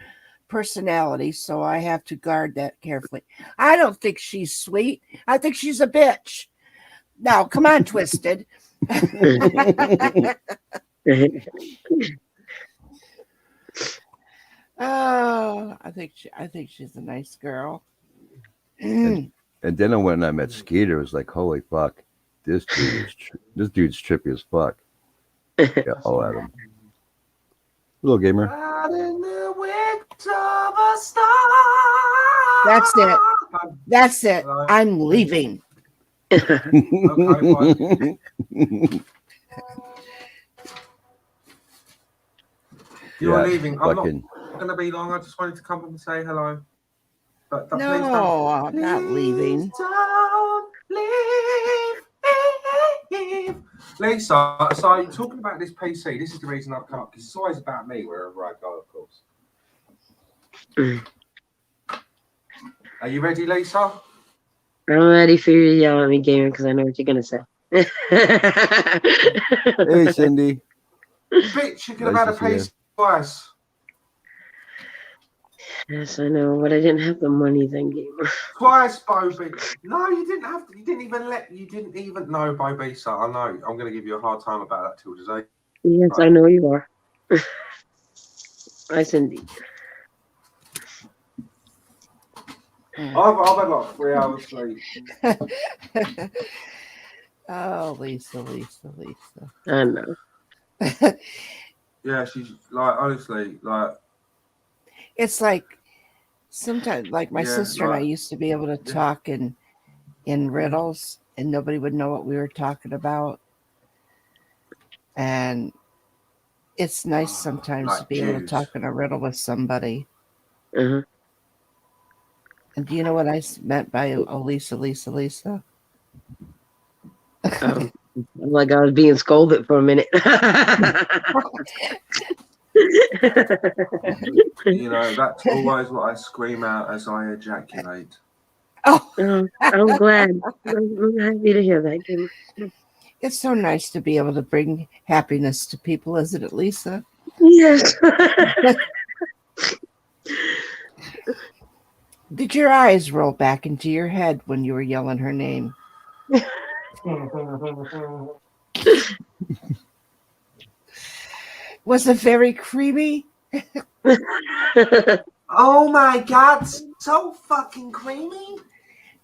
personality, so I have to guard that carefully. I don't think she's sweet. I think she's a bitch. Now, come on, Twisted. Oh, I think she's a nice girl. And then when I met Skeeter, it was like, holy fuck, this dude's trippy as fuck. Yeah, I'll add him. Little gamer. That's it. That's it. Hello? I'm leaving. Okay, You're Yeah, leaving. I'm fucking. not going to be long. I just wanted to come up and say hello. But please don't. No, I'm not leaving. Don't leave. Lisa, so talking about this PC, this is the reason I've come up, because it's always about me wherever I go, of course. Are you ready, Lisa? I'm ready for you to yell at me, gamer, because I know what you're gonna say. Hey, Cindy. Bitch, you could have Nice had a to see you. PC twice. Yes, I know, but I didn't have the money then, gamer. Twice, Bobby. No, you didn't have to. You didn't even know, Bobby. So I know. I'm going to give you a hard time about that till today. Yes, Right. I know you are. Yes, indeed. I've had like 3 hours sleep. Oh, Lisa. I know. Yeah, she's like, honestly, like, It's like sometimes, like my Yeah, sister and I right. used to be able to Yeah. talk in riddles, and nobody would know what we were talking about. And it's nice sometimes like to be able to Jews. talk in a riddle with somebody. Uh-huh. And do you know what I meant by Lisa? Like I was being scolded for a minute. You know, that's always what I scream out as I ejaculate. Oh, I'm glad. I'm happy to hear that, gamer. it's so nice to be able to bring happiness to people, isn't it, Lisa? Yes. Did your eyes roll back into your head when you were yelling her name? Was it very creamy? Oh my God, so fucking creamy.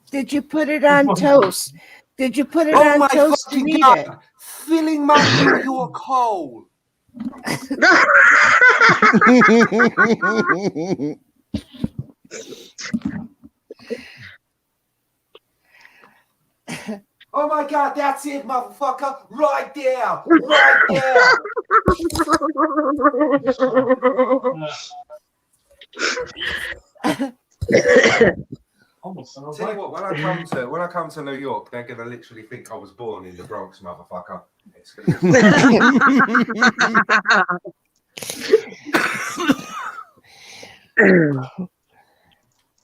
Did you put it on toast? Did you put it Oh on my toast to fucking eat God, it? filling my New York hole. Oh my God, that's it, motherfucker. Right there. Right there. Tell you what, when I come to New York, they're gonna literally think I was born in the Bronx, motherfucker. It's gonna be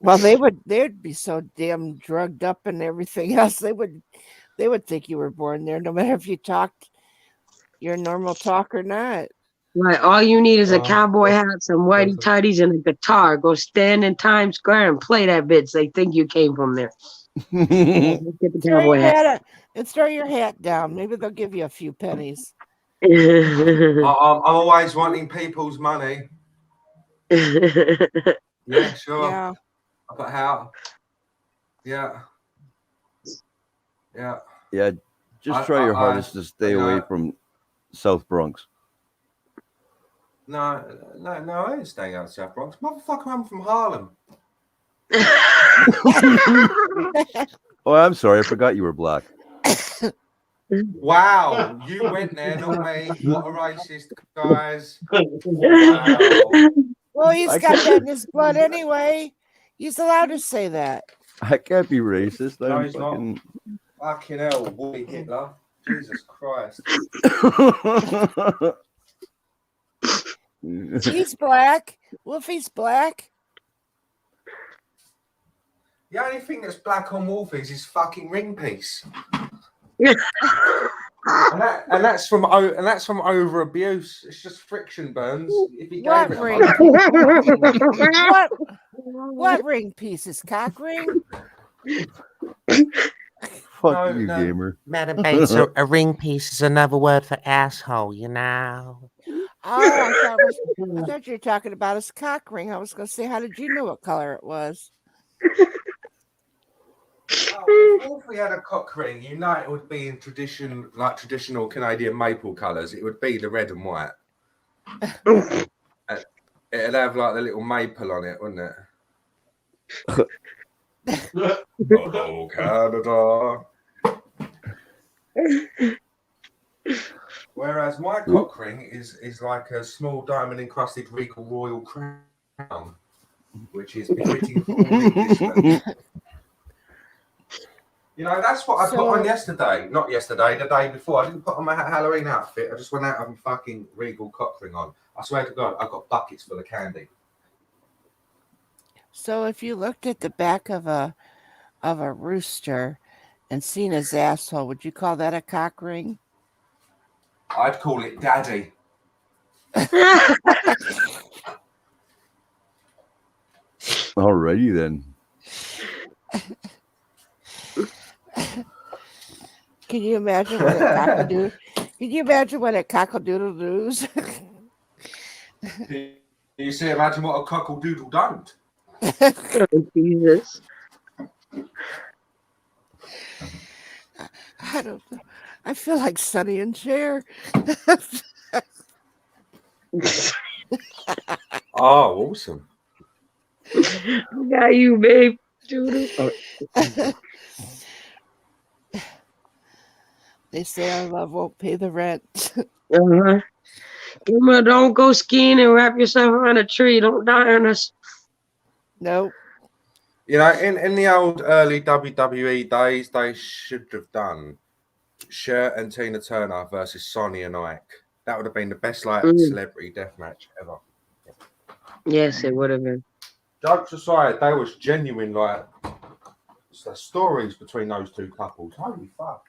Well, they'd be so damn drugged up and everything else. They would think you were born there, no matter if you talked your normal talk or not. Right, all you need is a cowboy hat, some whitey tighties, and a guitar. Go stand in Times Square and play that bitch. They think you came from there. Get the cowboy hat. Throw your hat down. Maybe they'll give you a few pennies. I'm always wanting people's money. Yeah, sure. Yeah. But how? Yeah. Yeah. Yeah, just try your hardest to stay away from South Bronx. No, I ain't staying out of South Bronx. Motherfucker, I'm from Harlem. Oh, I'm sorry. I forgot you were black. Wow, you went there, not me. What a racist, guys. Wow. Well, he's got that in his blood anyway. He's allowed to say that. I can't be racist. No, I'm he's fucking... not. Fucking hell, Woody Hitler. Jesus Christ. He's black. Wolfie's black. The only thing that's black on Wolf is his fucking ring piece. And that's from over abuse. It's just friction burns. If he What gave it a ring? month. What ring piece? His cock ring? Fuck you, gamer. Madam Bates, a ring piece is another word for asshole, you know. Oh, I thought you were talking about his cock ring. I was going to say, how did you know what color it was? Oh, if Wolfie had a cock ring, you know it would be in traditional Canadian maple colours. It would be the red and white. It'd have like the little maple on it, wouldn't it? Oh, Canada. Whereas my cock ring is like a small diamond encrusted regal royal crown, which is befitting for all Englishmen. You know, that's what I put on yesterday. Not yesterday, the day before. I didn't put on my Halloween outfit. I just went out with a fucking regal cock ring on. I swear to God, I got buckets full of candy. So if you looked at the back of a rooster and seen his asshole, would you call that a cock ring? I'd call it daddy. Alrighty then. Can you imagine what a cockadoo? Can you imagine what a cockadoodle does? You see, imagine what a cockle-doodle don't. Oh, Jesus. I don't know. I feel like Sonny and Cher. Oh, awesome. Got you, babe. Doodle. Oh. They say our love won't pay the rent. Don't go skiing and wrap yourself around a tree. Don't die on us. Nope. You know, in the old early WWE days, they should have done Cher and Tina Turner versus Sonny and Ike. That would have been the best celebrity death match ever. Yes, it would have been. Jokes aside, they was genuine the stories between those two couples. Holy fuck.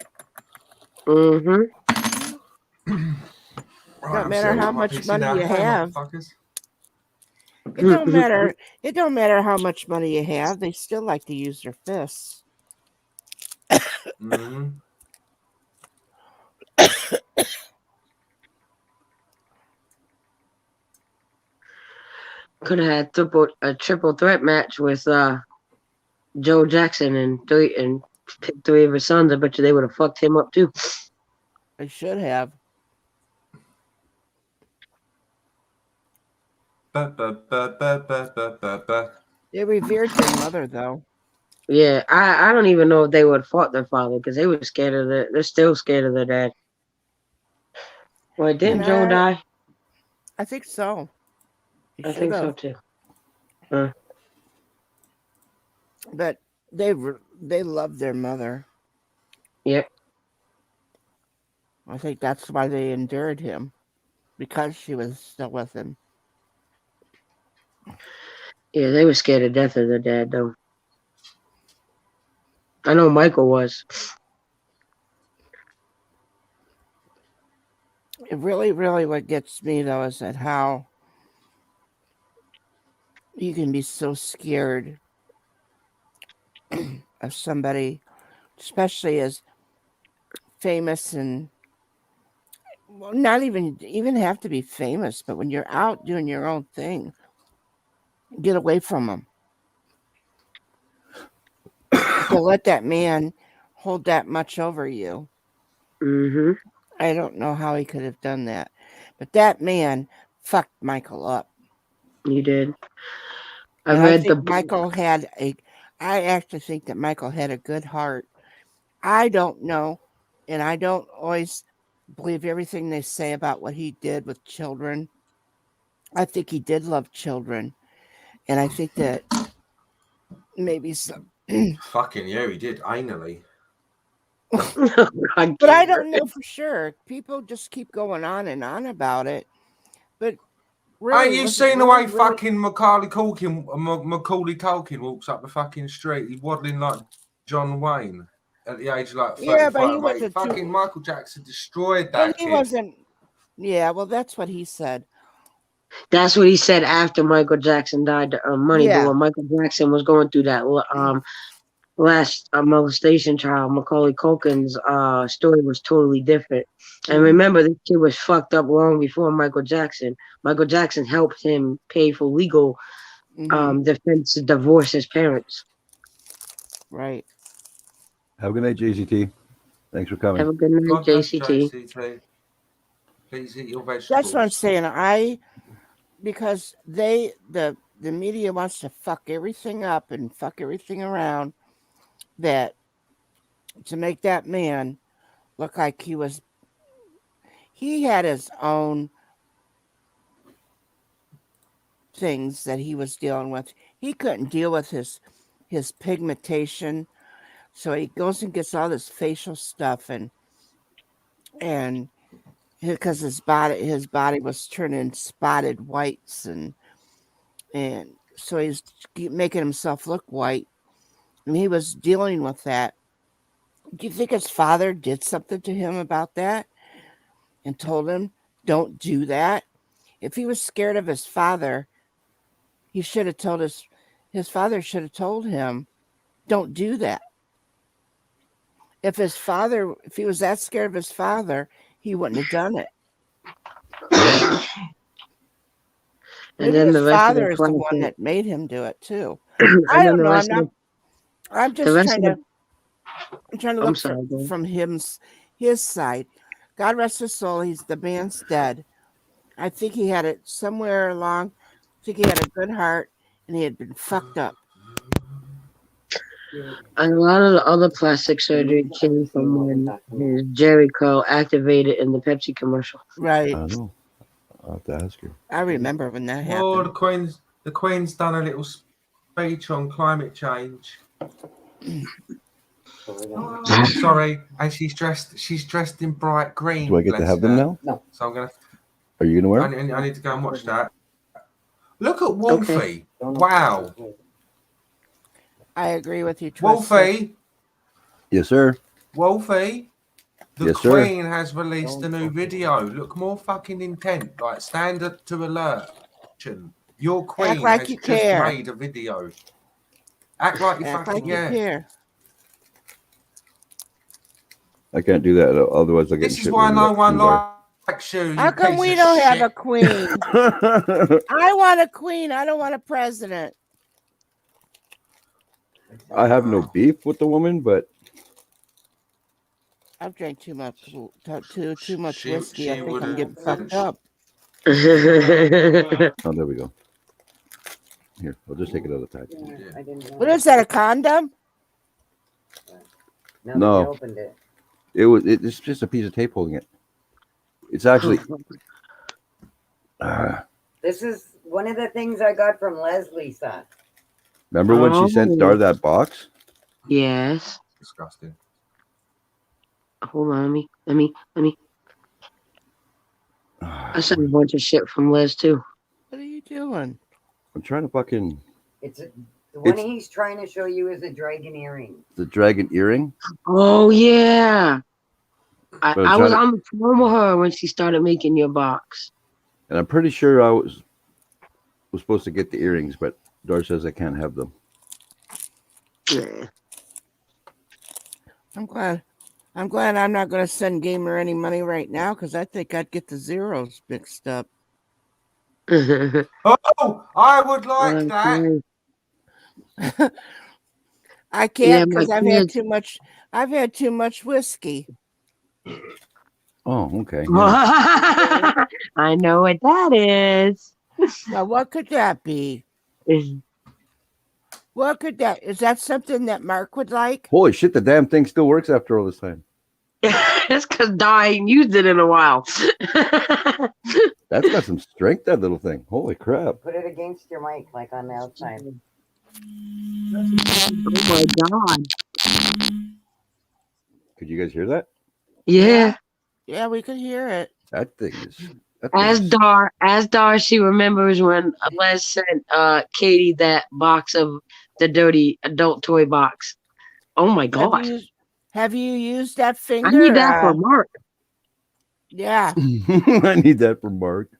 No Right, matter how much money you have. It don't matter how much money you have. They still like to use their fists. Could have had a triple threat match with Joe Jackson and three of his sons. I bet you they would have fucked him up too. They should have. They revered their mother, though. Yeah, I don't even know if they would have fought their father because they were scared of they're still scared of their dad. Well, didn't Joe die? I think so. I think so too. But they loved their mother. Yep. I think that's why they endured him, because she was still with him. Yeah, they were scared to death of their dad, though. I know Michael was. It really, really what gets me, though, is that how you can be so scared of somebody, especially as famous and not even have to be famous, but when you're out doing your own thing, get away from them. To let that man hold that much over you. I don't know how he could have done that, but that man fucked Michael up. He did. I actually think that Michael had a good heart. I don't know, and I don't always believe everything they say about what he did with children. I think he did love children, and I think that maybe some. Fucking yeah, he did anally. But I don't know for sure. People just keep going on and on about it. But Really, Ain't you was it seen the way really? fucking Macaulay Culkin walks up the fucking street? He's waddling like John Wayne at the age of like 35. Yeah, but he mate. wasn't Fucking Michael Jackson destroyed and that he kid. wasn't. Yeah, well, that's what he said. That's what he said after Michael Jackson died to earn money. Yeah. But when Michael Jackson was going through that last molestation trial, Macaulay Culkin's story was totally different. And remember, this kid was fucked up long before Michael Jackson. Michael Jackson helped him pay for legal defense to divorce his parents. Right. Have a good night, JCT. Thanks for coming. Have a good night, God bless JCT. JCT. Please eat your vegetables. That's what I'm saying. Because the media wants to fuck everything up and fuck everything around, that to make that man look like he had his own things that he was dealing with. He couldn't deal with his pigmentation, so he goes and gets all this facial stuff and because his body was turning spotted whites and so he's making himself look white, and he was dealing with that. Do you think his father did something to him about that and told him, don't do that? If he was scared of his father, he should have told his father should have told him, don't do that. If he was that scared of his father, he wouldn't have done it. And Maybe then his the rest father of is the the one class, that made him do it too. and I then don't the know. rest of I'm the just rest trying of to. I'm trying to I'm look sorry, go ahead. from his side. God rest his soul. The man's dead. I think he had it somewhere along. I think he had a good heart, and he had been fucked up. And a lot of the other plastic surgery came from when his Jericho activated in the Pepsi commercial. Right. I don't know. I'll have to ask her. I remember when that Oh, happened. the Queen's done a little speech on climate change. Sorry, and she's dressed in bright green. Do I get to have them now? No. So I'm gonna. Are you gonna wear them? I need to go and watch that. Look at Wolfie. Okay. Wow. I agree with you, Twisted. Wolfie. Yes, sir. Wolfie. The Yes, sir. Queen has released a new video. Look more fucking intent. Like stand up to alert. Your Queen Act like has you just care. made a video. Act like you Act fucking like you care. I can't do that. Otherwise, I'll get in This shit is why with no one Lazar. likes you. How You come piece we of don't have shit. a queen? I want a queen. I don't want a president. I have no beef with the woman, but I've drank too much whiskey. I think I'm wouldn't- getting fucked up. oh, there we go. Here, I'll just take another pack. What is that? A condom? No. You opened it. It's just a piece of tape holding it. It's actually. This is one of the things I got from Leslie's son. Remember when she sent Dar that box? Yes. Disgusting. Hold on, let me. I sent a bunch of shit from Liz too. What are you doing? I'm trying to fucking. The one he's trying to show you is a dragon earring. The dragon earring. Oh yeah. I was to, on the phone with her when she started making your box. and I'm pretty sure I was supposed to get the earrings, but Dar says I can't have them. Yeah. I'm glad I'm not going to send Gamer any money right now because I think I'd get the zeros mixed up. Oh, I would like that. I can't because I've had too much. I've had too much whiskey. Oh, okay. Yeah. I know what that is. Now, what could that be? What could that? Is that something that Mark would like? Holy shit! The damn thing still works after all this time. It's because Di ain't used it in a while. That's got some strength, that little thing. Holy crap. Put it against your mic, like on the outside. Oh my god. Could you guys hear that? Yeah. Yeah, we could hear it. That thing is As Dar, she remembers when Les sent Katie that box of the dirty adult toy box. Oh my god! Have you used that finger? I need that for Mark. Yeah. I need that for Mark.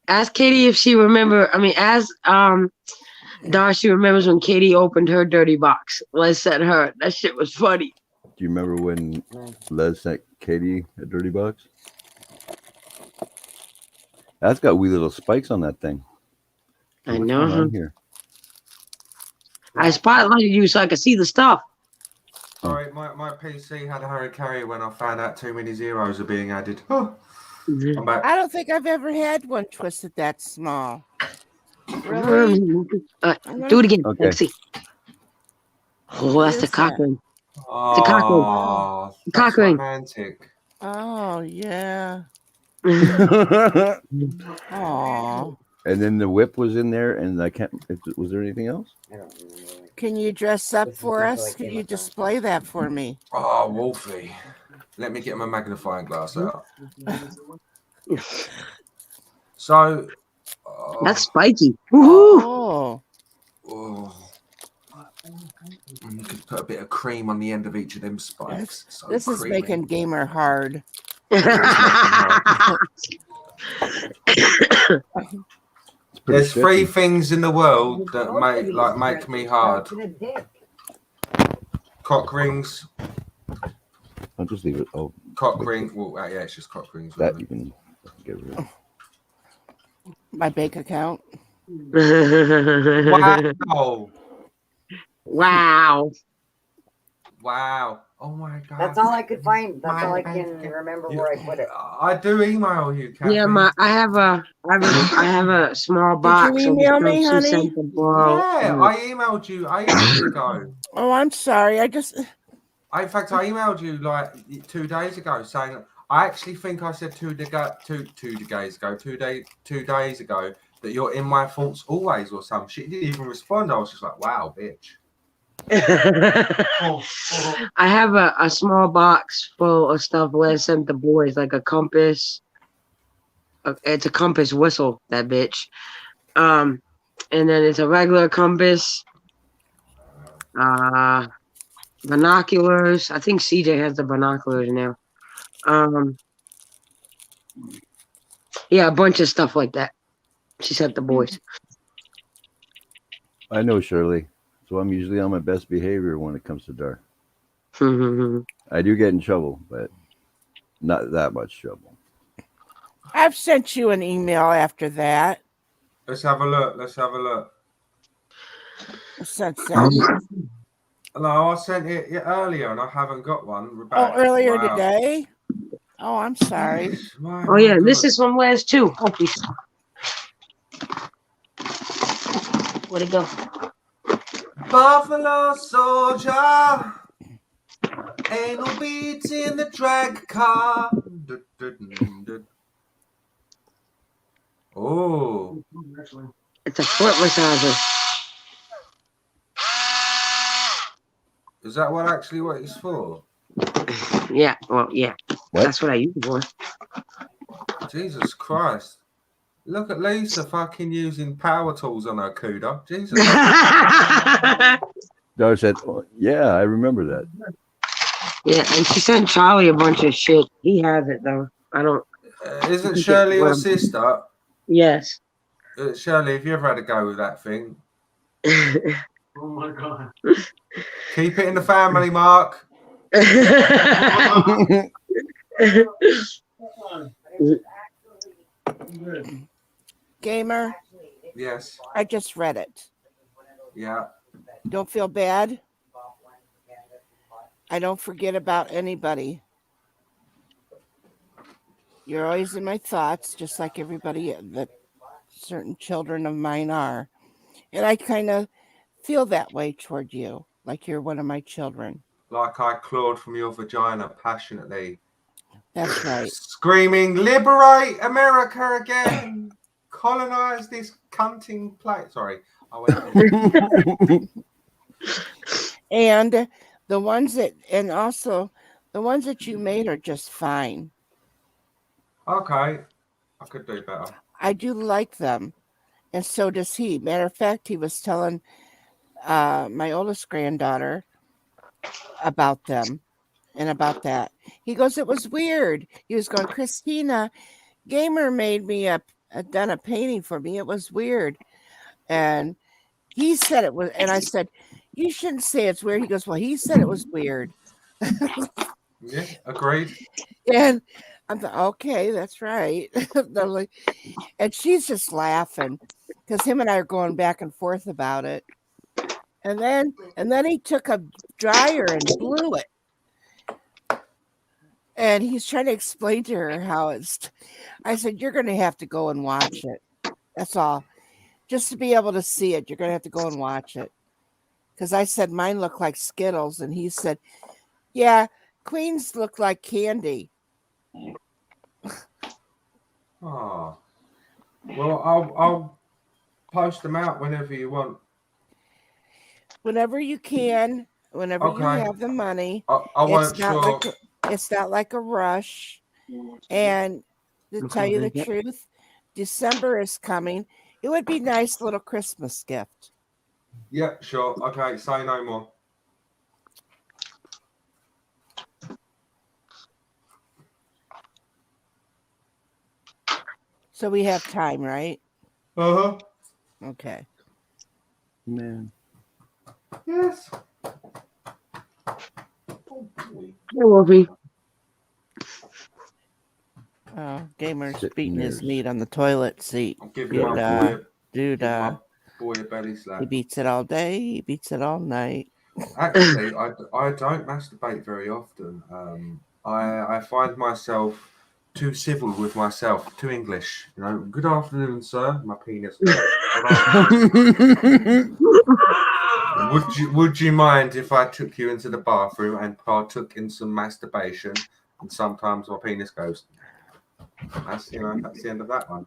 Ask Katie if she remember. I mean, ask Darcy remembers when Katie opened her dirty box. Les sent her. That shit was funny. Do you remember when Les sent Katie a dirty box? That's got wee little spikes on that thing. I What's know. going on here? I spotlighted you so I could see the stuff. Sorry, my PC had a hurry when I found out too many zeros are being added. Oh, I'm back. I don't think I've ever had one twisted that small. Really? Do it again. Okay. Let's see. Oh, that's the cock ring. Oh, The cock ring. The that's cock ring. romantic. Oh, yeah. And Oh. then the whip was in there, and I can't. Was there anything else? Can you dress up for us? Can you display that for me? Oh, Wolfie. Let me get my magnifying glass out. So. That's spiky. Woohoo! Oh. Oh. You could put a bit of cream on the end of each of them spikes. So This is creamy. making gamer hard. There's three things in the world that make me hard. Cock rings. I'll just leave it. Oh, cock ring. Well, yeah, it's just cock rings. That you can get rid of. My bank account. Wow. Wow. Wow. Oh my god. That's all I could find. That's all I can remember where I put it. I do email you, Kathy. Yeah, I have a small box. Did you email me, she honey? sent to borrow. Yeah, I emailed you ages ago. Oh, I'm sorry. In fact, I emailed you like 2 days ago saying I actually think I said 2 days ago that you're in my thoughts always or some shit. You didn't even respond. I was just like, wow, bitch. I have a small box full of stuff Les sent the boys, like a compass. It's a compass whistle, that bitch. And then it's a regular compass. Binoculars. I think CJ has the binoculars now. Yeah, a bunch of stuff like that. She sent the boys. I know, Shirley. So I'm usually on my best behavior when it comes to Dar. I do get in trouble, but not that much trouble. I've sent you an email after that. Let's have a look. No, I sent it earlier and I haven't got one. Oh, earlier today? Oh, I'm sorry. Oh, yeah, this is from Les too. Oh, please. Where'd it go? Buffalo Soldier, ain't no beats in the drag car. Oh, it's a foot massager. Is that what it's for? Yeah, well, yeah. What? That's what I use it for. Jesus Christ. Look at Lisa fucking using power tools on her cooter. Jesus. Dar said, oh, yeah, I remember that. Yeah, and she sent Charlie a bunch of shit. He has it, though. I don't... Isn't Shirley your sister? Yes. Shirley, have you ever had a go with that thing? Oh my god. Keep it in the family, Mark. Gamer, Yes. I just read it. Yeah. Don't feel bad. I don't forget about anybody. You're always in my thoughts, just like everybody that certain children of mine are. And I kind of feel that way toward you, like you're one of my children. Like I clawed from your vagina passionately. That's right. Screaming, liberate America again. Colonize this cunting place. Sorry. I went And the ones that you made are just fine. Okay, I could do better. I do like them, and so does he. Matter of fact, he was telling my oldest granddaughter about them and about that. He goes, it was weird. He was going, Christina, Gamer made me done a painting for me. It was weird. And he said it was, and I said, you shouldn't say it's weird. He goes, well, he said it was weird. Yeah, agreed. And I'm like, okay, that's right. Like, and she's just laughing because him and I are going back and forth about it. And then he took a dryer and blew it. And he's trying to explain to her how it's. I said, you're going to have to go and watch it. That's all. Just to be able to see it, you're going to have to go and watch it. Because I said mine look like Skittles, and he said, yeah, Queens look like candy. Oh, well, I'll post them out whenever you want. Whenever you can, whenever you Okay. have the money. I won't sure. It's not like a rush. And to tell you the truth, December is coming. It would be nice little Christmas gift. Yeah, sure. Okay, say no more. So we have time, right? Uh-huh. Okay. Man. Yes. Hey, Wolfie. Gamer's Sitting beating his there. meat on the toilet seat. I'm giving my boy a belly slap. He beats it all day. He beats it all night. Actually, I don't masturbate very often. I find myself too civil with myself, too English. You know, good afternoon, sir. My penis. Would you mind if I took you into the bathroom and partook in some masturbation? And sometimes my penis goes. That's the end of that one.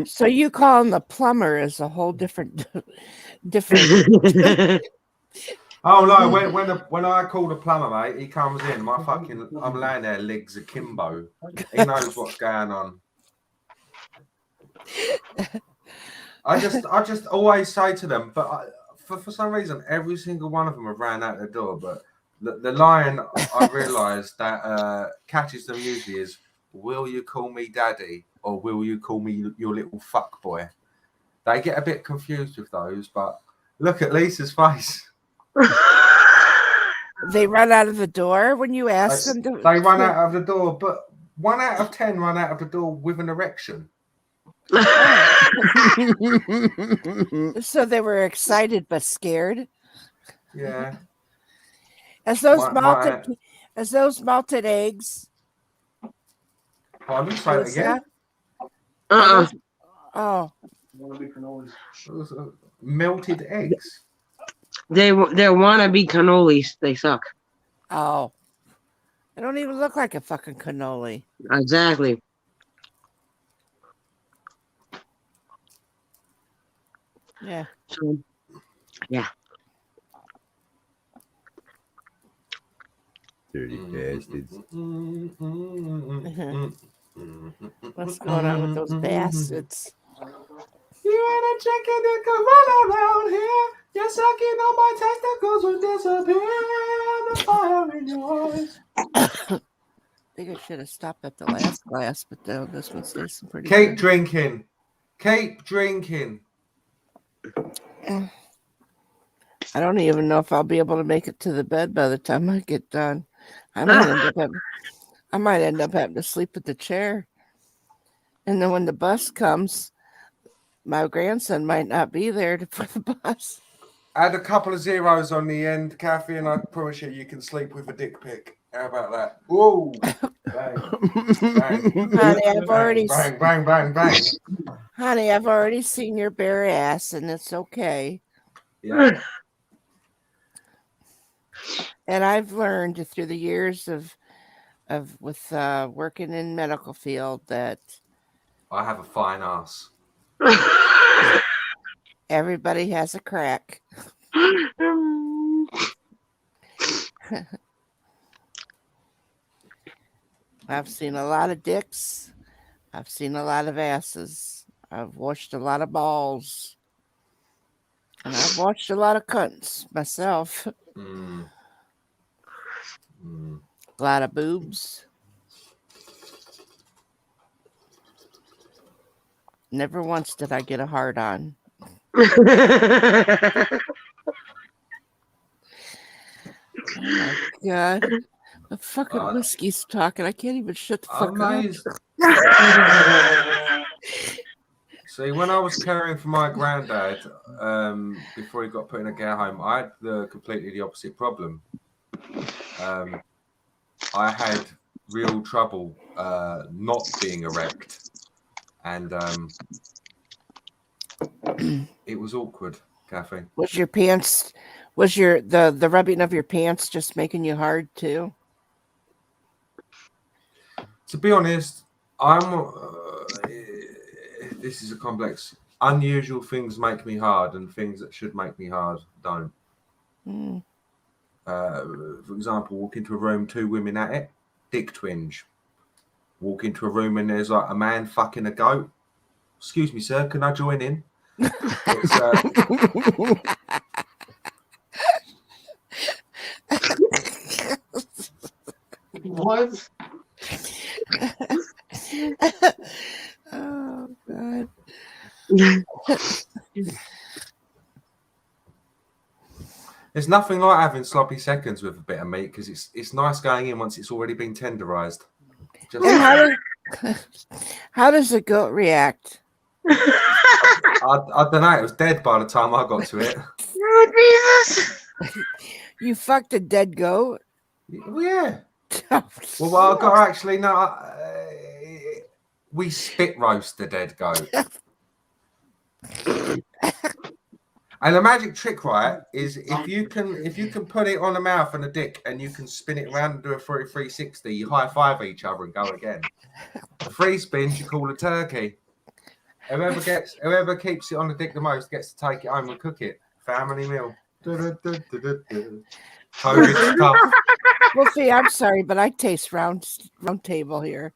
So you calling the plumber is a whole different. Oh no! When I call the plumber, mate, he comes in. I'm laying there, legs akimbo. He knows what's going on. I just always say to them, but for some reason, every single one of them have ran out the door. But the line I realised that catches them usually is, "Will you call me daddy or will you call me your little fuck boy?" They get a bit confused with those, but look at Lisa's face. They run out of the door when you ask them to. They run out of the door, but 1 out of 10 run out of the door with an erection. So they were excited but scared. Yeah. As those malted eggs. Pardon? Say it again. Oh. Melted eggs. They're wannabe cannolis. They suck. Oh. They don't even look like a fucking cannoli. Exactly. Yeah. So, yeah. Dirty bastards. What's going on with those bastards? You ain't a chicken that can run around here. You're sucking on my testicles will disappear. The fire in your eyes. I think I should have stopped at the last glass, but this one's tasting pretty Keep good. drinking. Keep drinking. I don't even know if I'll be able to make it to the bed by the time I get done. I might end up having to sleep at the chair. And then when the bus comes, my grandson might not be there for the bus. Add a couple of zeros on the end, Kathy, and I promise you can sleep with a dick pic. How about that? Whoa! Bang! Bang! Honey, I've already bang! Bang! Bang! Bang! Honey, I've already seen your bare ass, and it's okay. Yeah. And I've learned through the years of working in medical field that I have a fine ass. everybody has a crack. I've seen a lot of dicks. I've seen a lot of asses. I've watched a lot of balls. And I've watched a lot of cunts myself. Mm. Mm. A lot of boobs. Never once did I get a hard on. Oh my god. The fucking whiskey's talking. I can't even shut the fuck Amazing. up. See, when I was caring for my granddad, before he got put in a care home, I had completely the opposite problem. I had real trouble not being erect, and it was awkward, Kathy. Was your pants? Was the rubbing of your pants just making you hard too? To be honest, I'm. This is a complex. Unusual things make me hard, and things that should make me hard don't. Mm. For example, walk into a room, 2 women at it, dick twinge. Walk into a room and there's like a man fucking a goat. Excuse me, sir, can I join in? It's, What? Oh god. There's nothing like having sloppy seconds with a bit of meat because it's nice going in once it's already been tenderized. Just How does the goat react? I don't know. It was dead by the time I got to it. Oh, Jesus! You fucked a dead goat? Well, yeah. Well, I got actually no. We spit roast the dead goat. And the magic trick, right, is if you can put it on the mouth and the dick and you can spin it around and do a 360, you high five each other and go again. The 3 spins you call a turkey. Whoever keeps it on the dick the most gets to take it home and cook it. Family meal. COVID stuff. Wolfie, I'm sorry, but I taste round table here.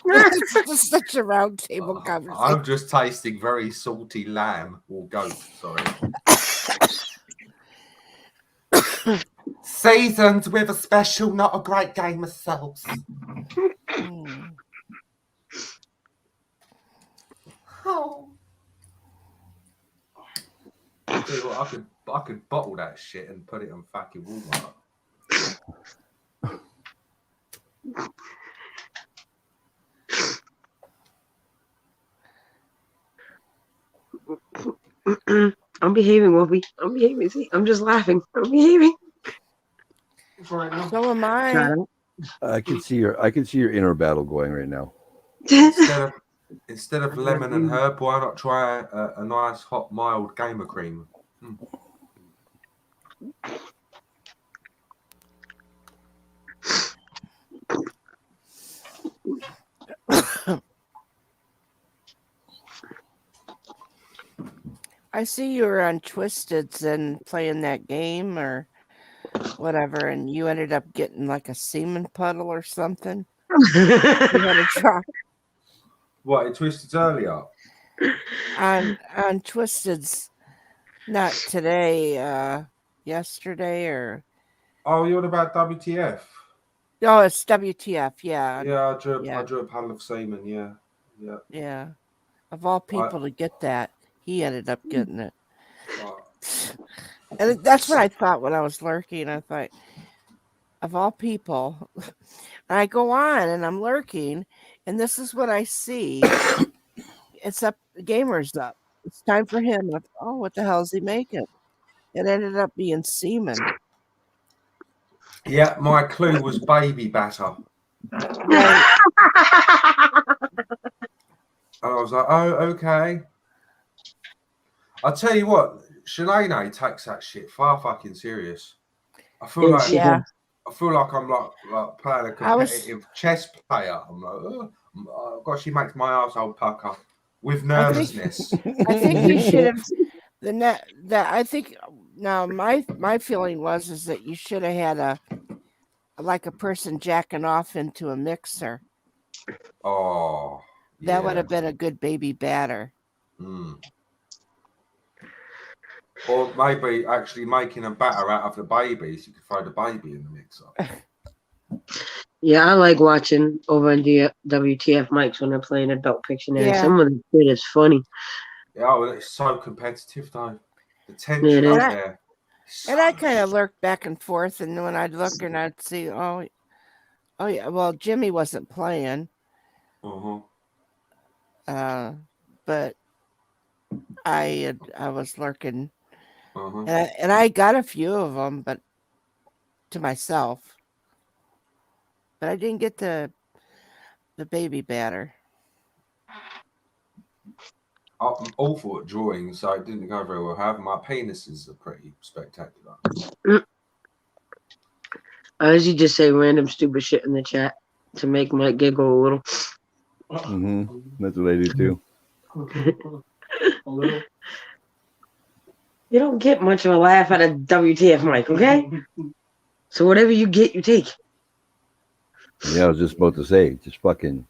It's such a round table conversation. I'm just tasting very salty lamb or goat. Sorry. Seasoned with a special, not a great game of sauce. Oh. I could bottle that shit and put it on fucking Walmart. I'm behaving, Wolfie. I'm behaving. See, I'm just laughing. I'm behaving. So am I. I can see your inner battle going right now. Instead of lemon and herb, why not try a nice hot mild gamer cream? I see you were on Twisteds and playing that game or whatever, and you ended up getting like a semen puddle or something. You had to try What, it twisted earlier? on Twisteds, not today, yesterday or. Oh, you're on about WTF? Oh, it's WTF, yeah. Yeah, I drew a paddle of semen. Yeah. Yeah. Of all people to get that, he ended up getting it. And that's what I thought when I was lurking. I thought, of all people, and I go on and I'm lurking, and this is what I see. It's up, the gamer's up. It's time for him. Oh, what the hell is he making? It ended up being semen. Yeah, my clue was baby batter. Right. And I was like, oh, okay. I'll tell you what, Shanae takes that shit far fucking serious. I feel like I'm like playing a competitive chess player. I'm like, oh gosh, she makes my arsehole pucker with nervousness. I think you should have I think now my feeling was that you should have had a person jacking off into a mixer. Oh, That would yeah. have been a good baby batter. Mm. Or maybe actually making a batter out of the baby so you could throw the baby in the mixer. Yeah, I like watching over on the WTF mics when they're playing Adult Pictionary. Yeah. Some of the shit is funny. Yeah, well, it's so competitive though. The tension It up is. there. And I kind of lurked back and forth, and when I'd look and I'd see, oh yeah, well, Jimmy wasn't playing, but I was lurking, and I got a few of them, but to myself, but I didn't get the baby batter. I'm awful at drawing, so it didn't go very well. However, my penises are pretty spectacular. I usually just say random stupid shit in the chat to make Mike giggle a little. That's what I do too. A little. You don't get much of a laugh out of WTF Mike, okay? So whatever you get, you take. Yeah, I was just about to say, just fucking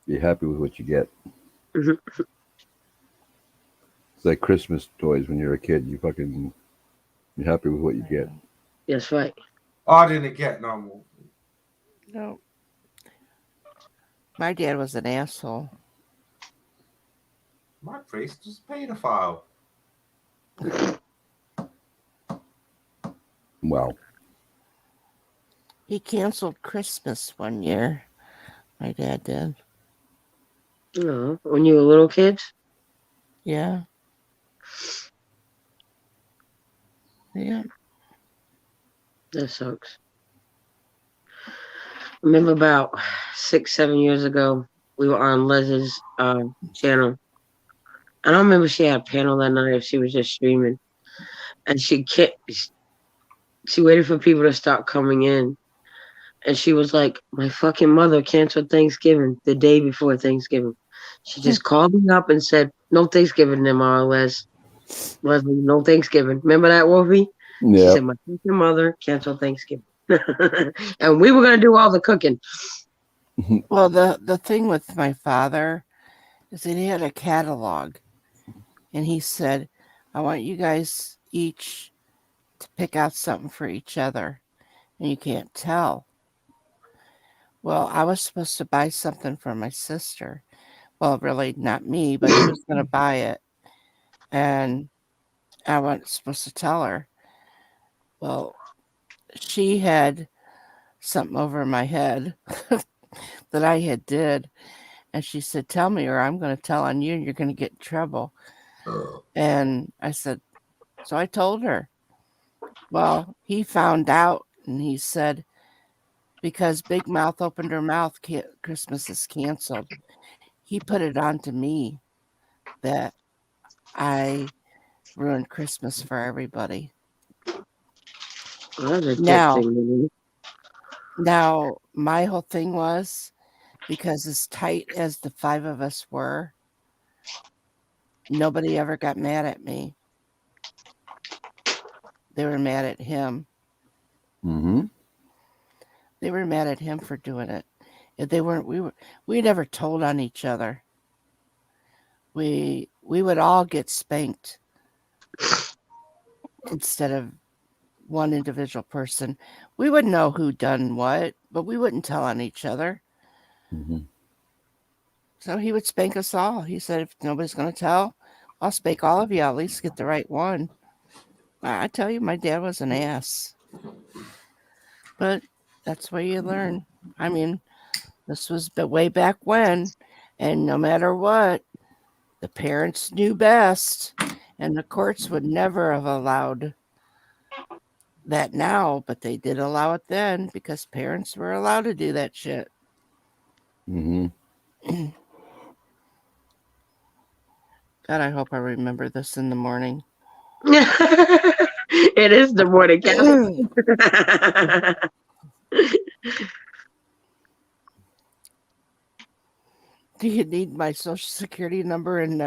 be happy with what you get. It's like Christmas toys when you're a kid. You're happy with what you get. That's right. I didn't get no more. No. My dad was an asshole. My priest was a pedophile. Wow. He canceled Christmas one year. My dad did. Oh, when you were little kids? Yeah. Yeah. That sucks. I remember about 6-7 years ago, we were on Les's channel. I don't remember if she had a panel that night or if she was just streaming. And she waited for people to start coming in. And she was like, my fucking mother canceled Thanksgiving the day before Thanksgiving. She just called me up and said, no Thanksgiving tomorrow, Leslie, no Thanksgiving. Remember that, Wolfie? Yeah. She said, my fucking mother canceled Thanksgiving. And we were going to do all the cooking. Well, the thing with my father is that he had a catalog. And he said, I want you guys each to pick out something for each other. And you can't tell. Well, I was supposed to buy something for my sister. Well, really not me, but he was going to buy it. And I wasn't supposed to tell her. Well, she had something over my head that I had did. And she said, tell me or I'm going to tell on you and you're going to get in trouble. And I said, so I told her. Well, he found out and he said, because Big Mouth opened her mouth, Christmas is canceled. He put it on to me that I ruined Christmas for everybody. Now, my whole thing was, because as tight as the 5 of us were, nobody ever got mad at me. They were mad at him. They were mad at him for doing it. If they weren't, we never told on each other. We would all get spanked instead of one individual person. We wouldn't know who done what, but we wouldn't tell on each other. So he would spank us all. He said, if nobody's going to tell, I'll spank all of you. I'll at least get the right one. I tell you, my dad was an ass. But that's where you learn. I mean, this was way back when, and no matter what, the parents knew best, and the courts would never have allowed that now, but they did allow it then because parents were allowed to do that shit. God, I hope I remember this in the morning. It is the morning, Kathy. Do you need my social security number and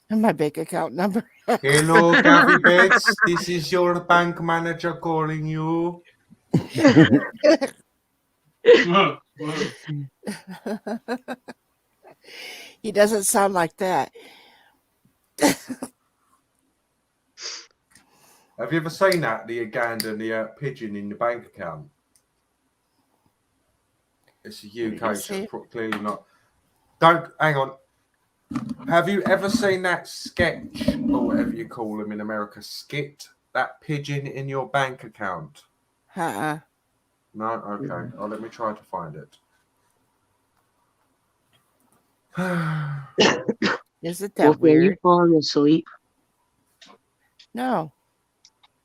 my bank account number? Hello, Kathy Bates. This is your bank manager calling you. He doesn't sound like that. Have you ever seen that, the Ugandan, the pigeon in the bank account? It's a UK show, clearly not. Don't, hang on. Have you ever seen that sketch, or whatever you call them in America, skit? That pigeon in your bank account? Uh-uh. No? Okay. Oh, let me try to find it. Is it that Wolfie, are you weird? falling asleep? No.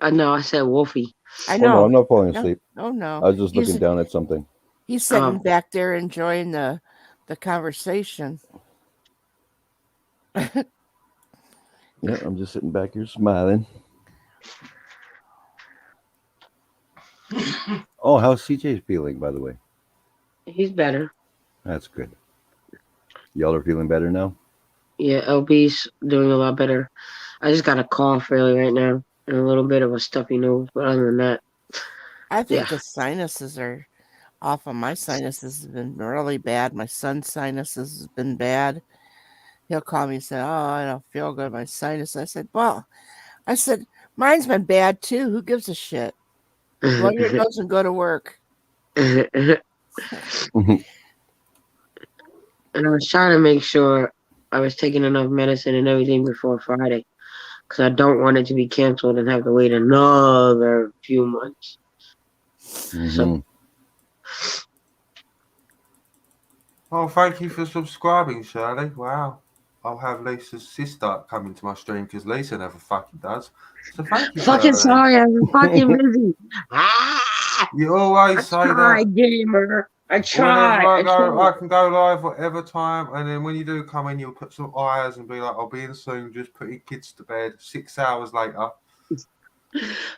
No, I said Wolfie. I Oh, know. no, I'm not falling asleep. Oh, no. I was just looking down at something. He's sitting back there enjoying the conversation. Yeah, I'm just sitting back here smiling. Oh, how's CJ feeling, by the way? He's better. That's good. Y'all are feeling better now? Yeah, LB's doing a lot better. I just got a cough really right now and a little bit of a stuffy nose, but other than that, I think the sinuses are off. Of my sinuses have been really bad. My son's sinuses has been bad. He'll call me and say, "Oh, I don't feel good. My sinus." I said, "Mine's been bad too. Who gives a shit? Blow your nose and go to work." And I was trying to make sure I was taking enough medicine and everything before Friday, because I don't want it to be canceled and have to wait another few months. So. Oh, thank you for subscribing, Shirley. Wow. I'll have Lisa's sister coming to my stream because Lisa never fucking does. So thank you, Fucking Shirley. sorry, I'm fucking busy. You always say that. Gamer. I tried. Whenever I can go live whatever time, and then when you do come in, you'll put some eyes and be like, "I'll be in soon. Just put your kids to bed." 6 hours later.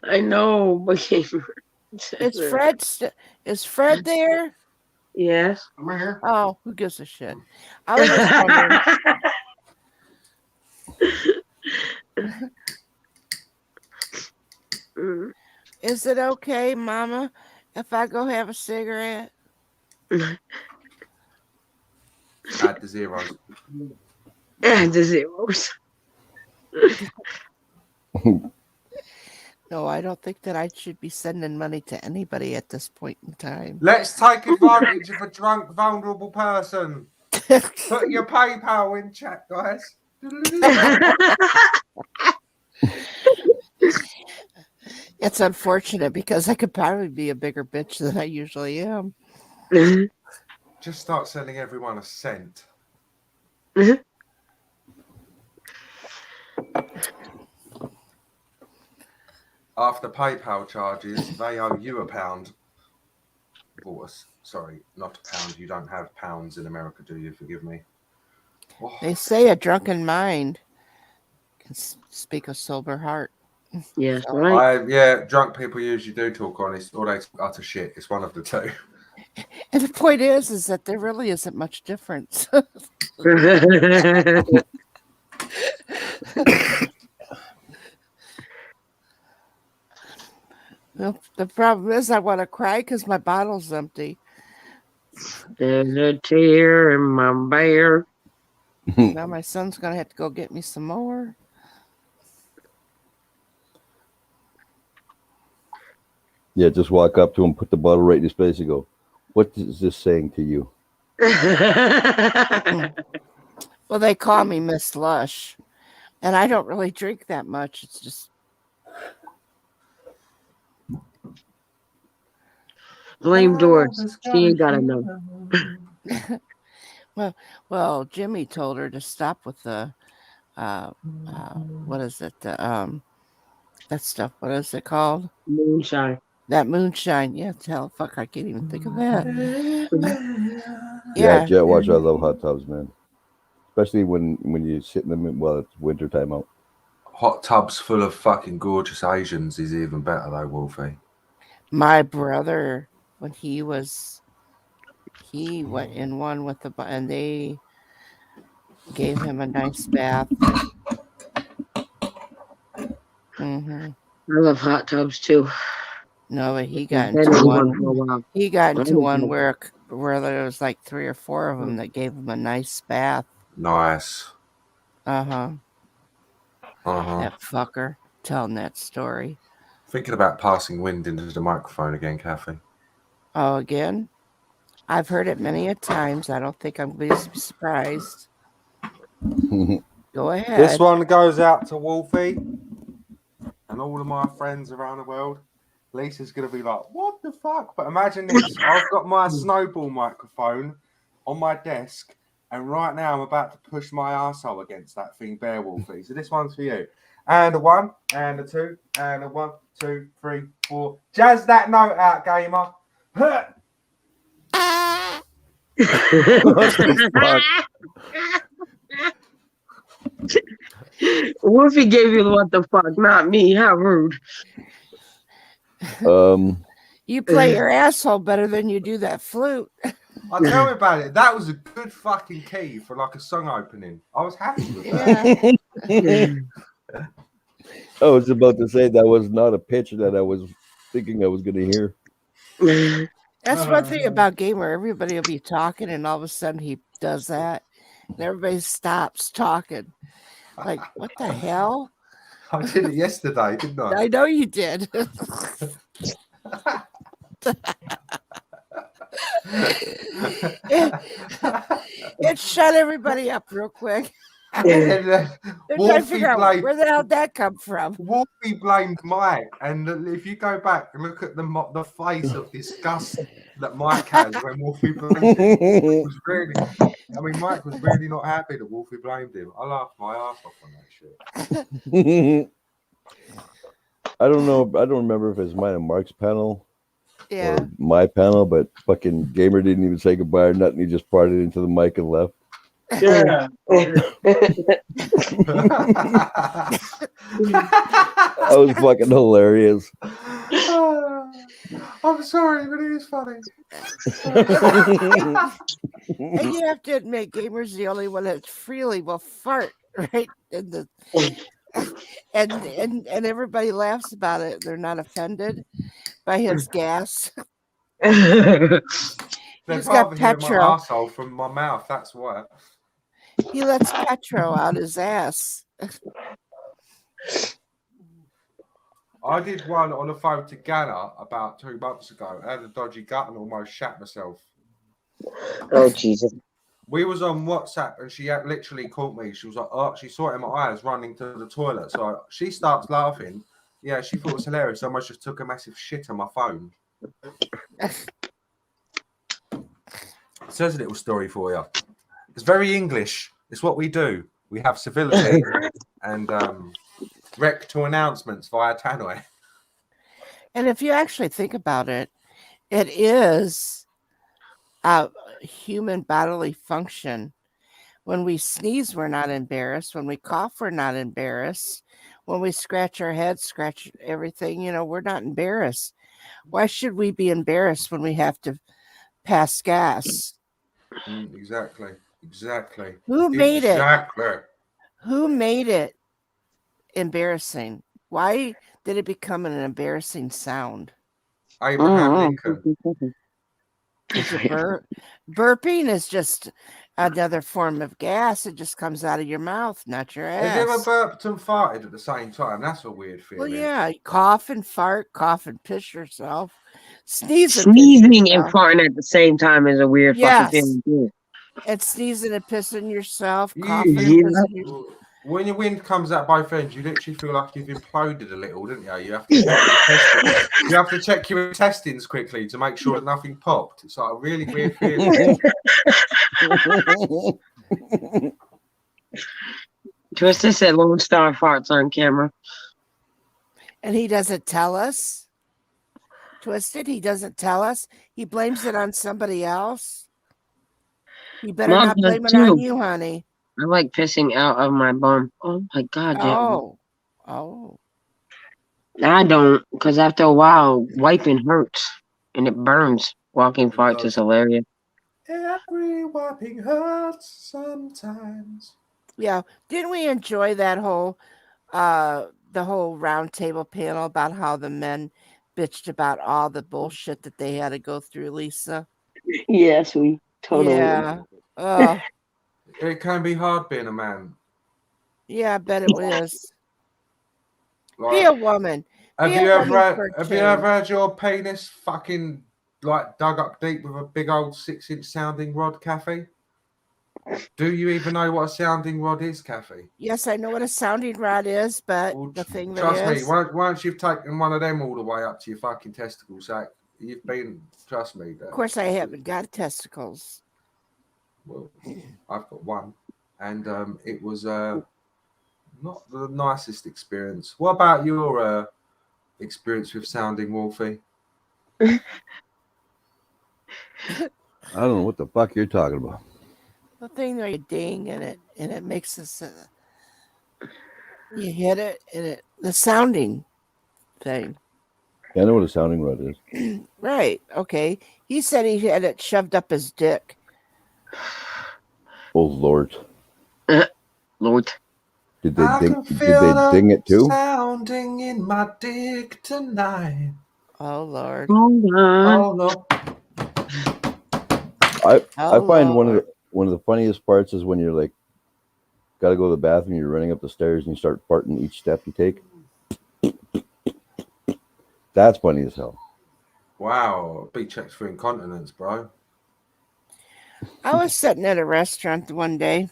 I know, but It's Fred. Is Fred there? Yes. I'm right here. Oh, who gives a shit? I was just wondering. Is it okay, Mama, if I go have a cigarette? Add the zeros. Add the zeros. No, I don't think that I should be sending money to anybody at this point in time. Let's take advantage of a drunk, vulnerable person. Put your PayPal in chat, guys. It's unfortunate because I could probably be a bigger bitch than I usually am. Just start sending everyone a cent. After PayPal charges, they owe you £1. Sorry, not a pound. You don't have pounds in America, do you? Forgive me. Oh. They say a drunken mind can speak a sober heart. Yes, right. Yeah, drunk people usually do talk honest, or they talk utter shit. It's one of the two. And the point is that there really isn't much difference. The problem is I want to cry because my bottle's empty. There's a tear in my bear. Now my son's going to have to go get me some more. Yeah, just walk up to him, put the bottle right in his face and go, "What is this saying to you?" Well, they call me Miss Lush, and I don't really drink that much. It's just... Blame Doris. She ain't got enough. Well, Jimmy told her to stop with the what is it? That stuff. What is it called? Moonshine. That moonshine. Yeah, fuck, I can't even think of that. Yeah, Jet Watch, I love hot tubs, man. Especially when you sit in them, well, it's winter time out. Hot tubs full of fucking gorgeous Asians is even better though, Wolfie. My brother, when he went in one with and they gave him a nice bath. I love hot tubs too. No, but he got into one. He got into one where where there was like 3 or 4 of them that gave him a nice bath. Nice. Uh-huh. Uh-huh. That fucker telling that story. Thinking about passing wind into the microphone again, Kathy. Oh, again? I've heard it many a times. I don't think I'm going to be surprised. Go ahead. This one goes out to Wolfie and all of my friends around the world. Lisa's going to be like, what the fuck? But imagine this. I've got my snowball microphone on my desk, and right now I'm about to push my arsehole against that thing bare, Wolfie. So this one's for you. And a 1, and a 2, and a 1, 2, 3, 4. Jazz that note out, gamer. What the fuck? Wolfie gave you the what the fuck, not me. How rude. You play your asshole better than you do that flute. I'll tell me about it. That was a good fucking key for like a song opening. I was happy with that. Yeah. I was about to say that was not a pitch that I was thinking I was going to hear. That's one thing about Gamer. Everybody will be talking, and all of a sudden he does that, and everybody stops talking. Like, what the hell? I did it yesterday, didn't I? I know you did. It shut everybody up real quick. They're trying to figure out where the hell that come from. Wolfie blamed Mike, and if you go back and look at the face of disgust that Mike has when Wolfie blamed him, was really. I mean, Mike was really not happy that Wolfie blamed him. I laughed my ass off on that shit. I don't know. I don't remember if it's mine and Mark's panel. Yeah. Or my panel, but fucking Gamer didn't even say goodbye or nothing. He just farted into the mic and left. Yeah. That was fucking hilarious. I'm sorry, but it is funny. And you have to admit, Gamer's the only one that freely will fart, right? And everybody laughs about it. They're not offended by his gas. He's got petrol. My arsehole from my mouth. That's why. He lets petrol out his ass. I did one on the phone to Ghana about 2 months ago. I had a dodgy gut and almost shat myself. Oh, Jesus. We was on WhatsApp and she had literally caught me. She was like, oh, she saw it in my eyes running to the toilet. So she starts laughing. Yeah, she thought it was hilarious. I almost just took a massive shit on my phone. Says a little story for you. It's very English. It's what we do. We have civility and rectal announcements via tannoy. And if you actually think about it, it is a human bodily function. When we sneeze, we're not embarrassed. When we cough, we're not embarrassed. When we scratch our head, scratch everything, we're not embarrassed. Why should we be embarrassed when we have to pass gas? Exactly. Who made it? Who made it embarrassing? Why did it become an embarrassing sound? Abraham Lincoln. Burping is just another form of gas. It just comes out of your mouth, not your ass. Have you ever burped and farted at the same time? That's a weird feeling. Well, yeah, cough and fart, cough and piss yourself. Sneezing and farting at the same time is a weird fucking feeling too. And sneezing and pissing yourself, coughing and pissing yourself. When your wind comes out both ends, you literally feel like you've imploded a little, don't you? You have to check your intestines. You have to check your intestines quickly to make sure that nothing popped. It's like a really weird feeling. Twister said Lone Star farts on camera. And he doesn't tell us. Twisted, he doesn't tell us. He blames it on somebody else. You better not blame it on you, honey. I like pissing out of my bum. Oh my God. Oh. I don't, because after a while, wiping hurts and it burns. Walking farts is hilarious. Every wiping hurts sometimes. Yeah. Didn't we enjoy that whole the whole round table panel about how the men bitched about all the bullshit that they had to go through, Lisa? Yes, we totally. Yeah. Oh, It can be hard being a man. yeah, I bet it is. Be Like, a woman. Be a woman for a have you ever change. had your penis fucking like dug up deep with a big old 6-inch sounding rod, Kathy? Do you even know what a sounding rod is, Kathy? Yes, I know what a sounding rod is, but Well, the thing that trust me, is, once you've taken one of them all the way up to your fucking testicles, like, you've been, trust me. of course, I haven't got testicles. Well, I've got one, and it was not the nicest experience. What about your experience with sounding Wolfie? I don't know what the fuck you're talking about. The thing where you ding and it makes this. You hit it and the sounding thing. Yeah, I know what a sounding rod is. Right. Okay. He said he had it shoved up his dick. Oh Lord. Lord. Did they ding it too? Sounding in my dick tonight. Oh Lord. Hold on. Oh no. I find one of the funniest parts is when you're like gotta go to the bathroom, you're running up the stairs and you start farting each step you take. That's funny as hell. Wow, big checks for incontinence, bro. I was sitting at a restaurant one day,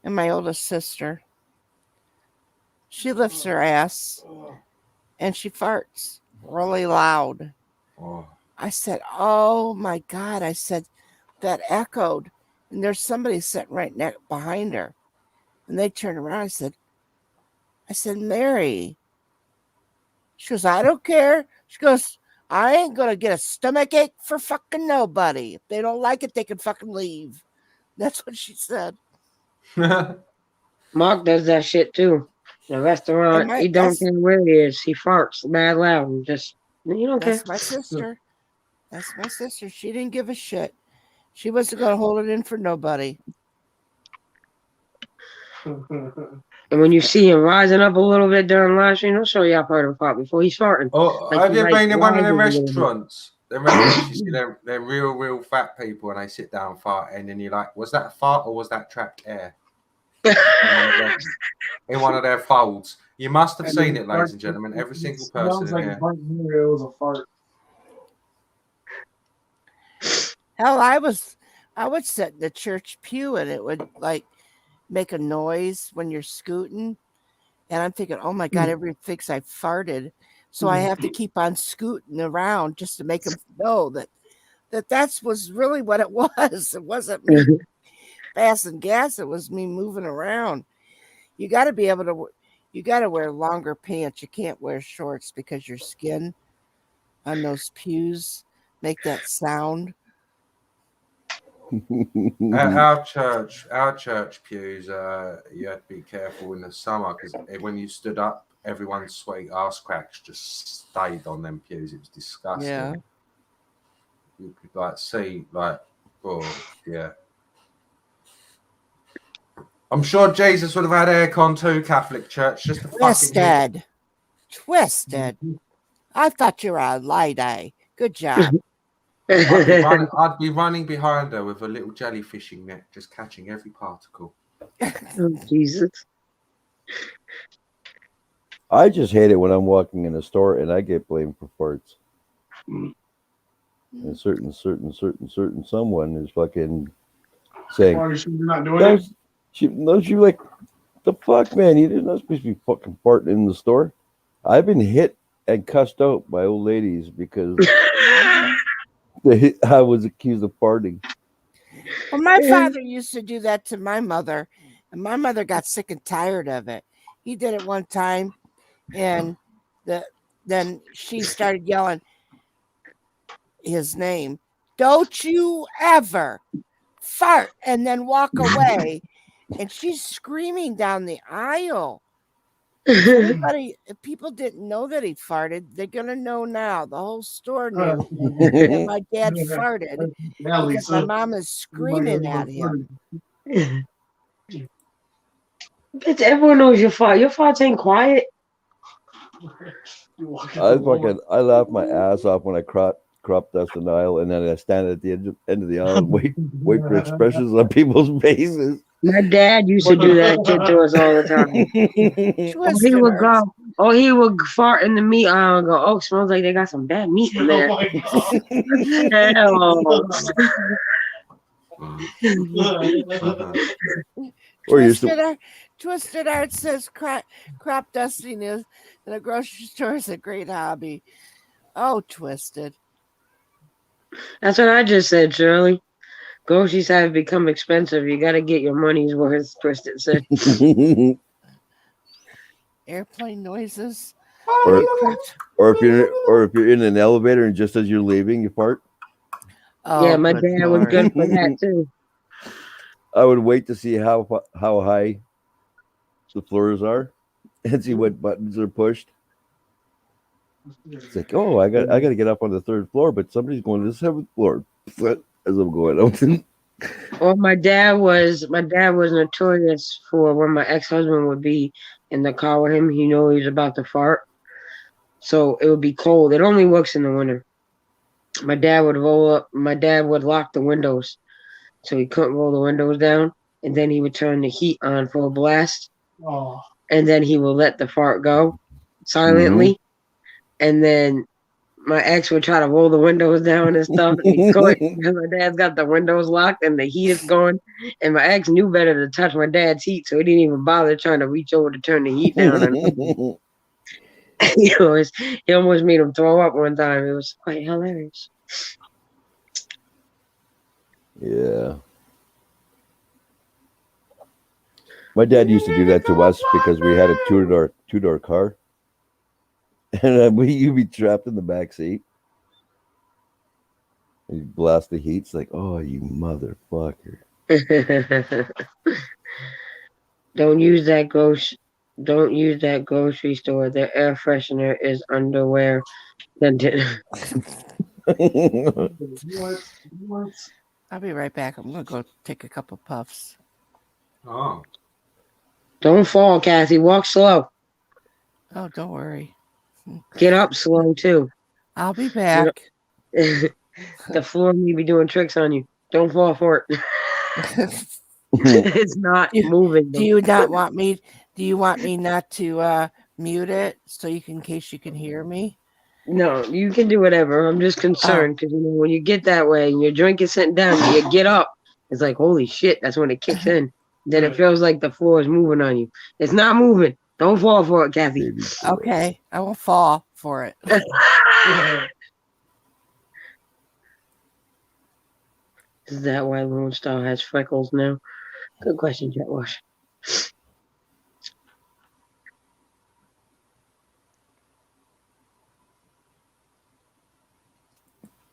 and my oldest sister, she lifts her ass, and she farts really loud. Oh. I said, "Oh my God!" I said, "That echoed," and there's somebody sitting right behind her, and they turned around. I said, "Mary." She goes, "I don't care." She goes, "I ain't gonna get a stomach ache for fucking nobody. If they don't like it, they can fucking leave." That's what she said. Mark does that shit too. The restaurant, he don't care where he is. He farts mad loud and just, you don't care. That's my sister. That's my sister. She didn't give a shit. She wasn't going to hold it in for nobody. And when you see him rising up a little bit during live stream, he'll show you I've heard him fart before he's farting. Oh, Like have he, you like, been in one of the rises a little bit. restaurants? The restaurants you see them, they're real fat people, and they sit down fart, and then you're like, was that a fart or was that trapped air? in one of their folds. You must have seen it, ladies and gentlemen. Every single person in here. It was a fart. Hell, I would sit in the church pew and it would like make a noise when you're scooting. And I'm thinking, oh my God, everybody thinks I farted. So I have to keep on scooting around just to make them know that was really what it was. It wasn't me passing gas. It was me moving around. You got to be able to, you got to wear longer pants. You can't wear shorts because your skin on those pews make that sound. Our church pews, you had to be careful in the summer because when you stood up, everyone's sweaty ass cracks just stayed on them pews. It was disgusting. Yeah. You could like see oh yeah. I'm sure Jesus would have had aircon too, Catholic Church. Just Twisted. I thought you were a lady. Good job. I'd be running behind her with a little jellyfishing net, just catching every particle. Oh, Jesus. I just hate it when I'm walking in a store and I get blamed for farts. And certain someone is fucking saying, You're not doing it? She like, the fuck, man? You're not supposed to be fucking farting in the store. I've been hit and cussed out by old ladies because I was accused of farting. Well, my father used to do that to my mother, and my mother got sick and tired of it. He did it one time, and then she started yelling his name. "Don't you ever fart and then walk away." And she's screaming down the aisle. If people didn't know that he farted, they're gonna know now. The whole store knew that my dad farted because my mom is screaming at him. Bitch, everyone knows your fart. Your farts ain't quiet. I laughed my ass off when I caught crop dust in the aisle, and then I stand at the end of the aisle and wait for expressions on people's faces. My dad used to do that shit to us all the time. Or he would Twisters. go, or he would fart in the meat aisle and go, "Oh, smells like they got some bad meat in there." Hell. Or you're still, Twisted Art says crop dusting is in a grocery store is a great hobby. Oh, Twisted. That's what I just said, Shirley. Groceries have become expensive. You got to get your money's worth, Twisted said. Airplane noises. or if you're in an elevator and just as you're leaving, you fart. Oh, Yeah, my good dad was Lord. good for that, too. I would wait to see how high the floors are and see what buttons are pushed. It's like, oh, I got to get up on the 3rd floor, but somebody's going to the 7th floor as I'm going up. Well, my dad was notorious for when my ex-husband would be in the car with him. He knew he was about to fart, so it would be cold. It only works in the winter. My dad would roll up. My dad would lock the windows, so he couldn't roll the windows down, and then he would turn the heat on full blast, Oh. and then he would let the fart go silently, and then my ex would try to roll the windows down and stuff, and he couldn't because my dad's got the windows locked and the heat is going. And my ex knew better to touch my dad's heat, so he didn't even bother trying to reach over to turn the heat down. And he almost made him throw up one time. It was quite hilarious. Yeah. My dad used to do that to us because we had a two-door car. And you'd be trapped in the back seat. You blast the heat. It's like, oh, you motherfucker. Don't use that grocery store. The air freshener is underwear. I'll be right back. I'm going to go take a couple puffs. Oh. Don't fall, Kathy. Walk slow. Oh, don't worry. Get up slow, too. I'll be back. The floor may be doing tricks on you. Don't fall for it. It's not moving. Do you not want me? Do you want me not to mute it so you can, in case you can hear me? No, you can do whatever. I'm just concerned because when you get that way and your drink is sitting down, and you get up. It's like holy shit. That's when it kicks in. Then it feels like the floor is moving on you. It's not moving. Don't fall for it, Kathy. Okay, I won't fall for it. Is that why Lone Star has freckles now? Good question, Jet Wash.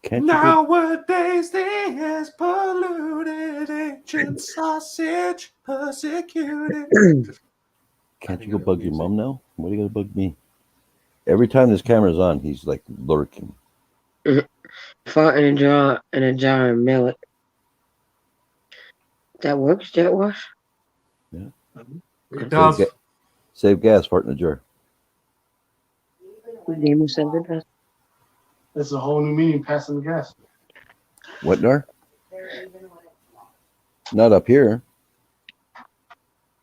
Nowadays there's polluted ancient sausage persecuted. Can't you go bug your mom now? What are you gonna bug me? Every time this camera's on, he's like lurking. Fart in a jar and mail it. That works, Jet Wash? Yeah. It does. Save gas, fart in a jar. Demon said it does. That's a whole new meaning, passing the gas. What, Nar? Not up here.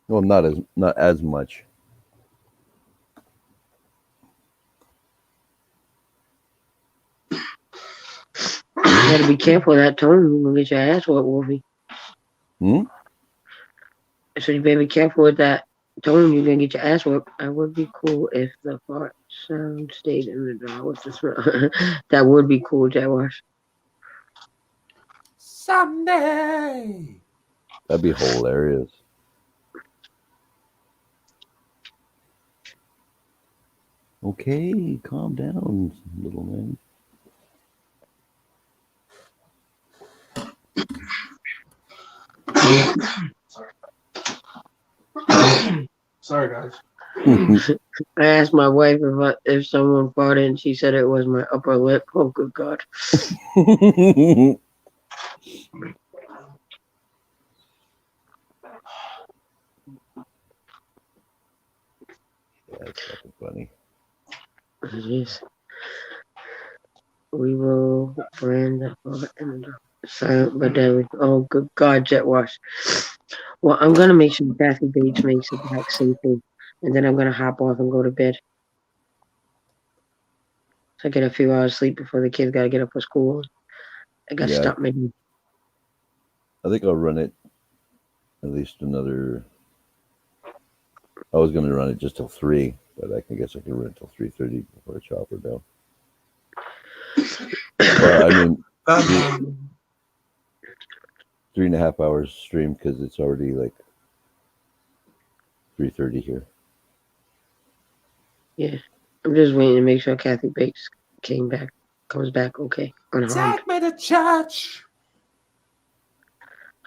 Well, not as much. You gotta be careful of that tone. You're gonna get your ass wet, Wolfie. So you better be careful with that tone. You're gonna get your ass wet. I would be cool if the fart sound stayed in the jar. What's the smell? That would be cool, Jet Wash. Someday. That'd be hilarious. Okay, calm down, little man. Sorry, guys. I asked my wife if someone farted, and she said it was my upper lip. Oh, good God. That's fucking funny. It is. We will brand and silent but deadly. Oh, good God, Jet Wash. Well, I'm gonna make sure Kathy Bates makes it back safely, and then I'm gonna hop off and go to bed. So I get a few hours sleep before the kids gotta get up for school. I gotta Yeah. stop my day. I think I'll run it at least another. I was going to run it just till 3, but I guess I can run it till 3:30 before I chop her down. Well, I mean, 3.5 hours stream because it's already like 3:30 here. Yeah, I'm just waiting to make sure Kathy Bates comes back okay. Unharmed. Take me to church.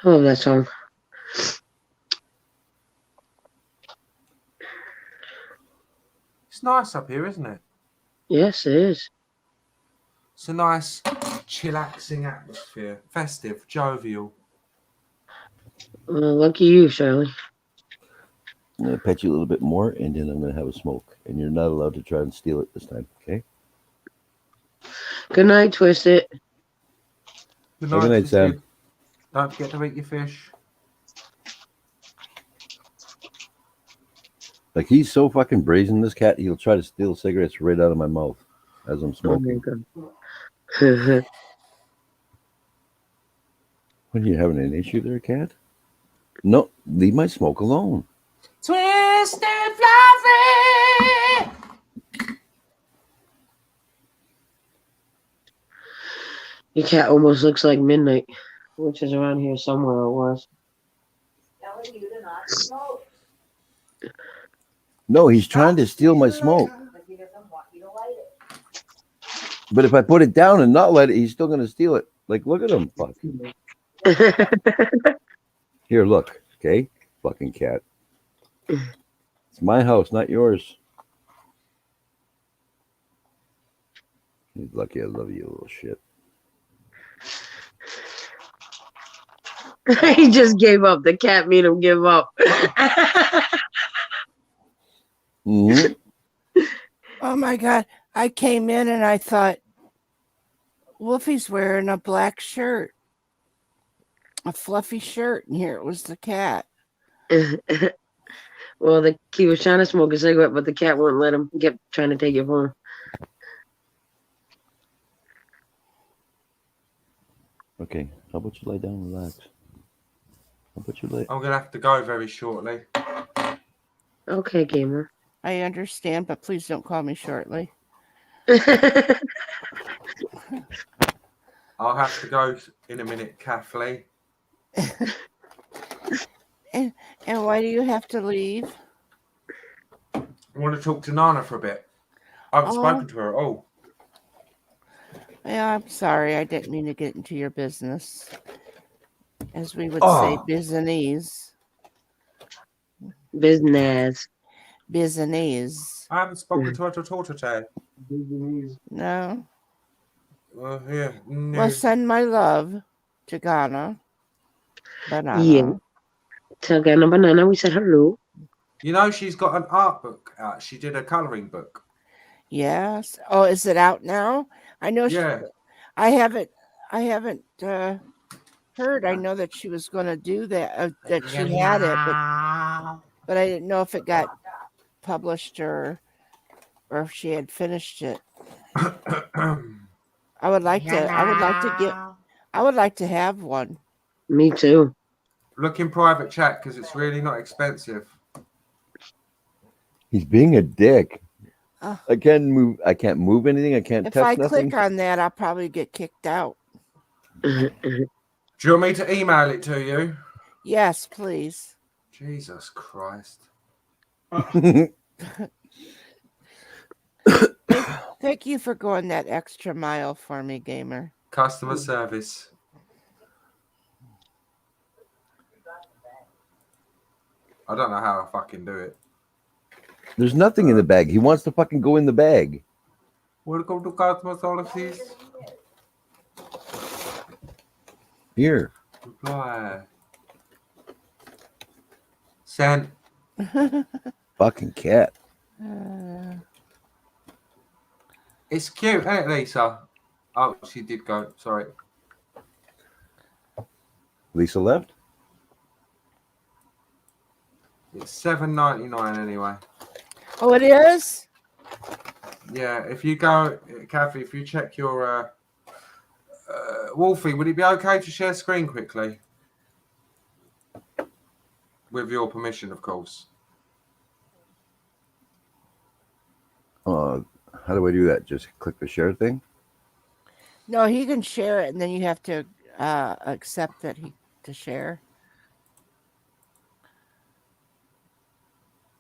I love that song. It's nice up here, isn't it? Yes, it is. It's a nice, chillaxing atmosphere. Festive, jovial. Lucky you, Shirley. I'm going to pet you a little bit more, and then I'm going to have a smoke. And you're not allowed to try and steal it this time, okay? Good night, Twisted. Good Good night, Sam. Twisted. Don't forget to eat your fish. Like, he's so fucking brazen, this cat, he'll try to steal cigarettes right out of my mouth as I'm smoking. Oh my God. What, are you having an issue there, cat? No, leave my smoke alone. Twisted Fluffy! Your cat almost looks like Midnight, which is around here somewhere it was. Telling you to not smoke, No, he's trying to steal my smoke. but he doesn't want you to light it. But if I put it down and not let it, he's still going to steal it. Like, look at him. Fuck. Here, look. Okay? Fucking cat. It's my house, not yours. He's lucky I love you, little shit. He just gave up. The cat made him give up. Mm-hmm. Oh my God. I came in and I thought, Wolfie's wearing a black shirt, a fluffy shirt. And here it was the cat. Well, he was trying to smoke a cigarette, but the cat wouldn't let him. He kept trying to take it from him. Okay, how about you lie down and relax? How about you lay? I'm going to have to go very shortly. Okay, gamer. I understand, but please don't call me shortly. I'll have to go in a minute, Kathleen. And why do you have to leave? I want to talk to Nana for a bit. I haven't spoken to her at all. Yeah, I'm sorry. I didn't mean to get into your business. As we would say, business. Business. Business. I haven't spoken to her at all today. No. Yeah. No. Well, send my love to Ghana. Banana. Yeah. Tell Ghana Banana we said hello. You know, she's got an art book out. She did a colouring book. Yes. Oh, is it out now? I know. Yeah. I haven't heard. I know that she was going to do that. That she had it, but I didn't know if it got published or if she had finished it. I would like to have one. Me too. Look in private chat because it's really not expensive. He's being a dick. I can't move anything. I can't If touch I nothing. click on that, I'll probably get kicked out. Do you want me to email it to you? Yes, please. Jesus Christ. Thank you for going that extra mile for me, gamer. Customer service. I don't know how I fucking do it. There's nothing in the bag. He wants to fucking go in the bag. Welcome to customer service. Here. Reply. Send. Fucking cat. It's cute, isn't it, Lisa? Oh, she did go. Sorry. Lisa left? It's $7.99 anyway. Oh, it is? Yeah, if you go, Kathy, if you check your Wolfie, would it be okay to share screen quickly? With your permission, of course. How do I do that? Just click the share thing? No, he can share it, and then you have to accept that to share.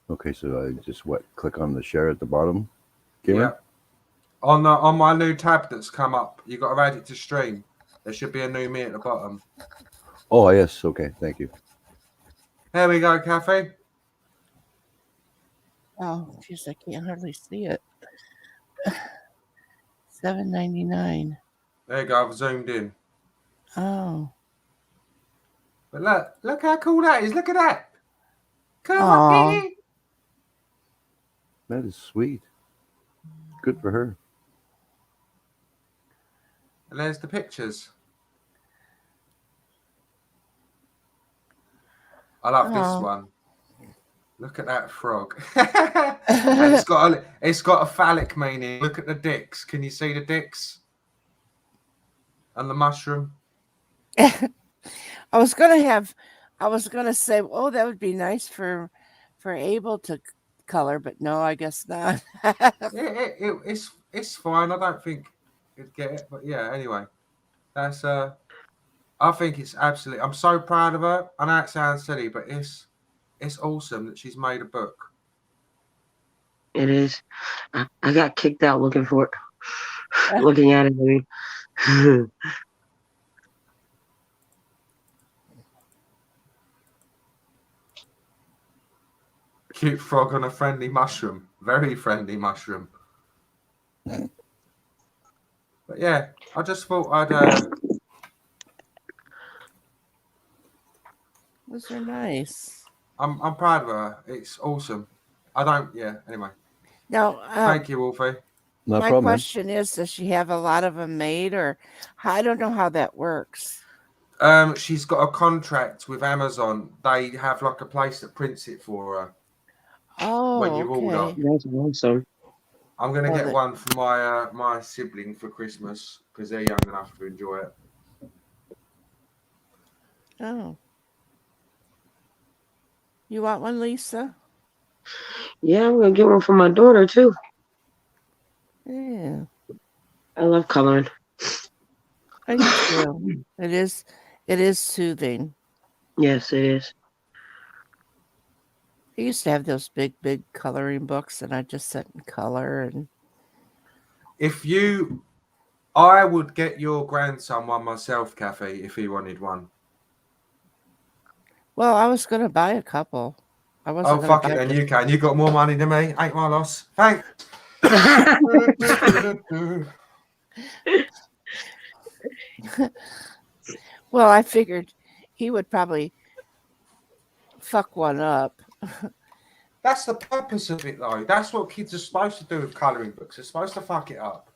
Okay, so I just click on the share at the bottom. Cameron? Yeah. On my new tab that's come up, you got to add it to stream. There should be a new me at the bottom. Oh yes, okay, thank you. There we go, Kathy. Oh, jeez, I can't hardly see it. $7.99. There you go. I've zoomed in. Oh. But look how cool that is. Look at that. Come Aw. on. That is sweet. Good for her. And there's the pictures. I love this one. Look at that frog. And it's got a phallic meaning. Look at the dicks. Can you see the dicks? And the mushroom. I was gonna say, oh, that would be nice for Abel to color, but no, I guess not. It's fine. I don't think it'd get it, but yeah. Anyway, that's I think it's absolutely. I'm so proud of her. I know it sounds silly, but it's awesome that she's made a book. It is. I got kicked out looking for it. Looking at it, I mean. Cute frog on a friendly mushroom. Very friendly mushroom. But yeah, I just thought I'd. Those are nice. I'm proud of her. It's awesome. Anyway. Now, thank you, Wolfie. No my problem. question is, does she have a lot of them made, or I don't know how that works. She's got a contract with Amazon. They have like a place that prints it for her. Oh, when you order. That's awesome. I'm gonna get one for my sibling for Christmas because they're young enough to enjoy it. Oh. You want one, Lisa? Yeah, I'm gonna get one for my daughter too. Yeah. I love coloring. I do too. It is soothing. Yes, it is. I used to have those big coloring books, and I just sit and color. And I would get your grandson one myself, Kathy, if he wanted one. Well, I was going to buy a couple. I wasn't. Oh, fuck it, then you can. You got more money than me. Ain't my loss. Thanks. Well, I figured he would probably fuck one up. That's the purpose of it, though. That's what kids are supposed to do with colouring books. They're supposed to fuck it up.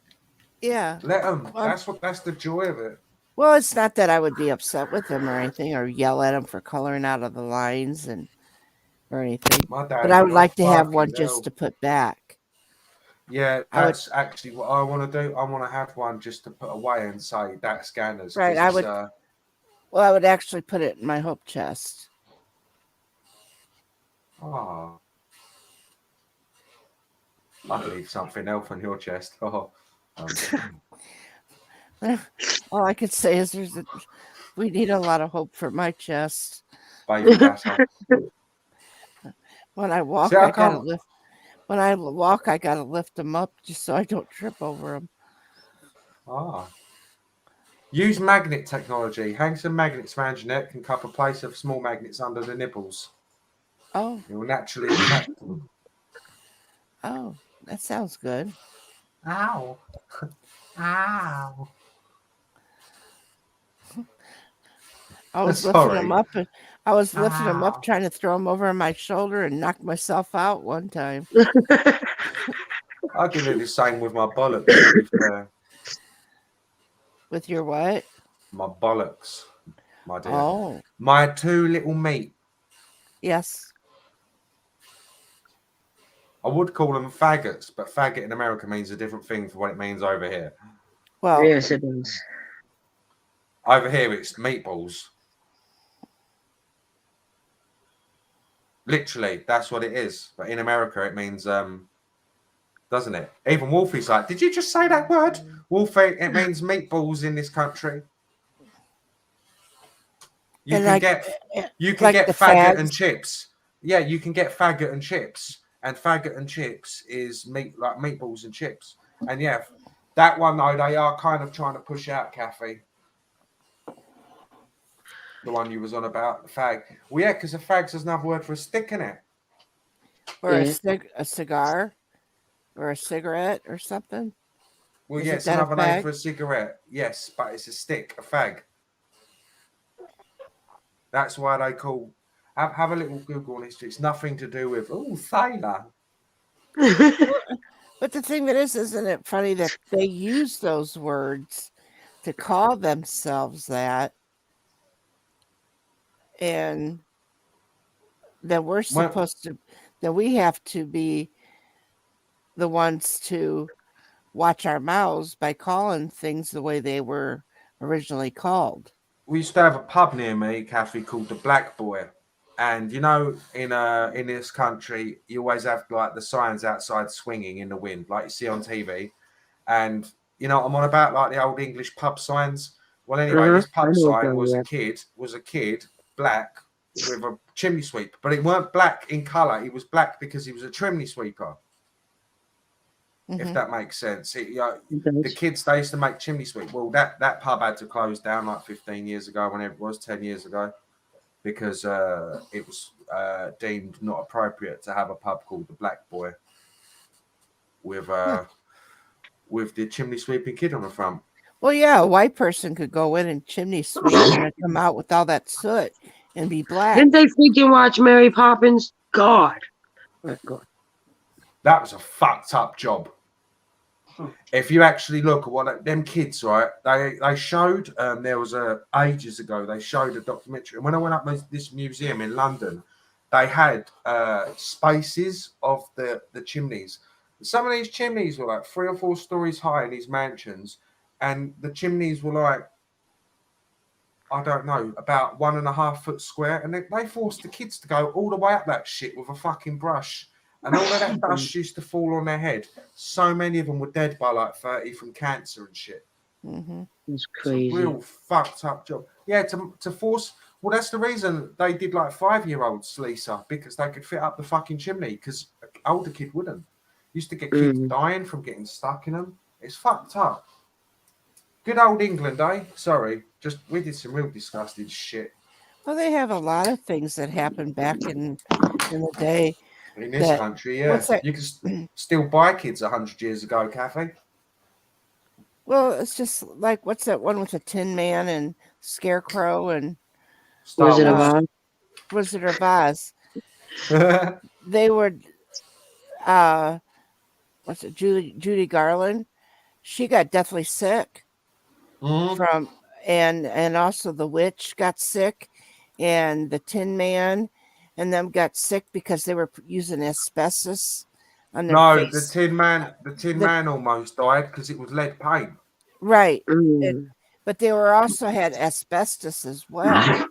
Yeah. Let them. That's the joy of it. Well, it's not that I would be upset with him or anything, or yell at him for coloring out of the lines or anything. But I would like to have one just to put back. Yeah, that's actually what I want to do. I want to have one just to put away and say that scanners. Right. I would. Well, I would actually put it in my hope chest. Oh. I'd leave something else on your chest. Oh. All I could say is we need a lot of hope for my chest. Baby battle. When I walk, I gotta lift. When I walk, I gotta lift them up just so I don't trip over them. Ah. Use magnet technology. Hang some magnets around your neck and cup a place of small magnets under the nipples. Oh. It will naturally attract them. Oh, that sounds good. Ow. Ow. I was lifting them up, and I was lifting them up, trying to throw them over my shoulder, and knocked myself out one time. I can do the same with my bollocks. With your what? My bollocks, my dear. Oh, My two little meat. yes. I would call them faggots, but faggot in America means a different thing for what it means over here. Well, Yes, it is. Over here, it's meatballs. Literally, that's what it is. But in America, it means, doesn't it? Even Wolfie's like, did you just say that word? Wolfie, it means meatballs in this country. You and can get the faggot and fags. chips. Yeah, you can get faggot and chips. And faggot and chips is meat like meatballs and chips. And yeah, that one though, they are kind of trying to push out, Kathy. The one you was on about, the fag. Well, yeah, because a fag's another word for a stick in it. Or Yeah. a cigar, or a cigarette, or something. Well, Isn't yeah, it's that a another name fag? for a cigarette. Yes, but it's a stick, a fag. That's why they call. Have a little Google on history. It's nothing to do with sailor. But the thing that is, isn't it funny that they use those words to call themselves that, and that we're supposed to, that we have to be the ones to watch our mouths by calling things the way they were originally called. We used to have a pub near me, Kathy, called the Black Boy. And you know, in this country, you always have like the signs outside swinging in the wind, like you see on TV. And you know, I'm on about like the old English pub signs. Well, anyway, this I pub know what sign was you're a kid, black with a chimney sweep, but it weren't black in colour. He was black because he was a chimney sweeper. If that makes sense. The kids, they used to make chimney sweep. Well, that pub had to close down like 15 years ago, whenever it was, 10 years ago, because it was deemed not appropriate to have a pub called the Black Boy with the chimney sweeping kid on the front. Well, yeah, a white person could go in and chimney sweep and come out with all that soot and be black. Didn't they freaking watch Mary Poppins? God. Oh, God. That was a fucked up job. If you actually look at what them kids, right? They showed there was ages ago. They showed a documentary, and when I went up to this museum in London, they had spaces of the chimneys. Some of these chimneys were like 3 or 4 stories high in these mansions, and the chimneys were like, I don't know, about 1.5 foot square, and they forced the kids to go all the way up that shit with a fucking brush. And all of that dust used to fall on their head. So many of them were dead by like 30 from cancer and shit. Mm-hmm. It's crazy. It's a real fucked up job. Yeah, to force. Well, that's the reason they did like 5-year-olds, Lisa, because they could fit up the fucking chimney. Because an older kid wouldn't. Used to get kids dying from getting stuck in them. It's fucked up. Good old England, eh? Sorry, we did some real disgusting shit. Well, they have a lot of things that happened back in the day. In this country, yeah. You can still buy kids 100 years ago, Kathy. Well, it's just like, what's that one with the Tin Man and Scarecrow and Wizard of Oz? Wizard of Oz. They would, what's it, Judy Garland? She got deathly sick from, and also the witch got sick, and the Tin Man and them got sick because they were using asbestos on their face. The Tin Man almost died because it was lead paint. Right. But they were also had asbestos as well.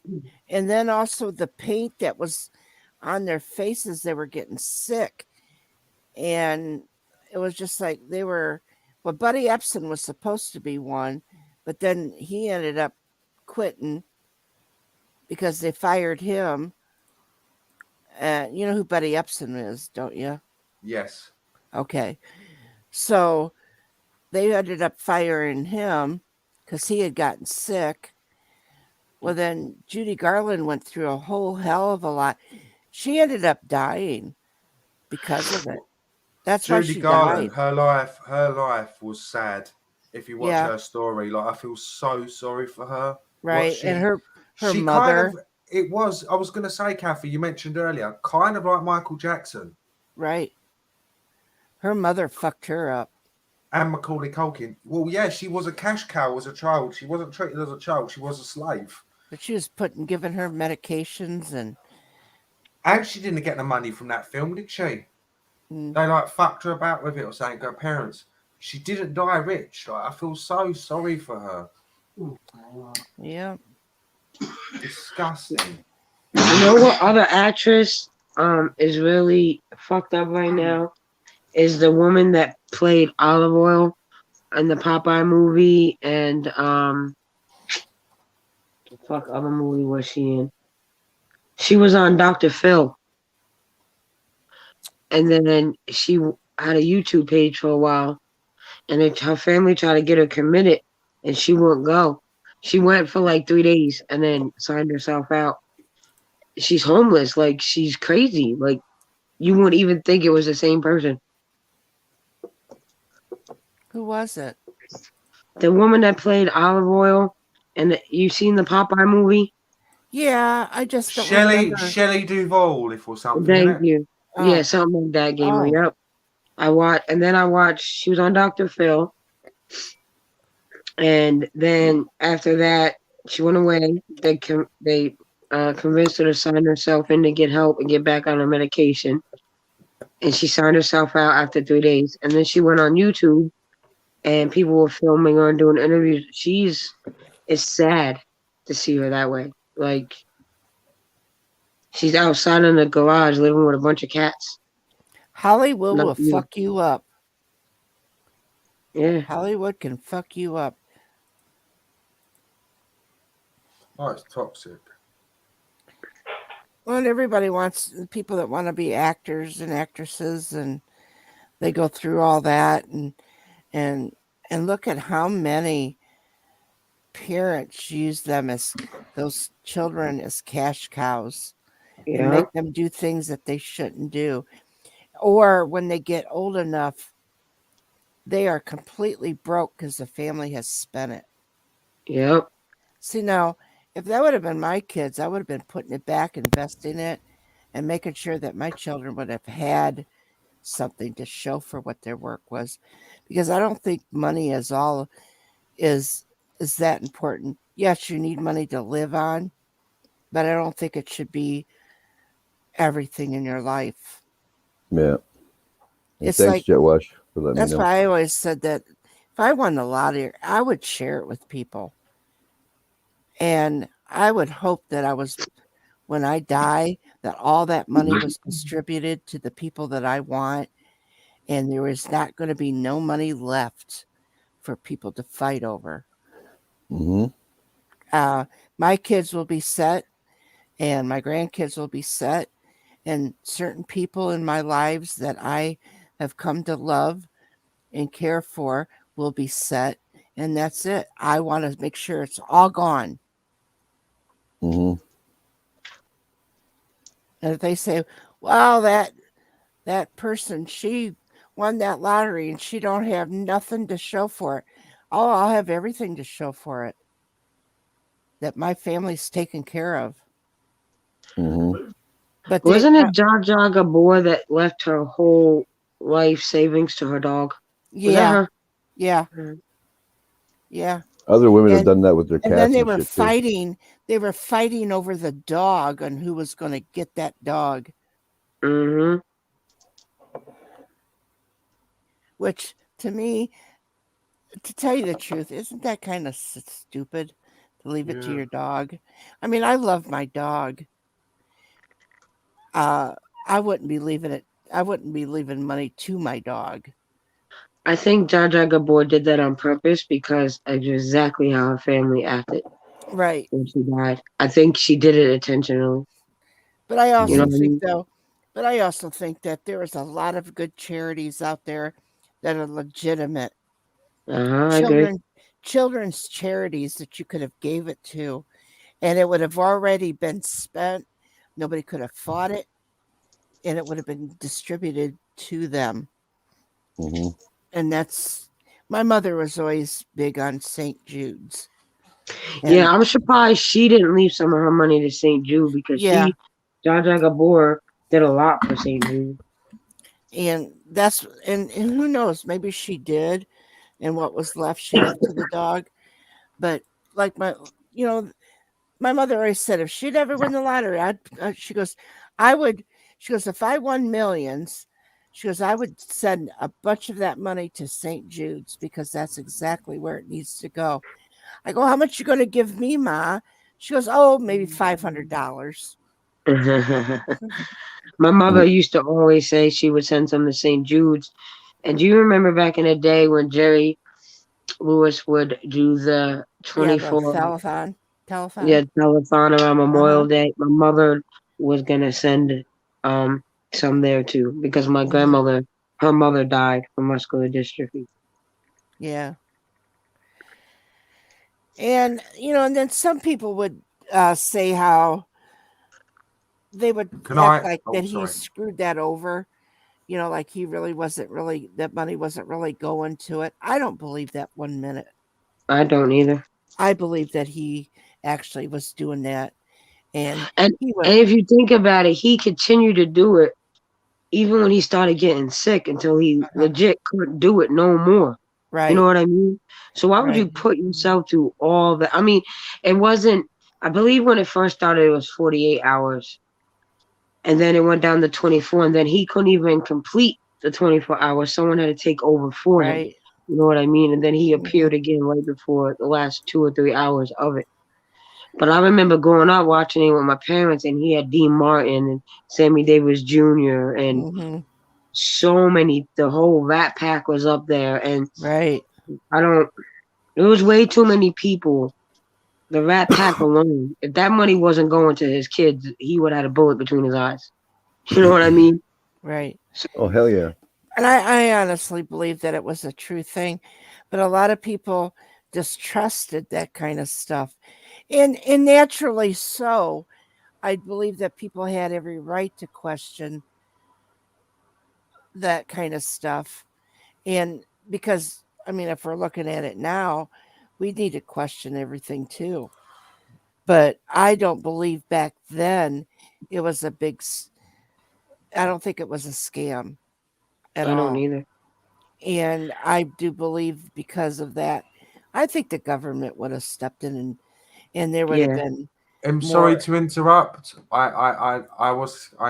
And then also the paint that was on their faces, they were getting sick. And it was just like Buddy Epson was supposed to be one, but then he ended up quitting because they fired him. You know who Buddy Epson is, don't you? Yes. Okay. So they ended up firing him because he had gotten sick. Well, then Judy Garland went through a whole hell of a lot. She ended up dying because of it. That's why she Garland, died. her life was sad. If you watch her story, like I feel so sorry for her. Right. And her she mother. I was going to say, Kathy, you mentioned earlier, kind of like Michael Jackson. Right. Her mother fucked her up. And Macaulay Culkin. Well, yeah, she was a cash cow as a child. She wasn't treated as a child. She was a slave. But she was giving her medications And she didn't get the money from that film, did she? mm, They like fucked her about with it or something. Her parents. She didn't die rich. Like, I feel so sorry for her. yeah. Disgusting. You know what other actress is really fucked up right now? Is the woman that played Olive Oil in the Popeye movie and the fuck other movie was she in? She was on Dr. Phil. And then she had a YouTube page for a while, and her family tried to get her committed, and she wouldn't go. She went for like 3 days and then signed herself out. She's homeless, like she's crazy. Like you wouldn't even think it was the same person. Who was it? The woman that played Olive Oil, and you seen the Popeye movie? Yeah, I just don't remember. Shelley Duvall, if or something, Thank innit? you. Oh. Yeah, something like that gamer. Oh. Yep. I watched. She was on Dr. Phil, and then after that, she went away. They convinced her to sign herself in to get help and get back on her medication, and she signed herself out after 3 days. And then she went on YouTube, and people were filming her and doing interviews. It's sad to see her that way. Like she's outside in the garage living with a bunch of cats. Hollywood will Nothing new. fuck you up. Yeah. Hollywood can fuck you up. Oh, it's toxic. Well, and everybody wants people that want to be actors and actresses, and they go through all that, and look at how many parents use them as those children as cash cows and Yeah. make them do things that they shouldn't do. Or when they get old enough, they are completely broke because the family has spent it. Yep. See, now, if that would have been my kids, I would have been putting it back, investing it, and making sure that my children would have had something to show for what their work was. Because I don't think money is that important. Yes, you need money to live on, but I don't think it should be everything in your life. Yeah. And It's thanks, like Jetwash, for letting me that's know. why I always said that if I won the lottery, I would share it with people. And I would hope that when I die, that all that money was distributed to the people that I want, and there is not going to be no money left for people to fight over. Mm-hmm. My kids will be set, and my grandkids will be set, and certain people in my lives that I have come to love and care for will be set, and that's it. I want to make sure it's all gone. Mm-hmm. And if they say, "Well, that person, she won that lottery and she don't have nothing to show for it," I'll have everything to show for it. That my family's taken care of. Mm-hmm. But Wasn't it Jar Jar Gabor that left her whole life savings to her dog? Was that Yeah, her? yeah, Mhm. yeah. Other women have done that with their And cats then they and were shit too. fighting. They were fighting over the dog and who was going to get that dog. Mhm. Which, to me, to tell you the truth, isn't that kind of stupid to leave it to Yeah. your dog? I mean, I love my dog. I wouldn't be leaving it. I wouldn't be leaving money to my dog. I think Jar Jar Gabor did that on purpose because of exactly how her family acted Right. when she died. I think she did it intentionally. But I You also know what I think, mean? though, that there is a lot of good charities out there that are legitimate. I agree. Children's charities that you could have gave it to, and it would have already been spent. Nobody could have fought it, and it would have been distributed to them. Mm-hmm. And that's my mother was always big on St. Jude's. Yeah, And I'm surprised she didn't leave some of her money to St. Jude because yeah, Jar Jar Gabor did a lot for St. Jude. and who knows, maybe she did, and what was left she left to the dog. But like my mother always said, if she'd ever win the lottery, she goes, if I won millions, she goes, I would send a bunch of that money to St. Jude's because that's exactly where it needs to go. I go, how much you going to give me, Ma? She goes, oh, maybe $500. My mother used to always say she would send some to St. Jude's. And do you remember back in the day when Jerry Lewis would do the Yeah, the 24 telethon. telethon around Memorial Day? My mother was gonna send some there too because my grandmother, her mother died from muscular dystrophy. Yeah. And and then some people would say how they would act like that he screwed that over. Like he really wasn't really, that money wasn't really going to it. I don't believe that 1 minute. I don't either. I believe that he actually was doing that. And if you think about it, he continued to do it even when he started getting sick until he legit couldn't do it no more. Right. You know what I mean? So why would you put yourself through all that? I mean, it wasn't, I believe when it first started, it was 48 hours. And then it went down to 24. And then he couldn't even complete the 24 hours. Someone had to take over for him. You know what I mean? And then he appeared again right before the last 2 or 3 hours of it. But I remember growing up watching it with my parents, and he had Dean Martin and Sammy Davis Jr. and so many. The whole Rat Pack was up there, and it was way too many people. The Rat Pack alone, if that money wasn't going to his kids, he would have had a bullet between his eyes. You know what I mean? Right. Oh, hell yeah. And I honestly believe that it was a true thing, but a lot of people distrusted that kind of stuff. And naturally so. I believe that people had every right to question that kind of stuff. And because, I mean, if we're looking at it now, we need to question everything too. But I don't believe back then it was a big, I don't think it was a scam at all. I don't either. And I do believe because of that, I think the government would have stepped in and there would have been. I'm sorry to interrupt. I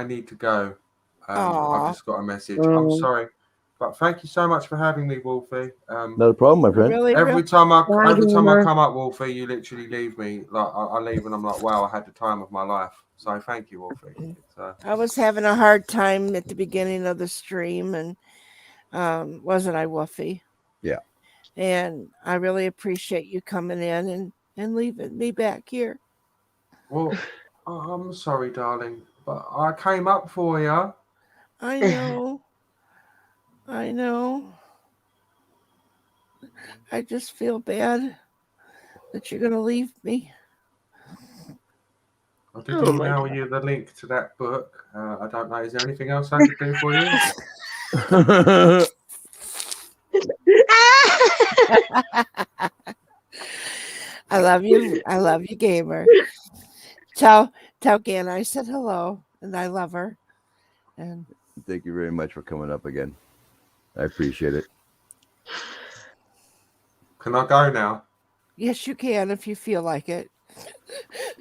need to go. I've just got a message. I'm sorry, but thank you so much for having me, Wolfie. Not a problem, my friend. Every time I come up, Wolfie, you literally leave me. Like I leave and I'm like, wow, I had the time of my life. So thank you, Wolfie. I was having a hard time at the beginning of the stream, and wasn't I, Wolfie? Yeah. And I really appreciate you coming in and leaving me back here. Well, I'm sorry, darling, but I came up for you. I know. I know. I just feel bad that you're going to leave me. I did email you the link to that book. I don't know. Is there anything else I could do for you? I love you. I love you, gamer. Tell Gan I said hello and I love her. And thank you very much for coming up again. I appreciate it. Can I go now? Yes, you can if you feel like it.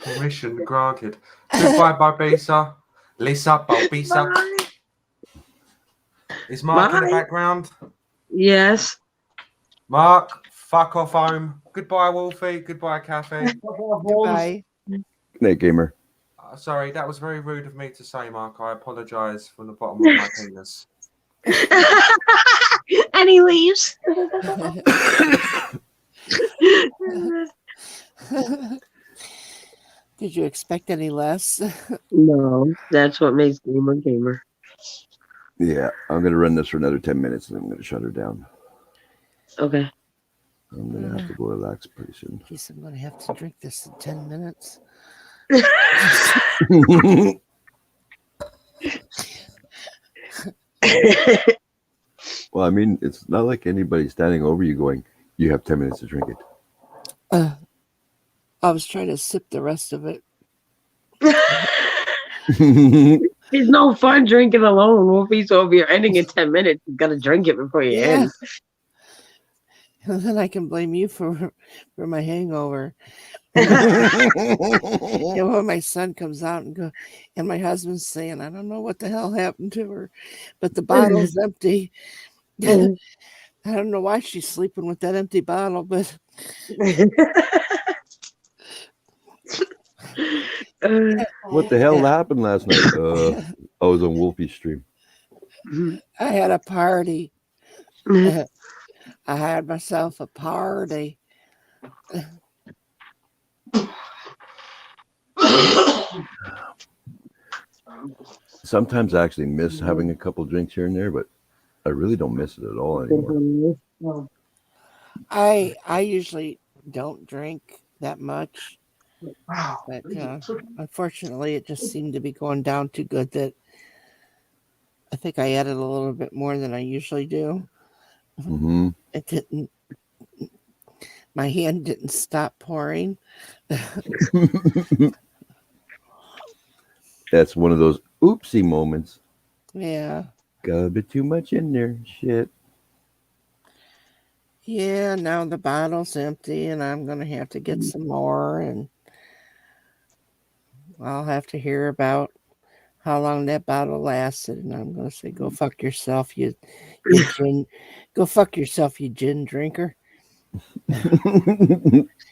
Permission granted. Goodbye, Barbisa. Lisa, Barbisa. Is Mark in the background? Yes. Mark, fuck off home. Goodbye, Wolfie. Goodbye, Kathy. Goodbye. Good night, gamer. Sorry, that was very rude of me to say, Mark. I apologise from the bottom of my penis. And he leaves. Did you expect any less? No, that's what makes Gamer Gamer. Yeah, I'm going to run this for another 10 minutes and then I'm going to shut her down. Okay. I'm going to have to go relax pretty soon. Geez, I'm going to have to drink this in 10 minutes. Well, I mean, it's not like anybody's standing over you going, you have 10 minutes to drink it. I was trying to sip the rest of it. It's no fun drinking alone, Wolfie. So if you're ending in 10 minutes, you got to drink it before you end. And then I can blame you for my hangover. And when my son comes out and my husband's saying, I don't know what the hell happened to her, but the bottle's empty. I don't know why she's sleeping with that empty bottle, but What the hell happened last night? I was on Wolfie's stream. I had a party. I had myself a party. Sometimes I actually miss having a couple drinks here and there, but I really don't miss it at all anymore. I usually don't drink that much, but unfortunately, it just seemed to be going down too good that I think I added a little bit more than I usually do. Mm-hmm. It didn't. My hand didn't stop pouring. That's one of those oopsie moments. Yeah. Got a bit too much in there. Shit. Yeah, now the bottle's empty and I'm going to have to get some more, and I'll have to hear about how long that bottle lasted, and I'm going to say, go fuck yourself, you gin. Go fuck yourself, you gin drinker.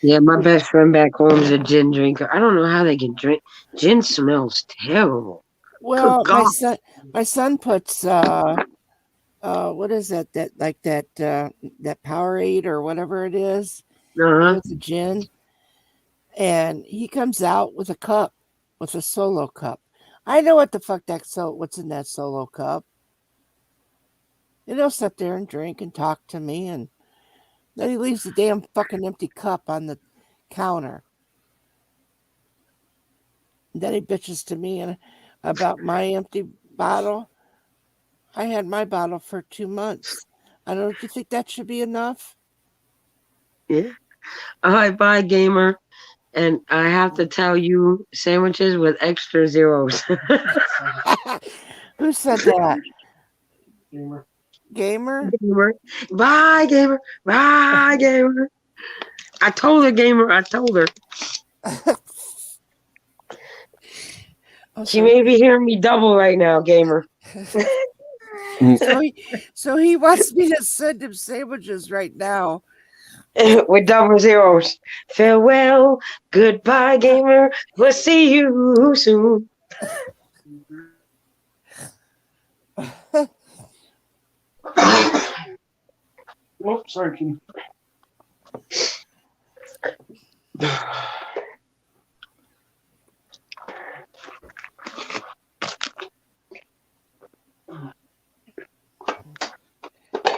Yeah, my best friend back home is a gin drinker. I don't know how they can drink. Gin smells terrible. Well, Good God. my son puts what is that that Powerade or whatever it is with the gin, and he comes out with a cup, with a solo cup. I know what the fuck what's in that solo cup. And he'll sit there and drink and talk to me, and then he leaves the damn fucking empty cup on the counter. And then he bitches to me about my empty bottle. I had my bottle for 2 months. I don't you think that should be enough? Yeah. All right, bye, gamer. And I have to tell you, sandwiches with extra zeros. Who said that? Gamer. Gamer? Gamer. Bye, gamer. Bye, gamer. I told her, gamer. I told her. She may be hearing me double right now, gamer. So he wants me to send him sandwiches right now. With double zeros. Farewell. Goodbye, gamer. We'll see you soon. Oh, sorry, King.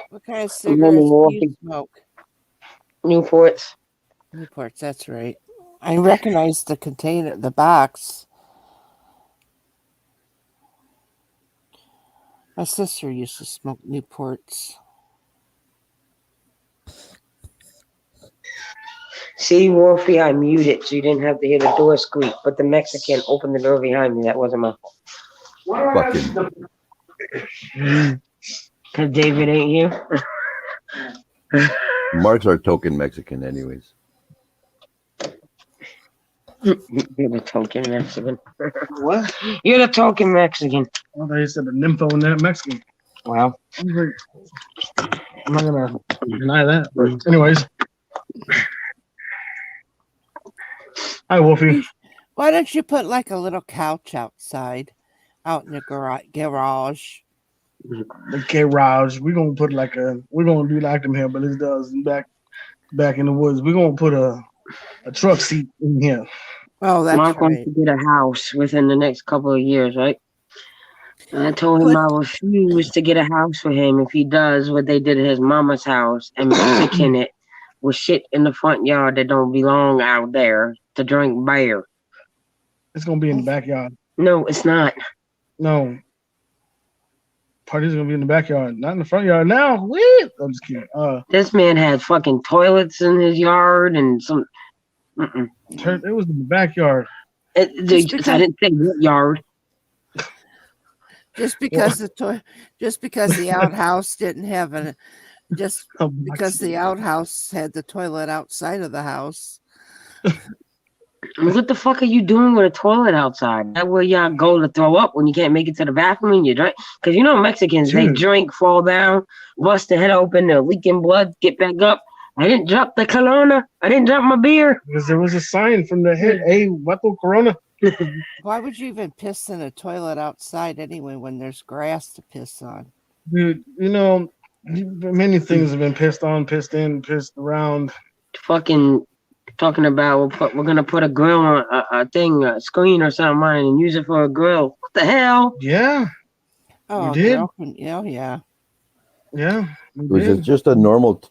What kind of cigarettes do you smoke? Newports. Newports, that's right. I recognize the container, the box. My sister used to smoke Newports. See, Wolfie, I muted so you didn't have to hear the door squeak, but the Mexican opened the door behind me. That wasn't my fault. Because David ain't here. Mark's our token Mexican anyways. You're the token Mexican. What? You're the token Mexican. I thought you said the nympho in that Mexican. Wow. I'm not gonna deny that. But anyways. Hi, Wolfie. Why don't you put like a little couch outside, out in the garage? The garage. We're gonna put we're gonna do like them hillbillies does back in the woods. We're gonna put a truck seat in here. Oh, that's Mark wants to get a house within the next couple of years, right? And I told him I refuse to get a house for him if he does what they did at his mama's house and Mexican it with shit in the front yard that don't belong out there to drink beer. It's gonna be in the backyard. No, it's not. No. Party's gonna be in the backyard, not in the front yard. Now, wait. I'm just kidding. This man had fucking toilets in his yard and some. It was in the backyard. I didn't say what yard. Just because the outhouse didn't have Just A because box. the outhouse had the toilet outside of the house. What the fuck are you doing with a toilet outside? That where y'all go to throw up when you can't make it to the bathroom and you drink? Because you know Mexicans, they Dude. drink, fall down, bust their head open, they're leaking blood, get back up. I didn't drop the Corona. I didn't drop my beer. Because there was a sign from the head, hey, Vato Corona. Why would you even piss in a toilet outside anyway when there's grass to piss on? Dude, you know, many things have been pissed on, pissed in, pissed around. Fucking talking about we're gonna put a grill on a screen or something on it and use it for a grill. What the hell? Yeah, Oh, did? girl can- yeah. yeah. We Was did. it just a normal,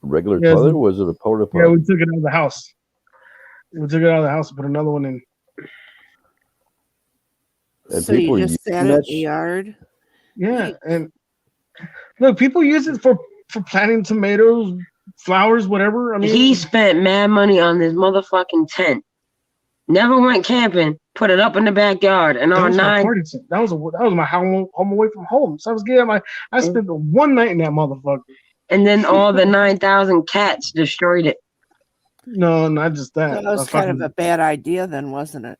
regular Yeah, toilet, or was it a porta Yeah, potty? we took it out of the house. We took it out of the house and put another one in. And So you people just using sat it in that the yard? Yeah, and look, people use it for planting tomatoes, flowers, whatever. I mean, He spent mad money on this motherfucking tent. Never went camping. Put it up in the backyard and that on was my 9. party tent. That was my home away from home. So I was getting I spent one night in that motherfucker. And then all the 9,000 cats destroyed it. No, not just that. That was kind of a bad idea then, wasn't it?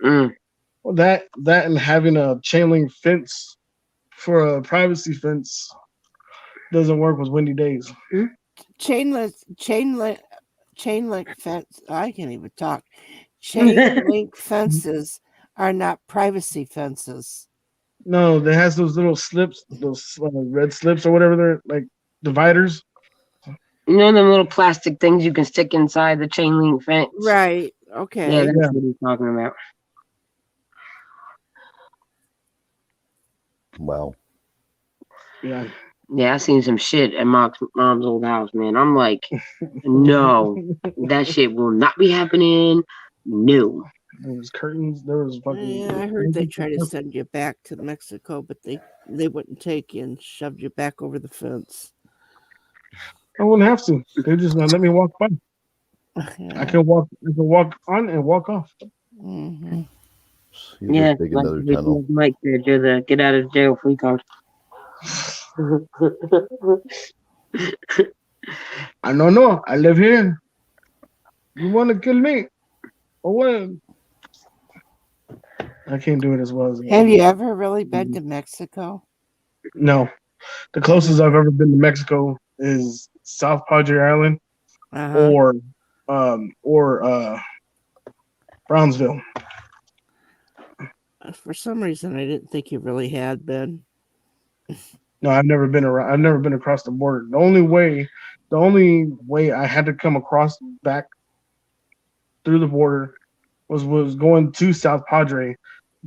Mm. Well, that and having a chain link fence for a privacy fence doesn't work with windy days. Chain link fence. I can't even talk. Chain link fences are not privacy fences. No, it has those little slips, those red slips or whatever they're like dividers. You know them little plastic things you can stick inside the chain link fence? Right. Okay. Yeah, that's Yeah. what he's talking about. Wow. Yeah. Yeah, I seen some shit at mom's old house, man. I'm like, no, that shit will not be happening. No. There was curtains. There was fucking. Yeah, I heard they tried to send you back to Mexico, but they wouldn't take you and shoved you back over the fence. I wouldn't have to. They just let me walk by. Yeah. I can walk on and walk off. Mm-hmm. You Yeah, just dig like another the tunnel. Mike there, do the get out of jail free card. I don't know. I live here. You want to kill me? Or what? I can't do it as well as Have you ever really been to Mexico? No. The closest I've ever been to Mexico is South Padre Island Uh-huh. or Brownsville. For some reason, I didn't think you really had been. No, I've never been around. I've never been across the border. The only way I had to come across back through the border was going to South Padre.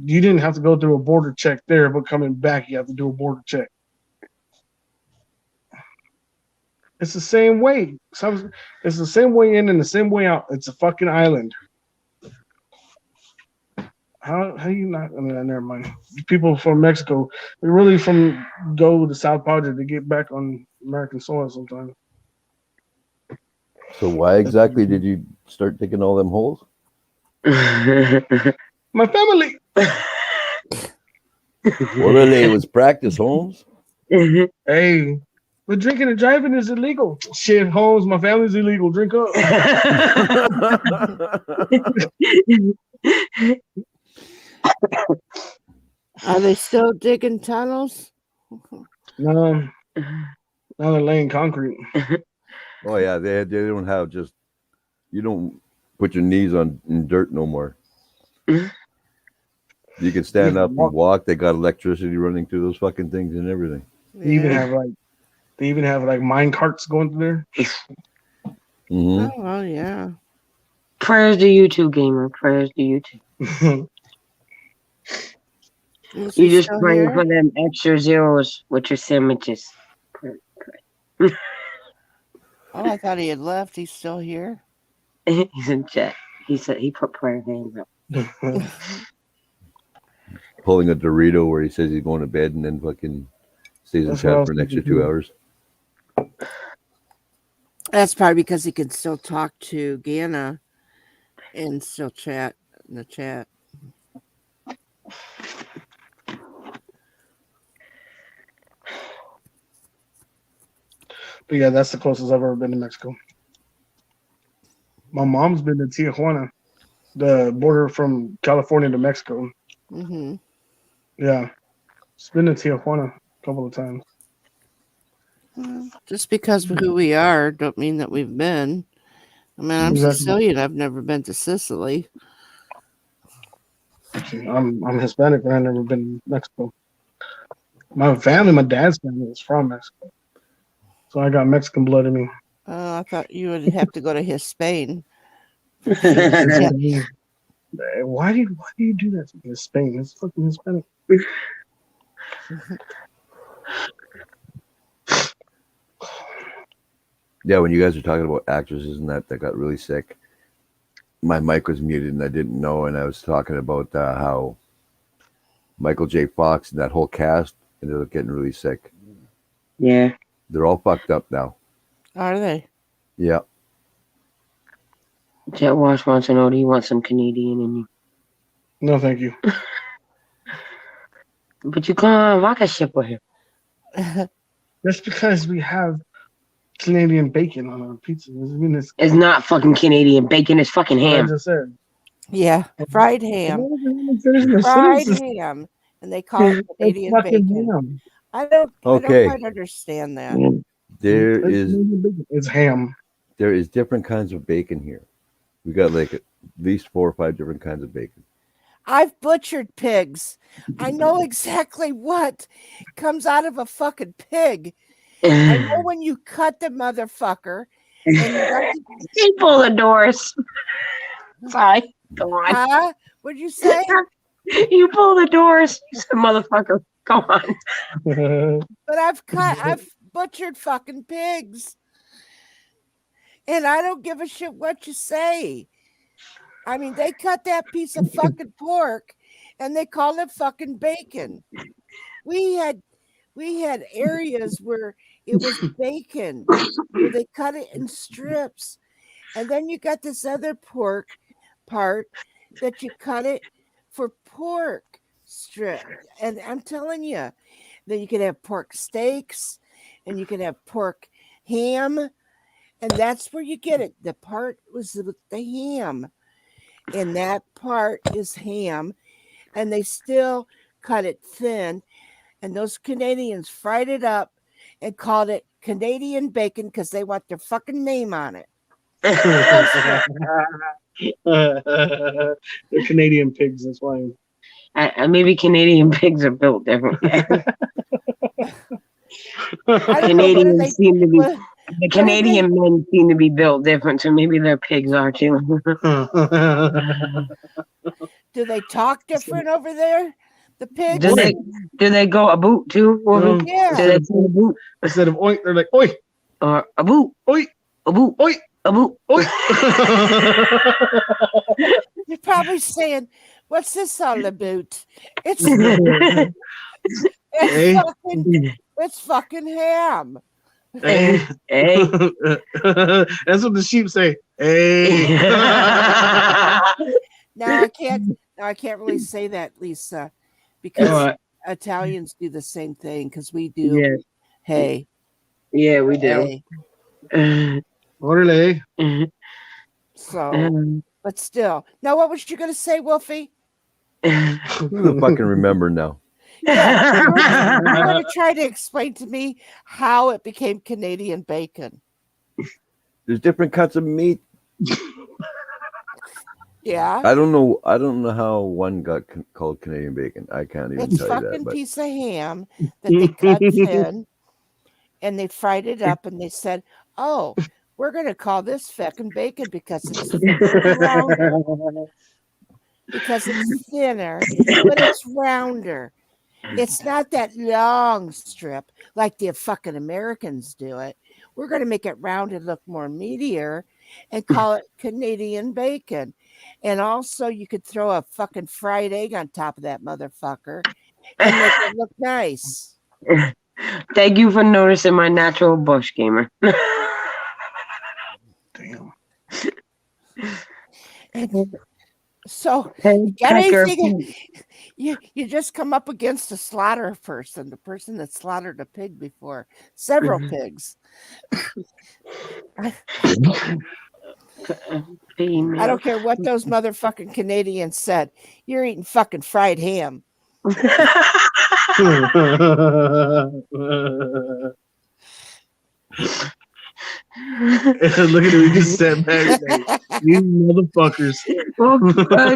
You didn't have to go through a border check there, but coming back, you have to do a border check. It's the same way. It's the same way in and the same way out. It's a fucking island. How you not? I mean, never mind. People from Mexico, they really go to South Padre to get back on American soil sometimes. So why exactly did you start digging all them holes? My family. Orale was practice, Holmes. Hey, but drinking and driving is illegal. Shit, Holmes, my family's illegal. Drink up. Are they still digging tunnels? No, now they're laying concrete. Oh yeah, they don't have just, you don't put your knees in dirt no more. You can stand up and walk. They got electricity running through those fucking things and everything. They even have like mine carts going through there. Mm-hmm. Oh, well, yeah. Prayers to you too, gamer. Prayers to you too. Is You he just still pray here? for them extra zeros with your sandwiches. Oh, I thought he had left. He's still here. He's in chat. He said he put prayer hands up. Pulling a Dorito where he says he's going to bed and then fucking stays in That's what I chat was for an extra thinking, 2 too. hours. That's probably because he can still talk to Gana and still chat in the chat. But yeah, that's the closest I've ever been to Mexico. My mom's been to Tijuana, the border from California to Mexico. Mm-hmm. Yeah, she's been to Tijuana a couple of times. Well, just because of who we are, don't mean that we've been. I mean, I'm Exactly. Sicilian. I've never been to Sicily. I'm Hispanic, and I've never been to Mexico. My family, my dad's family, is from Mexico, so I got Mexican blood in me. I thought you would have to go to Spain. Spain. Why do you do that to me? Spain? It's fucking Hispanic. Yeah, when you guys were talking about actresses and that got really sick, my mic was muted and I didn't know, and I was talking about how Michael J. Fox and that whole cast ended up getting really sick. Yeah. They're all fucked up now. Are they? Yeah. Jet Wash wants to know, do you want some Canadian in you? No, thank you. But you can't vodka ship with him. That's because we have Canadian bacon on our pizza. It's not fucking Canadian bacon. It's fucking ham. I just said. Yeah, fried ham. Fried ham, and they call it Canadian bacon. Ham. I don't Okay. quite understand that. It's ham. There is different kinds of bacon here. We got like at least 4 or 5 different kinds of bacon. I've butchered pigs. I know exactly what comes out of a fucking pig. I know when you cut the motherfucker. And you got to... You pull the doors. Sorry. Go on. Huh? What'd you say? You pull the doors. You said, motherfucker. Go on. But I've butchered fucking pigs. And I don't give a shit what you say. I mean, they cut that piece of fucking pork and they call it fucking bacon. We had areas where it was bacon, where they cut it in strips. And then you got this other pork part that you cut it for pork strip. And I'm telling you, then you can have pork steaks and you can have pork ham. And that's where you get it. The part was with the ham. And that part is ham. And they still cut it thin. And those Canadians fried it up and called it Canadian bacon because they want their fucking name on it. They're Canadian pigs, that's why. Maybe Canadian pigs are built different. Canadians seem to be... The Canadian men seem to be built different, so maybe their pigs are too. Do they talk different over there? The pigs? Do they go a boot too? Yeah. Do they say a boot? Instead of oink, they're like oi. Or a boot. Oi. A boot. Oi. A boot. Oi. You're probably saying, what's this all about? It's fucking ham. Hey. Hey. That's what the sheep say. Hey. Now I can't really say that, Lisa, because Italians do the same thing because we do. Yeah. Hey. Yeah, we do. Hey. Orale. So, but still. Now, what was you going to say, Wolfie? I don't fucking remember now. Yeah, you're going to try to explain to me how it became Canadian bacon. There's different cuts of meat. Yeah. I don't know how one got called Canadian bacon. I can't even tell you that. It's fucking piece of ham that they cut thin and they fried it up and they said, oh, we're going to call this fucking bacon because it's rounder. Because it's thinner, but it's rounder. It's not that long strip like the fucking Americans do it. We're going to make it rounded, look more meatier, and call it Canadian bacon. And also, you could throw a fucking fried egg on top of that motherfucker and make it look nice. Thank you for noticing my natural bush gamer. Damn. So Pig, got pecker, anything? You just come up against a slaughter person, the person that slaughtered a pig before, several pigs. I female. don't care what those motherfucking Canadians said. You're eating fucking fried ham. Look at him, he just sat back like, you motherfuckers. Well,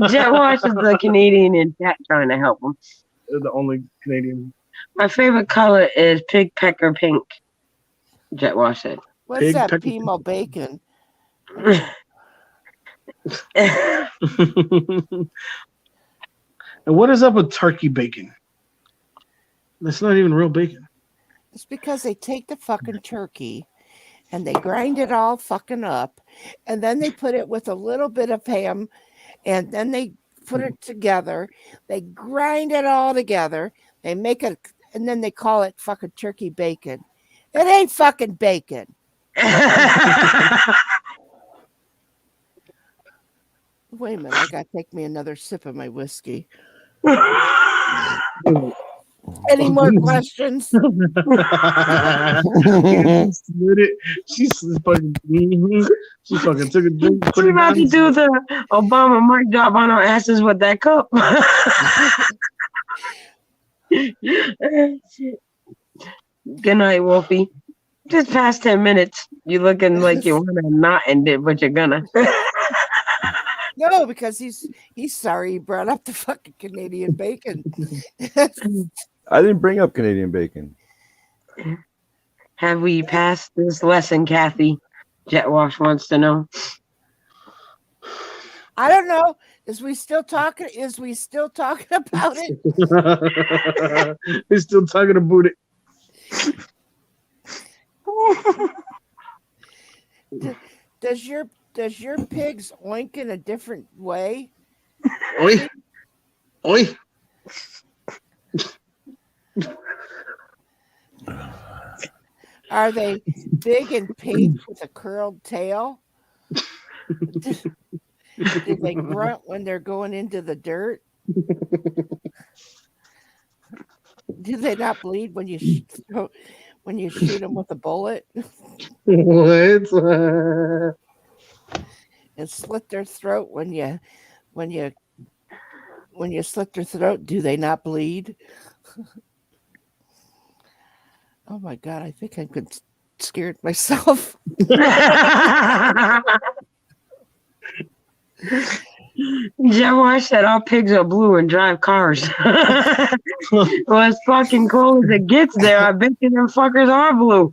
Jet Wash is the Canadian in chat trying to help him. They're the only Canadian. My favorite color is pig pecker pink. Jet Wash said. What's Pig that? pecker- Pimo bacon. And what is up with turkey bacon? That's not even real bacon. It's because they take the fucking turkey and they grind it all fucking up, and then they put it with a little bit of ham, and then they put it together. They grind it all together. They make it, and then they call it fucking turkey bacon. It ain't fucking bacon. Wait a minute, I gotta take me another sip of my whiskey. Any more questions? She slid it. She fucking. She fucking took a drink. Put She it about to down. do the Obama mic drop on our asses with that cup. Good night, Wolfie. Just past 10 minutes. You looking like you want to not end it, but you're gonna. No, because he's sorry he brought up the fucking Canadian bacon. I didn't bring up Canadian bacon. Have we passed this lesson, Kathy? Jet Wash wants to know. I don't know. Is we still talking about it? He's still talking about it. Does your pigs oink in a different way? Oi. Oi. Are they big and pink with a curled tail? Do they grunt when they're going into the dirt? Do they not bleed when you shoot them with a bullet What? and slit their throat when you slit their throat? Do they not bleed? Oh my God, I think I'm scared myself. Jet Wash said all pigs are blue and drive cars. Well, as fucking cold as it gets there, I bet you them fuckers are blue.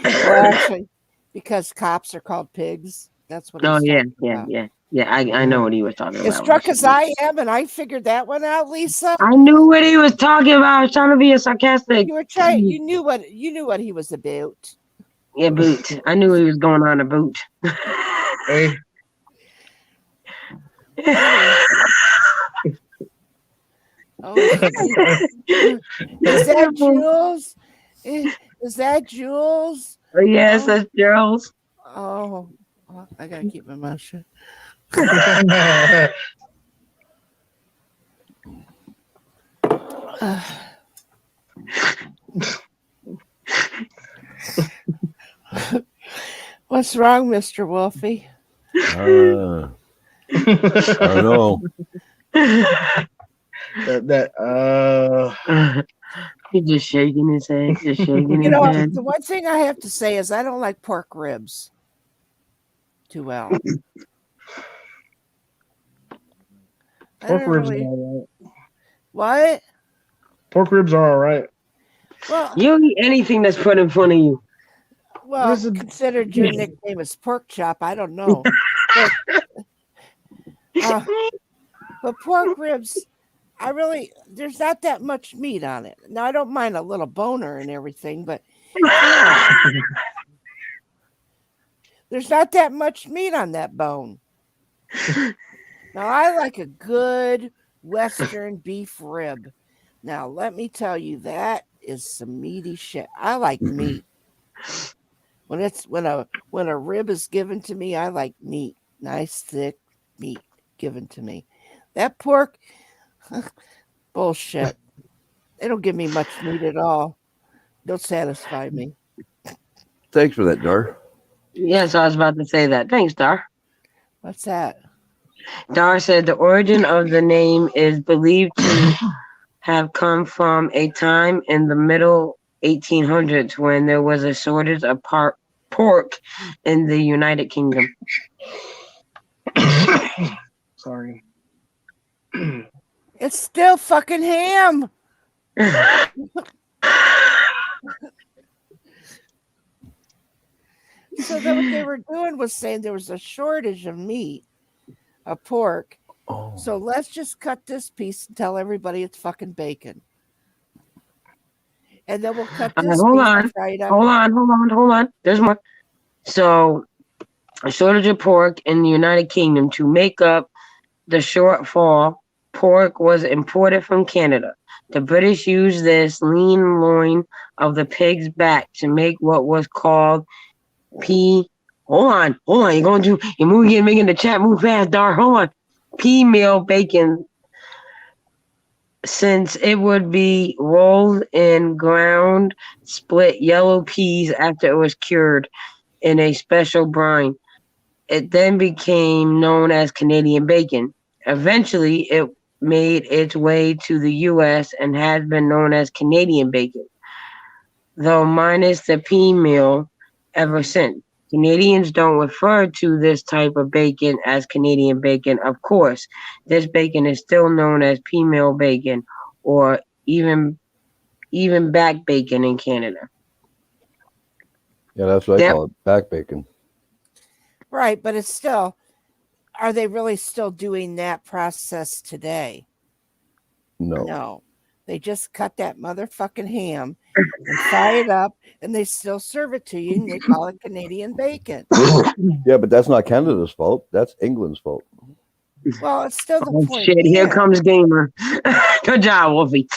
Well, actually, because cops are called pigs. That's what. Oh he's yeah, talking yeah, about. yeah, yeah. I know what he was talking As about. drunk as I am, and I figured that one out, Lisa. I knew what he was talking about. I was trying to be a sarcastic. You were trying. You knew what he was about. Yeah, boot. I knew he was going on a boot. Hey. Oh, is that Jules? Is that Jules? Yes, that's Gerald's. Oh, I gotta keep my mouth shut. What's wrong, Mr. Wolfie? I don't know. He's just shaking his head. Just shaking You his know, head. the one thing I have to say is I don't like pork ribs too well. Pork ribs are all right. What? Pork ribs are all right. Well, You don't eat anything that's put in front of you. well, considered your nickname is Pork Chop, I don't know. But pork ribs, there's not that much meat on it. Now, I don't mind a little boner and everything, but there's not that much meat on that bone. Now, I like a good Western beef rib. Now, let me tell you, that is some meaty shit. I like meat. When a rib is given to me, I like meat. Nice, thick meat. given to me. That pork, bullshit. They don't give me much meat at all. Don't satisfy me. Thanks for that, Dar. Yes, I was about to say that. Thanks, Dar. What's that? Dar said the origin of the name is believed to have come from a time in the middle 1800s when there was a shortage of pork in the United Kingdom. Sorry. It's still fucking ham. So that what they were doing was saying there was a shortage of meat, of pork. Oh. So let's just cut this piece and tell everybody it's fucking bacon. And then we'll cut this piece and fry it up. Hold on. There's more. So, a shortage of pork in the United Kingdom. To make up the shortfall, pork was imported from Canada. The British used this lean loin of the pig's back to make what was called Hold on. You're making the chat move fast, Dar. Hold on. Pea meal bacon, since it would be rolled in ground split yellow peas after it was cured in a special brine. It then became known as Canadian bacon. Eventually, it made its way to the U.S. and has been known as Canadian bacon, though minus the pea meal ever since. Canadians don't refer to this type of bacon as Canadian bacon. Of course, this bacon is still known as pea meal bacon or even back bacon in Canada. Yeah, that's what I call it, back bacon. Right, but it's still, are they really still doing that process today? No. They just cut that motherfucking ham and fry it up, and they still serve it to you, and they call it Canadian bacon. Yeah, but that's not Canada's fault. That's England's fault. Well, it's still the point. Shit, here comes Gamer. Good job, Wolfie.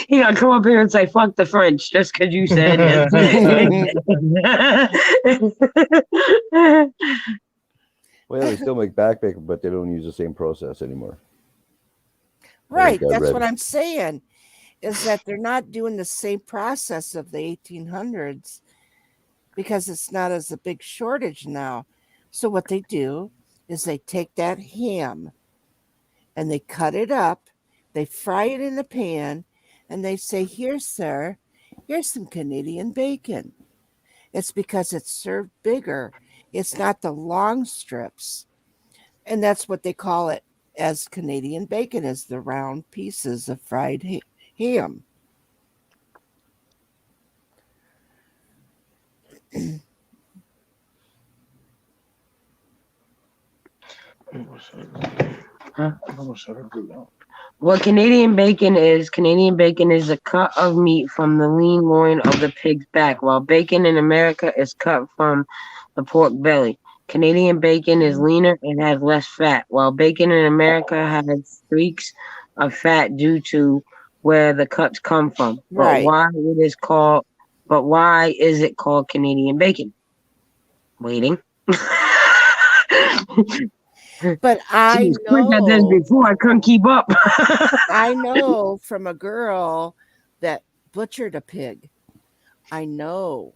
He gonna come up here and say fuck the French just because you said it. Well, they still make back bacon, but they don't use the same process anymore. Right, that's what I'm saying, is that they're not doing the same process of the 1800s because it's not as a big shortage now. So what they do is they take that ham and they cut it up, they fry it in the pan, and they say, here, sir, here's some Canadian bacon. It's because it's served bigger. It's not the long strips. And that's what they call it as Canadian bacon, is the round pieces of fried ham. What Canadian bacon is a cut of meat from the lean loin of the pig's back, while bacon in America is cut from the pork belly. Canadian bacon is leaner and has less fat, while bacon in America has streaks of fat due to where the cuts come from. Right. But why is it called Canadian bacon? Waiting. But I know this before I couldn't keep up. I know from a girl that butchered a pig. I know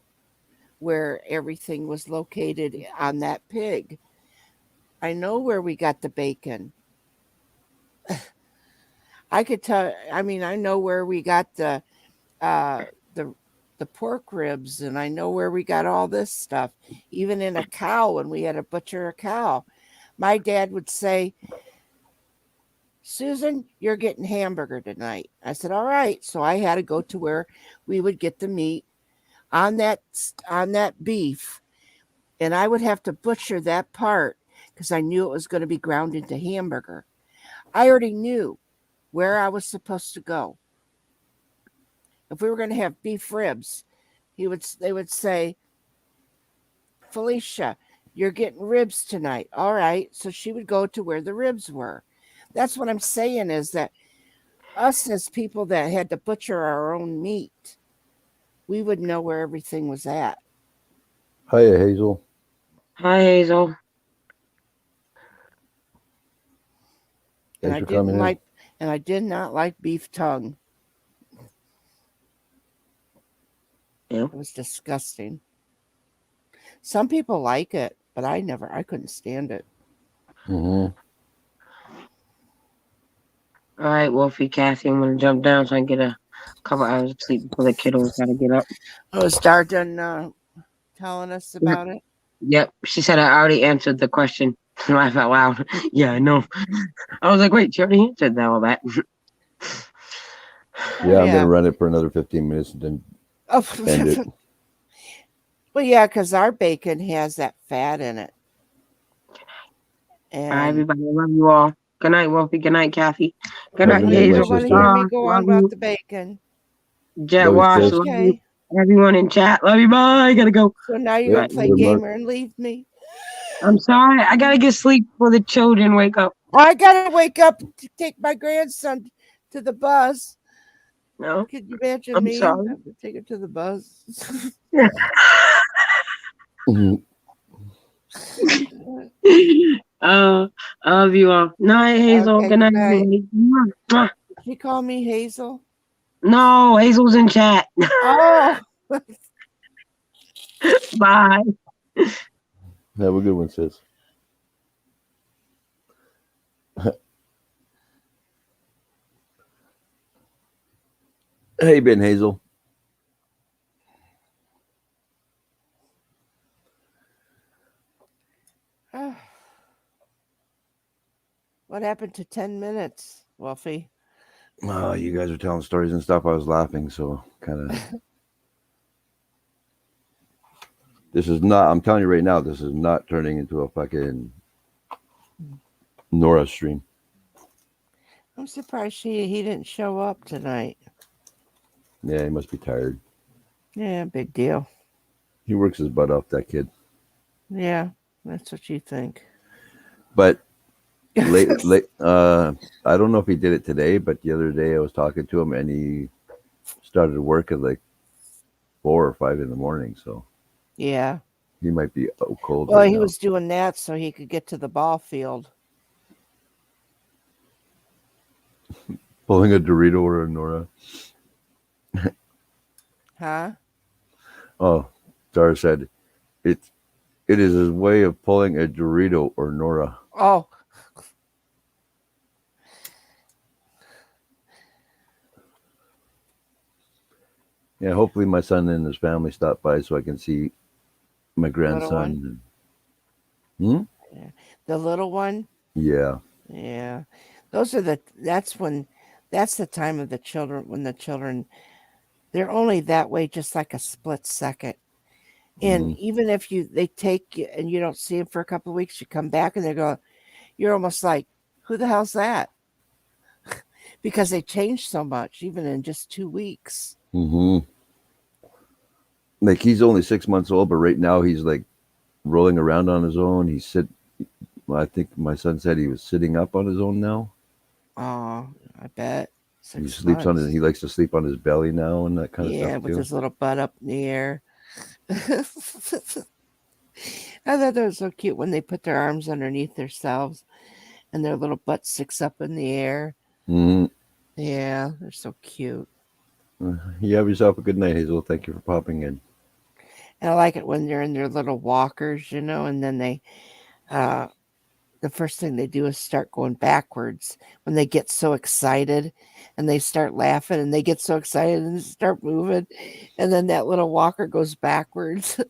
where everything was located on that pig. I know where we got the bacon. I could tell. I mean, I know where we got the pork ribs, and I know where we got all this stuff. Even in a cow, when we had to butcher a cow, my dad would say, Susan, you're getting hamburger tonight. I said, all right. So I had to go to where we would get the meat on that beef, and I would have to butcher that part because I knew it was going to be ground into hamburger. I already knew where I was supposed to go. If we were going to have beef ribs, they would say, Felicia, you're getting ribs tonight. All right. So she would go to where the ribs were. That's what I'm saying, is that us as people that had to butcher our own meat, we would know where everything was at. Hiya, Hazel. Hi, Hazel. And Thanks I for didn't coming in. like, and I did not like beef tongue. Yeah. It was disgusting. Some people like it, but I couldn't stand it. Mm-hmm. All right, Wolfie, Kathy, I'm gonna jump down so I can get a couple hours of sleep before the kiddos gotta get up. Oh, is Darden telling us about it? Yep. She said I already answered the question. Laugh out loud. Yeah, I know. I was like, wait, she already answered all that. Yeah, I'm Yeah. gonna run it for another 15 minutes and then Oh, end it. well, yeah, because our bacon has that fat in it. All right, And everybody, I love you all. Good night, Wolfie. Good night, Kathy. Good Have night, a you good don't night, Hazel. want to sister. hear me go on Love about you. the bacon. Jet Love you, Wash, sis. love you. Okay. Everyone in chat, love you. Bye. Gotta go. So now you're Yep, going to play good luck. gamer and leave me? I'm sorry. I gotta get sleep before the children wake up. I got to wake up to take my grandson to the bus. No, Could you imagine I'm me? sorry. I have to take her to the bus. Mhm. I love you all. Night, Hazel. Okay, Good night, good night. everybody. Mwah. Did she call me Hazel? No, Hazel's in chat. Oh. Bye. Have a good one, sis. How you been, Hazel? What happened to 10 minutes, Wolfie? Oh, you guys are telling stories and stuff. I was laughing, so kind of. This is not. I'm telling you right now, this is not turning into a fucking Nora stream. I'm surprised he didn't show up tonight. Yeah, he must be tired. Yeah, big deal. He works his butt off, that kid. Yeah, that's what you think. But late. I don't know if he did it today, but the other day I was talking to him and he started work at like 4 or 5 in the morning. So Yeah. he might be cold. Well, right he now. was doing that so he could get to the ball field. Pulling a Dorito or a Nora. Huh? Oh, Dar said it is his way of pulling a Dorito or Nora. Oh. Yeah, hopefully my son and his family stop by so I can see my grandson. Yeah. The little one? Yeah. Yeah. That's the time of the children when the children, they're only that way just like a split second. And even if they take you and you don't see them for a couple of weeks, you come back and they go, you're almost like, who the hell's that? Because they changed so much, even in just 2 weeks. Like he's only 6 months old, but right now he's like rolling around on his own. I think my son said he was sitting up on his own now. Oh, I bet. He sleeps on he likes to sleep on his belly now and that kind of stuff too. Yeah, with his little butt up in the air. I thought that was so cute when they put their arms underneath themselves and their little butt sticks up in the air. Yeah, they're so cute. You have yourself a good night, Hazel. Thank you for popping in. And I like it when they're in their little walkers, and then they, the first thing they do is start going backwards when they get so excited and they start laughing and they get so excited and start moving. And then that little walker goes backwards.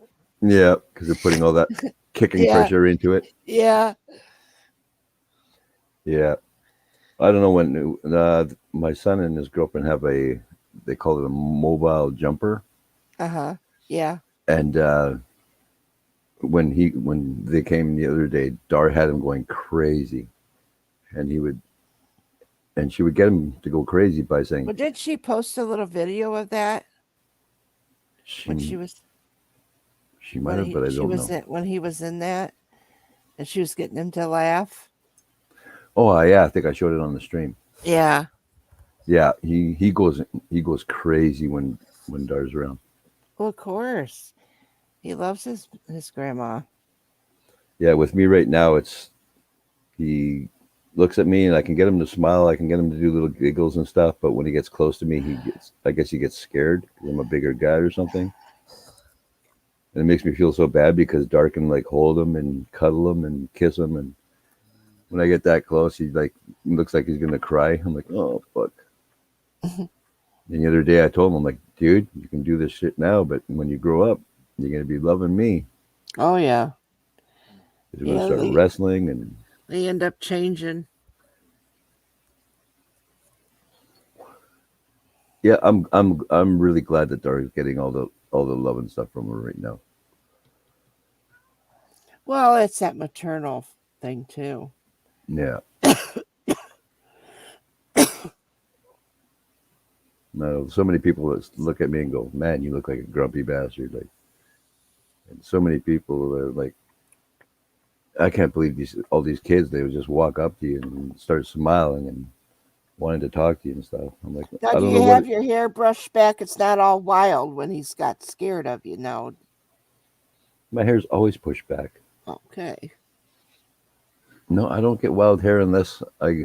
Yeah, because they're putting all that kicking pressure into it. Yeah. Yeah. I don't know when my son and his girlfriend have they call it a mobile jumper. Yeah. And when they came the other day, Dar had him going crazy, and she would get him to go crazy by saying. Well, did she post a little video of that? When she might have, but I don't know. When he was in that, and she was getting him to laugh. Oh yeah, I think I showed it on the stream. Yeah. Yeah, he goes crazy when Dar's around. Well, of course, he loves his grandma. Yeah, with me right now, it's he looks at me and I can get him to smile. I can get him to do little giggles and stuff. But when he gets close to me, I guess he gets scared because I'm a bigger guy or something. And it makes me feel so bad because Dar can like hold him and cuddle him and kiss him. And when I get that close, he looks like he's going to cry. I'm like, oh, fuck. And the other day I told him, I'm like, dude, you can do this shit now, but when you grow up, you're going to be loving me. Oh yeah. We're going to start wrestling and they end up changing. yeah, I'm really glad that Dar is getting all the love and stuff from her right now. Well, it's that maternal thing too. Yeah. No, so many people that look at me and go, "Man, you look like a grumpy bastard." Like, and so many people are like, "I can't believe all these kids." They would just walk up to you and start smiling and wanting to talk to you and stuff. I'm like, Now, I do don't you know have what. your hair brushed back? It's not all wild when he's got scared of you. No. My hair's always pushed back. Okay. No, I don't get wild hair unless I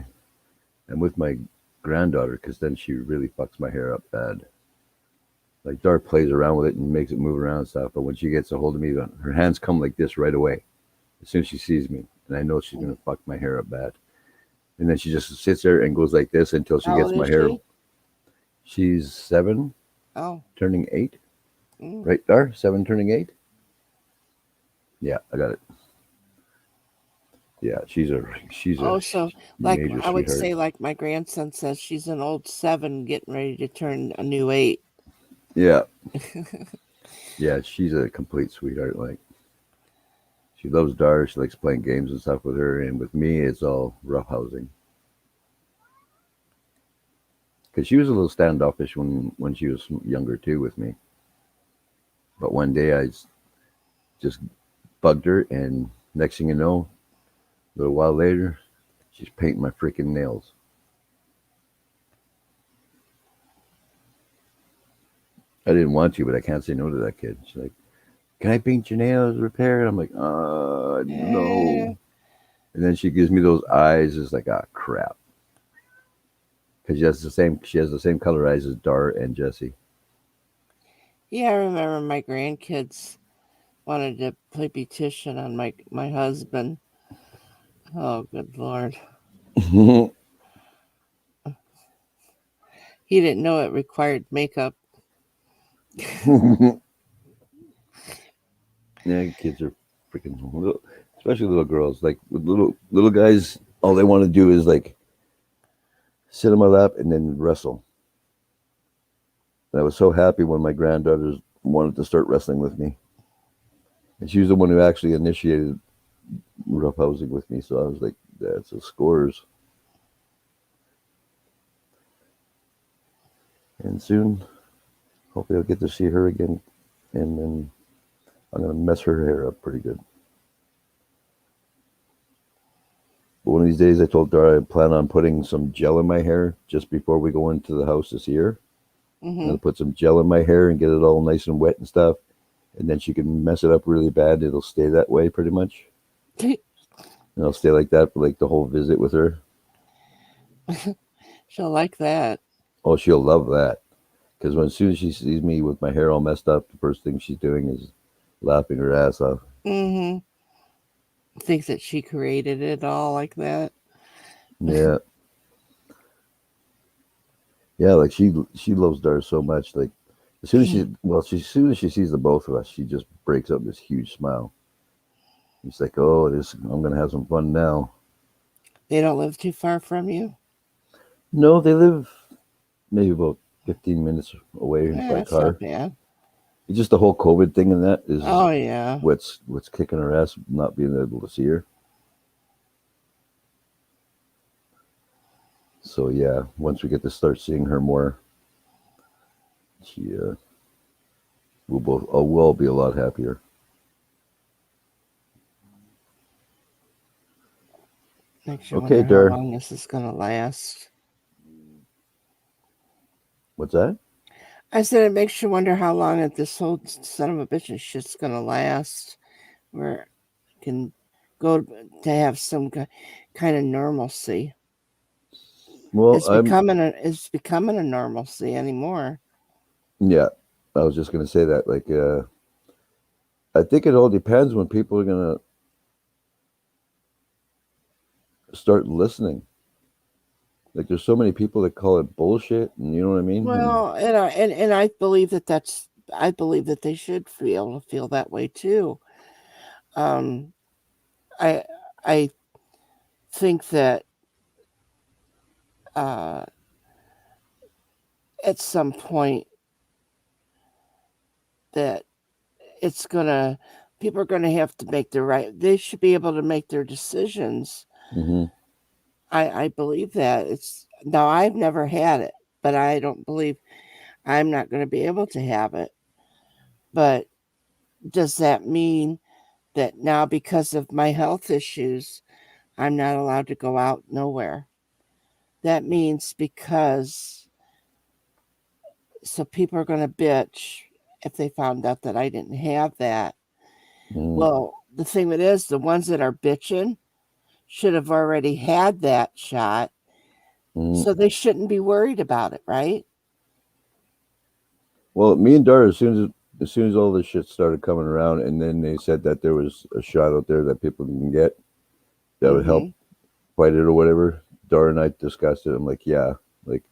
am with my granddaughter, because then she really fucks my hair up bad. Like Dar plays around with it and makes it move around and stuff, but when she gets a hold of me, her hands come like this right away as soon as she sees me, and I know she's gonna fuck my hair up bad. And then she just sits there and goes like this until she How gets old my is hair. she? She's 7, Oh. turning 8. Mm. Right, Dar? 7 turning 8? Yeah, I got it. Yeah, she's a So like major I would sweetheart. say, like my grandson says, she's an old 7 getting ready to turn a new 8. Yeah. Yeah, she's a complete sweetheart. Like, she loves Dar. She likes playing games and stuff with her, and with me, it's all roughhousing. Because she was a little standoffish when she was younger too with me. But one day I just bugged her, and next thing you know, a little while later, she's painting my freaking nails. I didn't want to, but I can't say no to that kid. She's like, "Can I paint your nails, repair it?" I'm like, no. And then she gives me those eyes. It's like, ah, crap. Because she has the same color eyes as Dar and Jesse. Yeah, I remember my grandkids wanted to play beautician on my husband. Oh, good Lord. He didn't know it required makeup. Yeah, kids are freaking little, especially little girls. Like with little guys, all they want to do is like sit on my lap and then wrestle. And I was so happy when my granddaughters wanted to start wrestling with me. And she was the one who actually initiated roughhousing with me. So I was like, that's a scores. And soon, hopefully, I'll get to see her again. And then I'm going to mess her hair up pretty good. But one of these days, I told Dara I plan on putting some gel in my hair just before we go into the house to see her. I'm going to put some gel in my hair and get it all nice and wet and stuff. And then she can mess it up really bad. It'll stay that way pretty much. And I'll stay like that for like the whole visit with her. She'll like that. Oh, she'll love that. Because as soon as she sees me with my hair all messed up, the first thing she's doing is laughing her ass off. Mm-hmm. Thinks that she created it all like that. Yeah. Yeah, like she loves Dar so much. Like as soon as she sees the both of us, she just breaks up this huge smile. It's like, oh, I'm gonna have some fun now. They don't live too far from you? No, they live maybe about 15 minutes away by That's car. not bad. It's just the whole COVID thing and that is Oh yeah. what's kicking her ass, not being able to see her. So yeah, once we get to start seeing her more, we'll all be a lot happier. Makes you Okay, wonder how Dar. long this is gonna last. What's that? I said it makes you wonder how long this whole son of a bitch shit's gonna last. Where I can go to have some kind of normalcy. Well, It's becoming a normalcy anymore. yeah, I was just gonna say that. Like, I think it all depends when people are gonna start listening. Like, there's so many people that call it bullshit, and you know what I mean. Well, and I believe I believe that they should feel that way too. Um, I I think that uh, at some point that it's gonna people are gonna have to make the right. They should be able to make their decisions. Mm-hmm. I believe that it's now I've never had it, but I don't believe I'm not going to be able to have it. But does that mean that now because of my health issues, I'm not allowed to go out nowhere? That means because so people are going to bitch if they found out that I didn't have that. Mm-hmm. Well, the thing that is, the ones that are bitching should have already had that shot, Mm-hmm. so they shouldn't be worried about it, right? Well, me and Dar, as soon as all this shit started coming around, and then they said that there was a shot out there that people can get that would help Mm-hmm. fight it or whatever. Dar and I discussed it. I'm like, yeah, like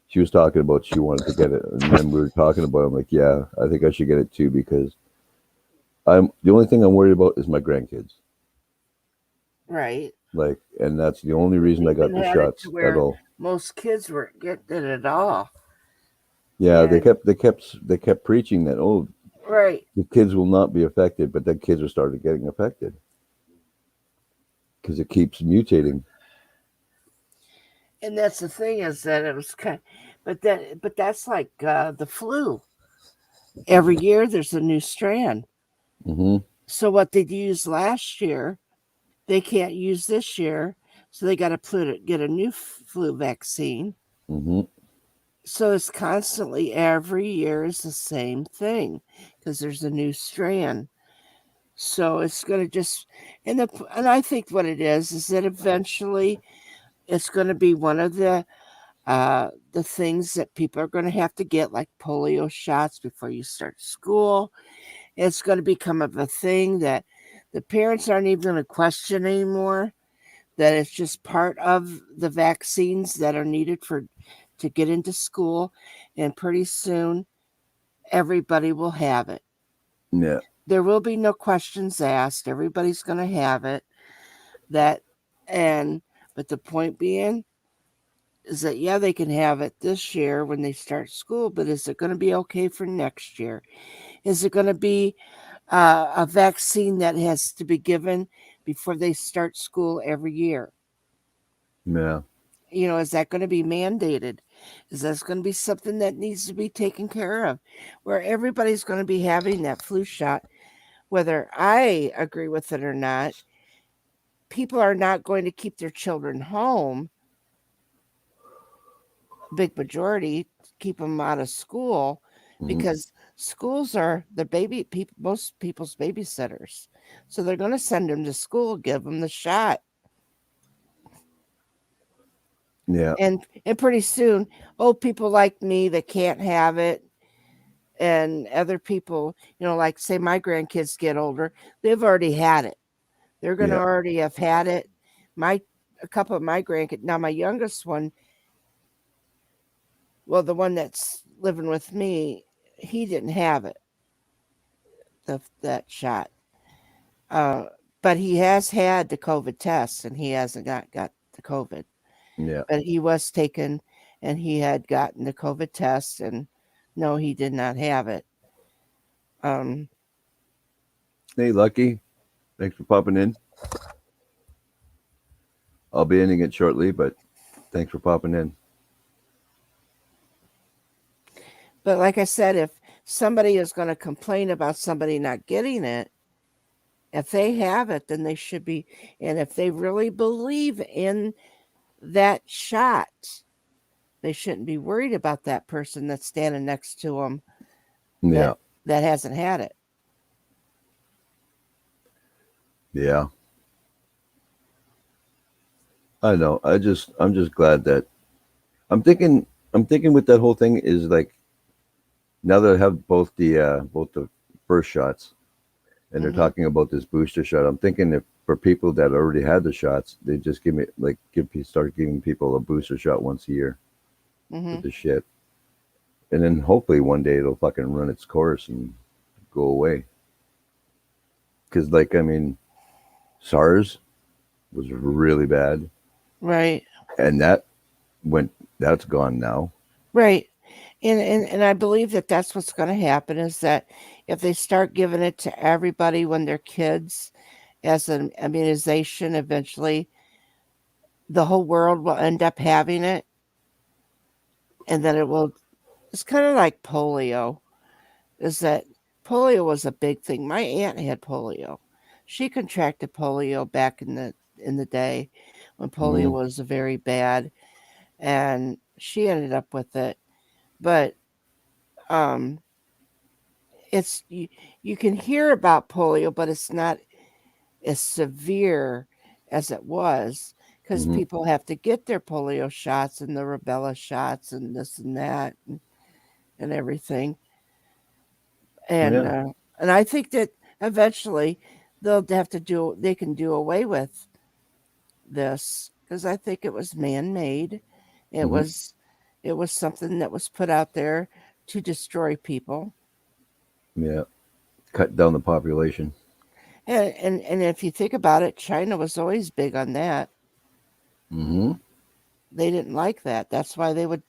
she was talking about she wanted to get it, and then we were talking about it. I'm like, yeah, I think I should get it too because I'm the only thing I'm worried about is my grandkids. Right. Like, and that's the only reason I got Even the had it shots to at where all. most kids weren't getting it at all. Yeah, they And kept preaching that right. the kids will not be affected, but then kids are started getting affected because it keeps mutating. And that's the thing is that it was kind but that's like the flu. Every year there's a new strand. Mm-hmm. So what they used last year, they can't use this year. So they got to get a new flu vaccine. Mm-hmm. So it's constantly every year is the same thing because there's a new strand. So it's going to just and I think what it is that eventually it's going to be one of the things that people are going to have to get, like polio shots before you start school. It's going to become of a thing that the parents aren't even going to question anymore. That it's just part of the vaccines that are needed to get into school, and pretty soon everybody will have it. Yeah. There will be no questions asked. Everybody's going to have it. That and but the point being is that yeah, they can have it this year when they start school, but is it going to be okay for next year? Is it going to be a vaccine that has to be given before they start school every year? Yeah. Is that going to be mandated? Is that going to be something that needs to be taken care of, where everybody's going to be having that flu shot, whether I agree with it or not? People are not going to keep their children home, big majority, keep them out of school Mm-hmm. because schools are the most people's babysitters. So they're going to send them to school, give them the shot. Yeah. And pretty soon, old people like me that can't have it, and other people, like say my grandkids get older, they've already had it. They're going to Yeah. already have had it. A couple of my grandkids, now my youngest one, well, the one that's living with me, he didn't have it, that shot. Uh, but he has had the COVID test, and he hasn't got the COVID. Yeah. But he was taken, and he had gotten the COVID test, and no, he did not have it. Um, Hey, Lucky. Thanks for popping in. I'll be ending it shortly, but thanks for popping in. but like I said, if somebody is going to complain about somebody not getting it, if they have it, then they should be. And if they really believe in that shot, they shouldn't be worried about that person that's standing next to them Yeah. that hasn't had it. Yeah. I know. I'm just glad that I'm thinking. I'm thinking with that whole thing is like now that I have both the first shots, and they're Hmm. talking about this booster shot. I'm thinking if for people that already had the shots, they just give me like start giving people a booster shot once a year Hmm. with the shit, and then hopefully one day it'll fucking run its course and go away. Because like I mean, SARS was really bad, Right. and went that's gone now. Right. And I believe that that's what's going to happen is that if they start giving it to everybody when they're kids as an immunization, eventually the whole world will end up having it, and then it will. It's kind of like polio. Is that polio was a big thing. My aunt had polio. She contracted polio back in the day when polio Hmm. was very bad, and she ended up with it. But um, it's you can hear about polio, but it's not as severe as it was because Hmm. people have to get their polio shots and the rubella shots and this and that and everything. And Yeah. uh, and I think that eventually they'll have to do they can do away with this because I think it was man made. It Hmm. was it was something that was put out there to destroy people. Yeah. Cut down the population. And if you think about it, China was always big on that. Hmm. They didn't like that. That's why they would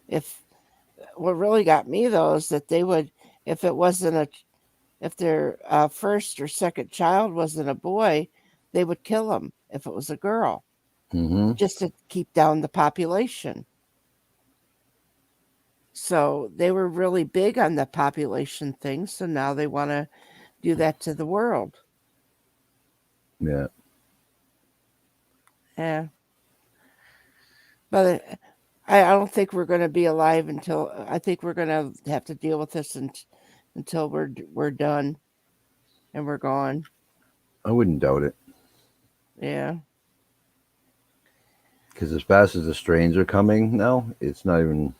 if what really got me though is that they would if it wasn't a if their first or second child wasn't a boy, they would kill him if it was a girl, Hmm. just to keep down the population. So they were really big on the population thing. So now they want to do that to the world. Yeah. Yeah. But I don't think we're going to be alive until I think we're going to have to deal with this until we're done and we're gone. I wouldn't doubt it. Yeah. Because as fast as the strains are coming now, it's not even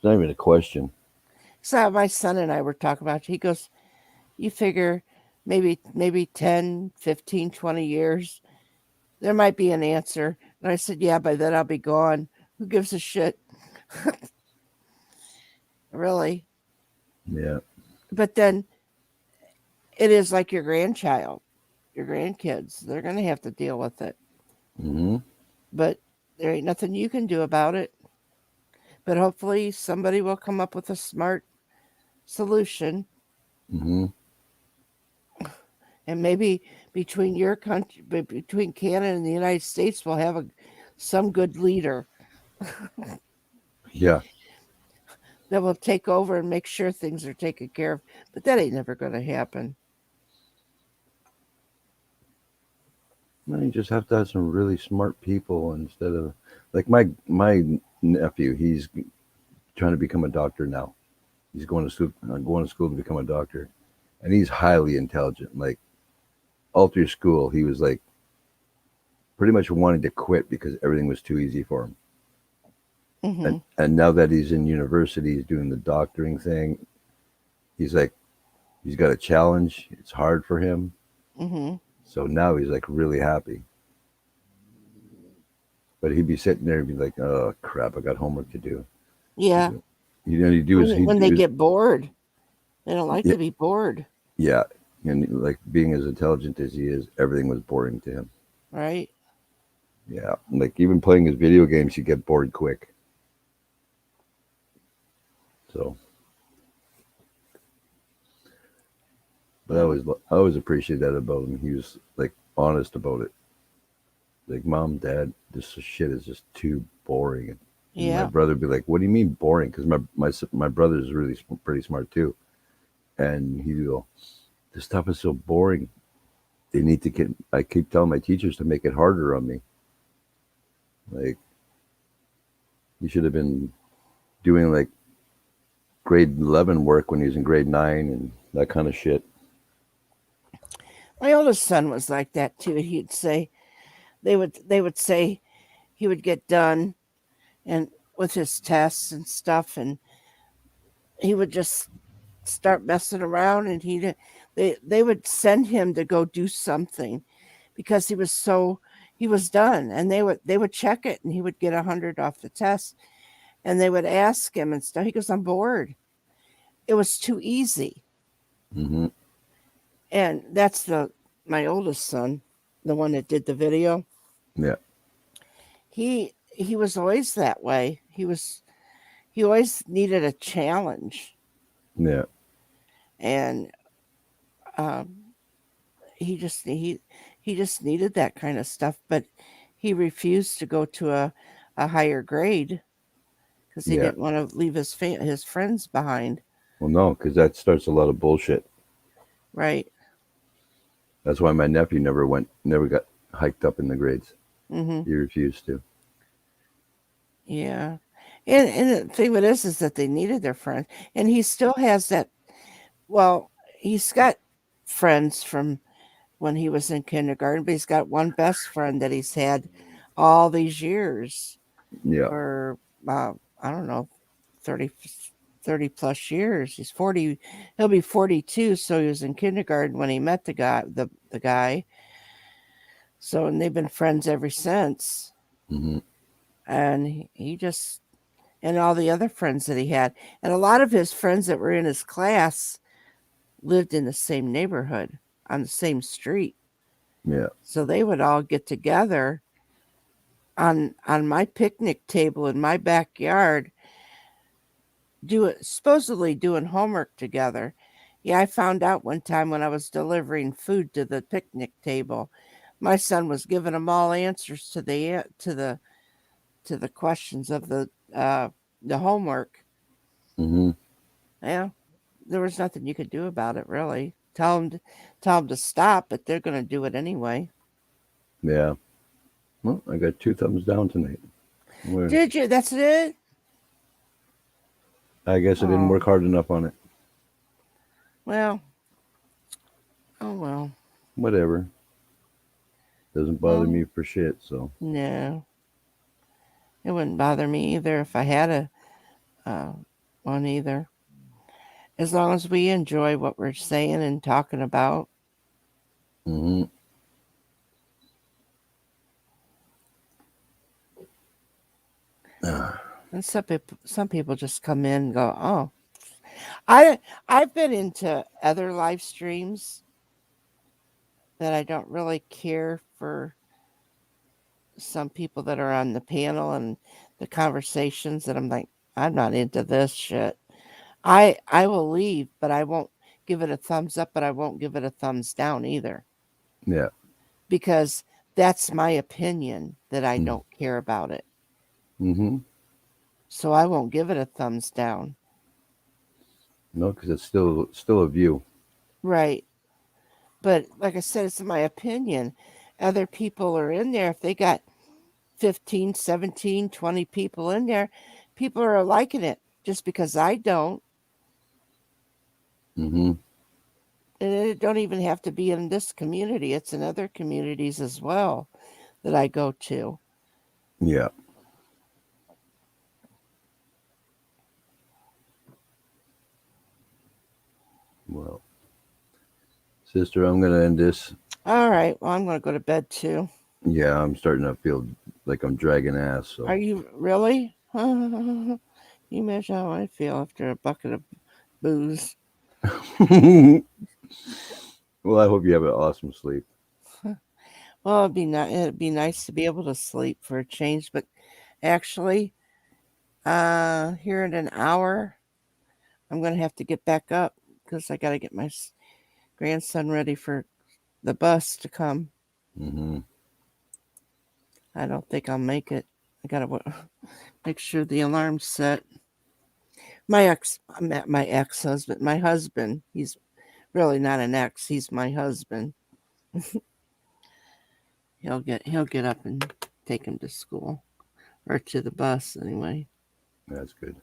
a question. So my son and I were talking about. He goes, "You figure maybe 10, 15, 20 years there might be an answer." And I said, "Yeah, by then I'll be gone. Who gives a shit?" Really. Yeah. But then it is like your grandchild, your grandkids. They're going to have to deal with it. Hmm. But there ain't nothing you can do about it. But hopefully somebody will come up with a smart solution, Hmm. and maybe between your country, between Canada and the United States, we'll have some good leader Yeah. that will take over and make sure things are taken care of. But that ain't never going to happen. No, you just have to have some really smart people instead of like my nephew. He's trying to become a doctor now. He's going to school to become a doctor, and he's highly intelligent. Like all through school, he was like pretty much wanting to quit because everything was too easy for him. Hmm. And now that he's in university, he's doing the doctoring thing. He's like he's got a challenge. It's hard for him. Hmm. So now he's like really happy. But he'd be sitting there and be like, "Oh crap, I got homework to do." Yeah. You know, he'd do his, he'd When do they his, get bored, they don't like yeah, to be bored, yeah. And like being as intelligent as he is, everything was boring to him. right? Yeah. Like even playing his video games, he'd get bored quick. So, but Well, I always appreciate that about him. He was like honest about it. Like, Mom, Dad, this shit is just too boring. And my yeah. brother would be like, "What do you mean boring?" Because my brother is really pretty smart too, and he'd go, "This stuff is so boring. They need to get." I keep telling my teachers to make it harder on me. Like, you should have been doing like grade 11 work when he was in grade 9 and that kind of shit. My oldest son was like that too. He'd say, they would say he would get done and with his tests and stuff, and he would just start messing around, and they would send him to go do something because he was done, and they would check it, and he would get 100 off the test, and they would ask him and stuff. He goes, I'm bored. It was too easy. Mm-hmm. And that's my oldest son, the one that did the video. Yeah. He was always that way. He always needed a challenge, Yeah. and he just needed that kind of stuff. But he refused to go to a higher grade because he Yeah. didn't want to leave his friends behind. Well, no, because that starts a lot of bullshit. Right. That's why my nephew never got hiked up in the grades. Mm-hmm. He refused to. Yeah. And the thing with this is that they needed their friends, and he still has that. Well, he's got friends from when he was in kindergarten, but he's got one best friend that he's had all these years, Yeah. or I don't know, 30 plus years. He's 40. He'll be 42. So he was in kindergarten when he met the guy. So, and they've been friends ever since. Mm-hmm. And he just, and all the other friends that he had, and a lot of his friends that were in his class lived in the same neighborhood on the same street. Yeah. So they would all get together on my picnic table in my backyard, supposedly doing homework together. Yeah, I found out one time when I was delivering food to the picnic table, my son was giving them all answers to the questions of the homework. Mm-hmm. Yeah, there was nothing you could do about it, really. Tell them to stop, but they're going to do it anyway. Yeah. Well, I got 2 thumbs down tonight. Did you? That's it? I guess I didn't work hard enough on it. Well, oh well. Whatever. Doesn't bother me for shit, so. No. It wouldn't bother me either if I had one either. As long as we enjoy what we're saying and talking about. Mm-hmm. And some people just come in and go, oh. I've been into other live streams that I don't really care for some people that are on the panel and the conversations, that I'm like, I'm not into this shit. I will leave, but I won't give it a thumbs up, but I won't give it a thumbs down either. Yeah. Because that's my opinion that I don't care about it. Mm-hmm. So I won't give it a thumbs down. No, because it's still a view. Right. But like I said, it's my opinion. Other people are in there. If they got 15, 17, 20 people in there, people are liking it just because I don't. Mm-hmm. And it don't even have to be in this community. It's in other communities as well that I go to. Yeah. Well, sister, I'm going to end this. All right. Well, I'm going to go to bed too. Yeah, I'm starting to feel like I'm dragging ass. So. Are you really? You imagine how I feel after a bucket of booze. Well, I hope you have an awesome sleep. Well, it'd be nice to be able to sleep for a change, but actually, here in an hour, I'm going to have to get back up because I got to get my grandson ready for the bus to come. Mm-hmm. I don't think I'll make it. I got to make sure the alarm's set. My ex-husband, my husband, he's really not an ex. He's my husband. He'll get up and take him to school or to the bus anyway. That's good.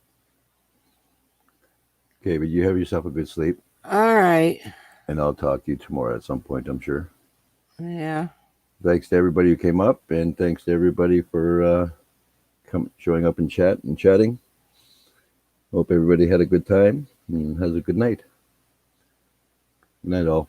Okay, but you have yourself a good sleep. All right. And I'll talk to you tomorrow at some point, I'm sure. Yeah. thanks to everybody who came up, and thanks to everybody for showing up and chatting. Hope everybody had a good time and has a good night. Good night, all.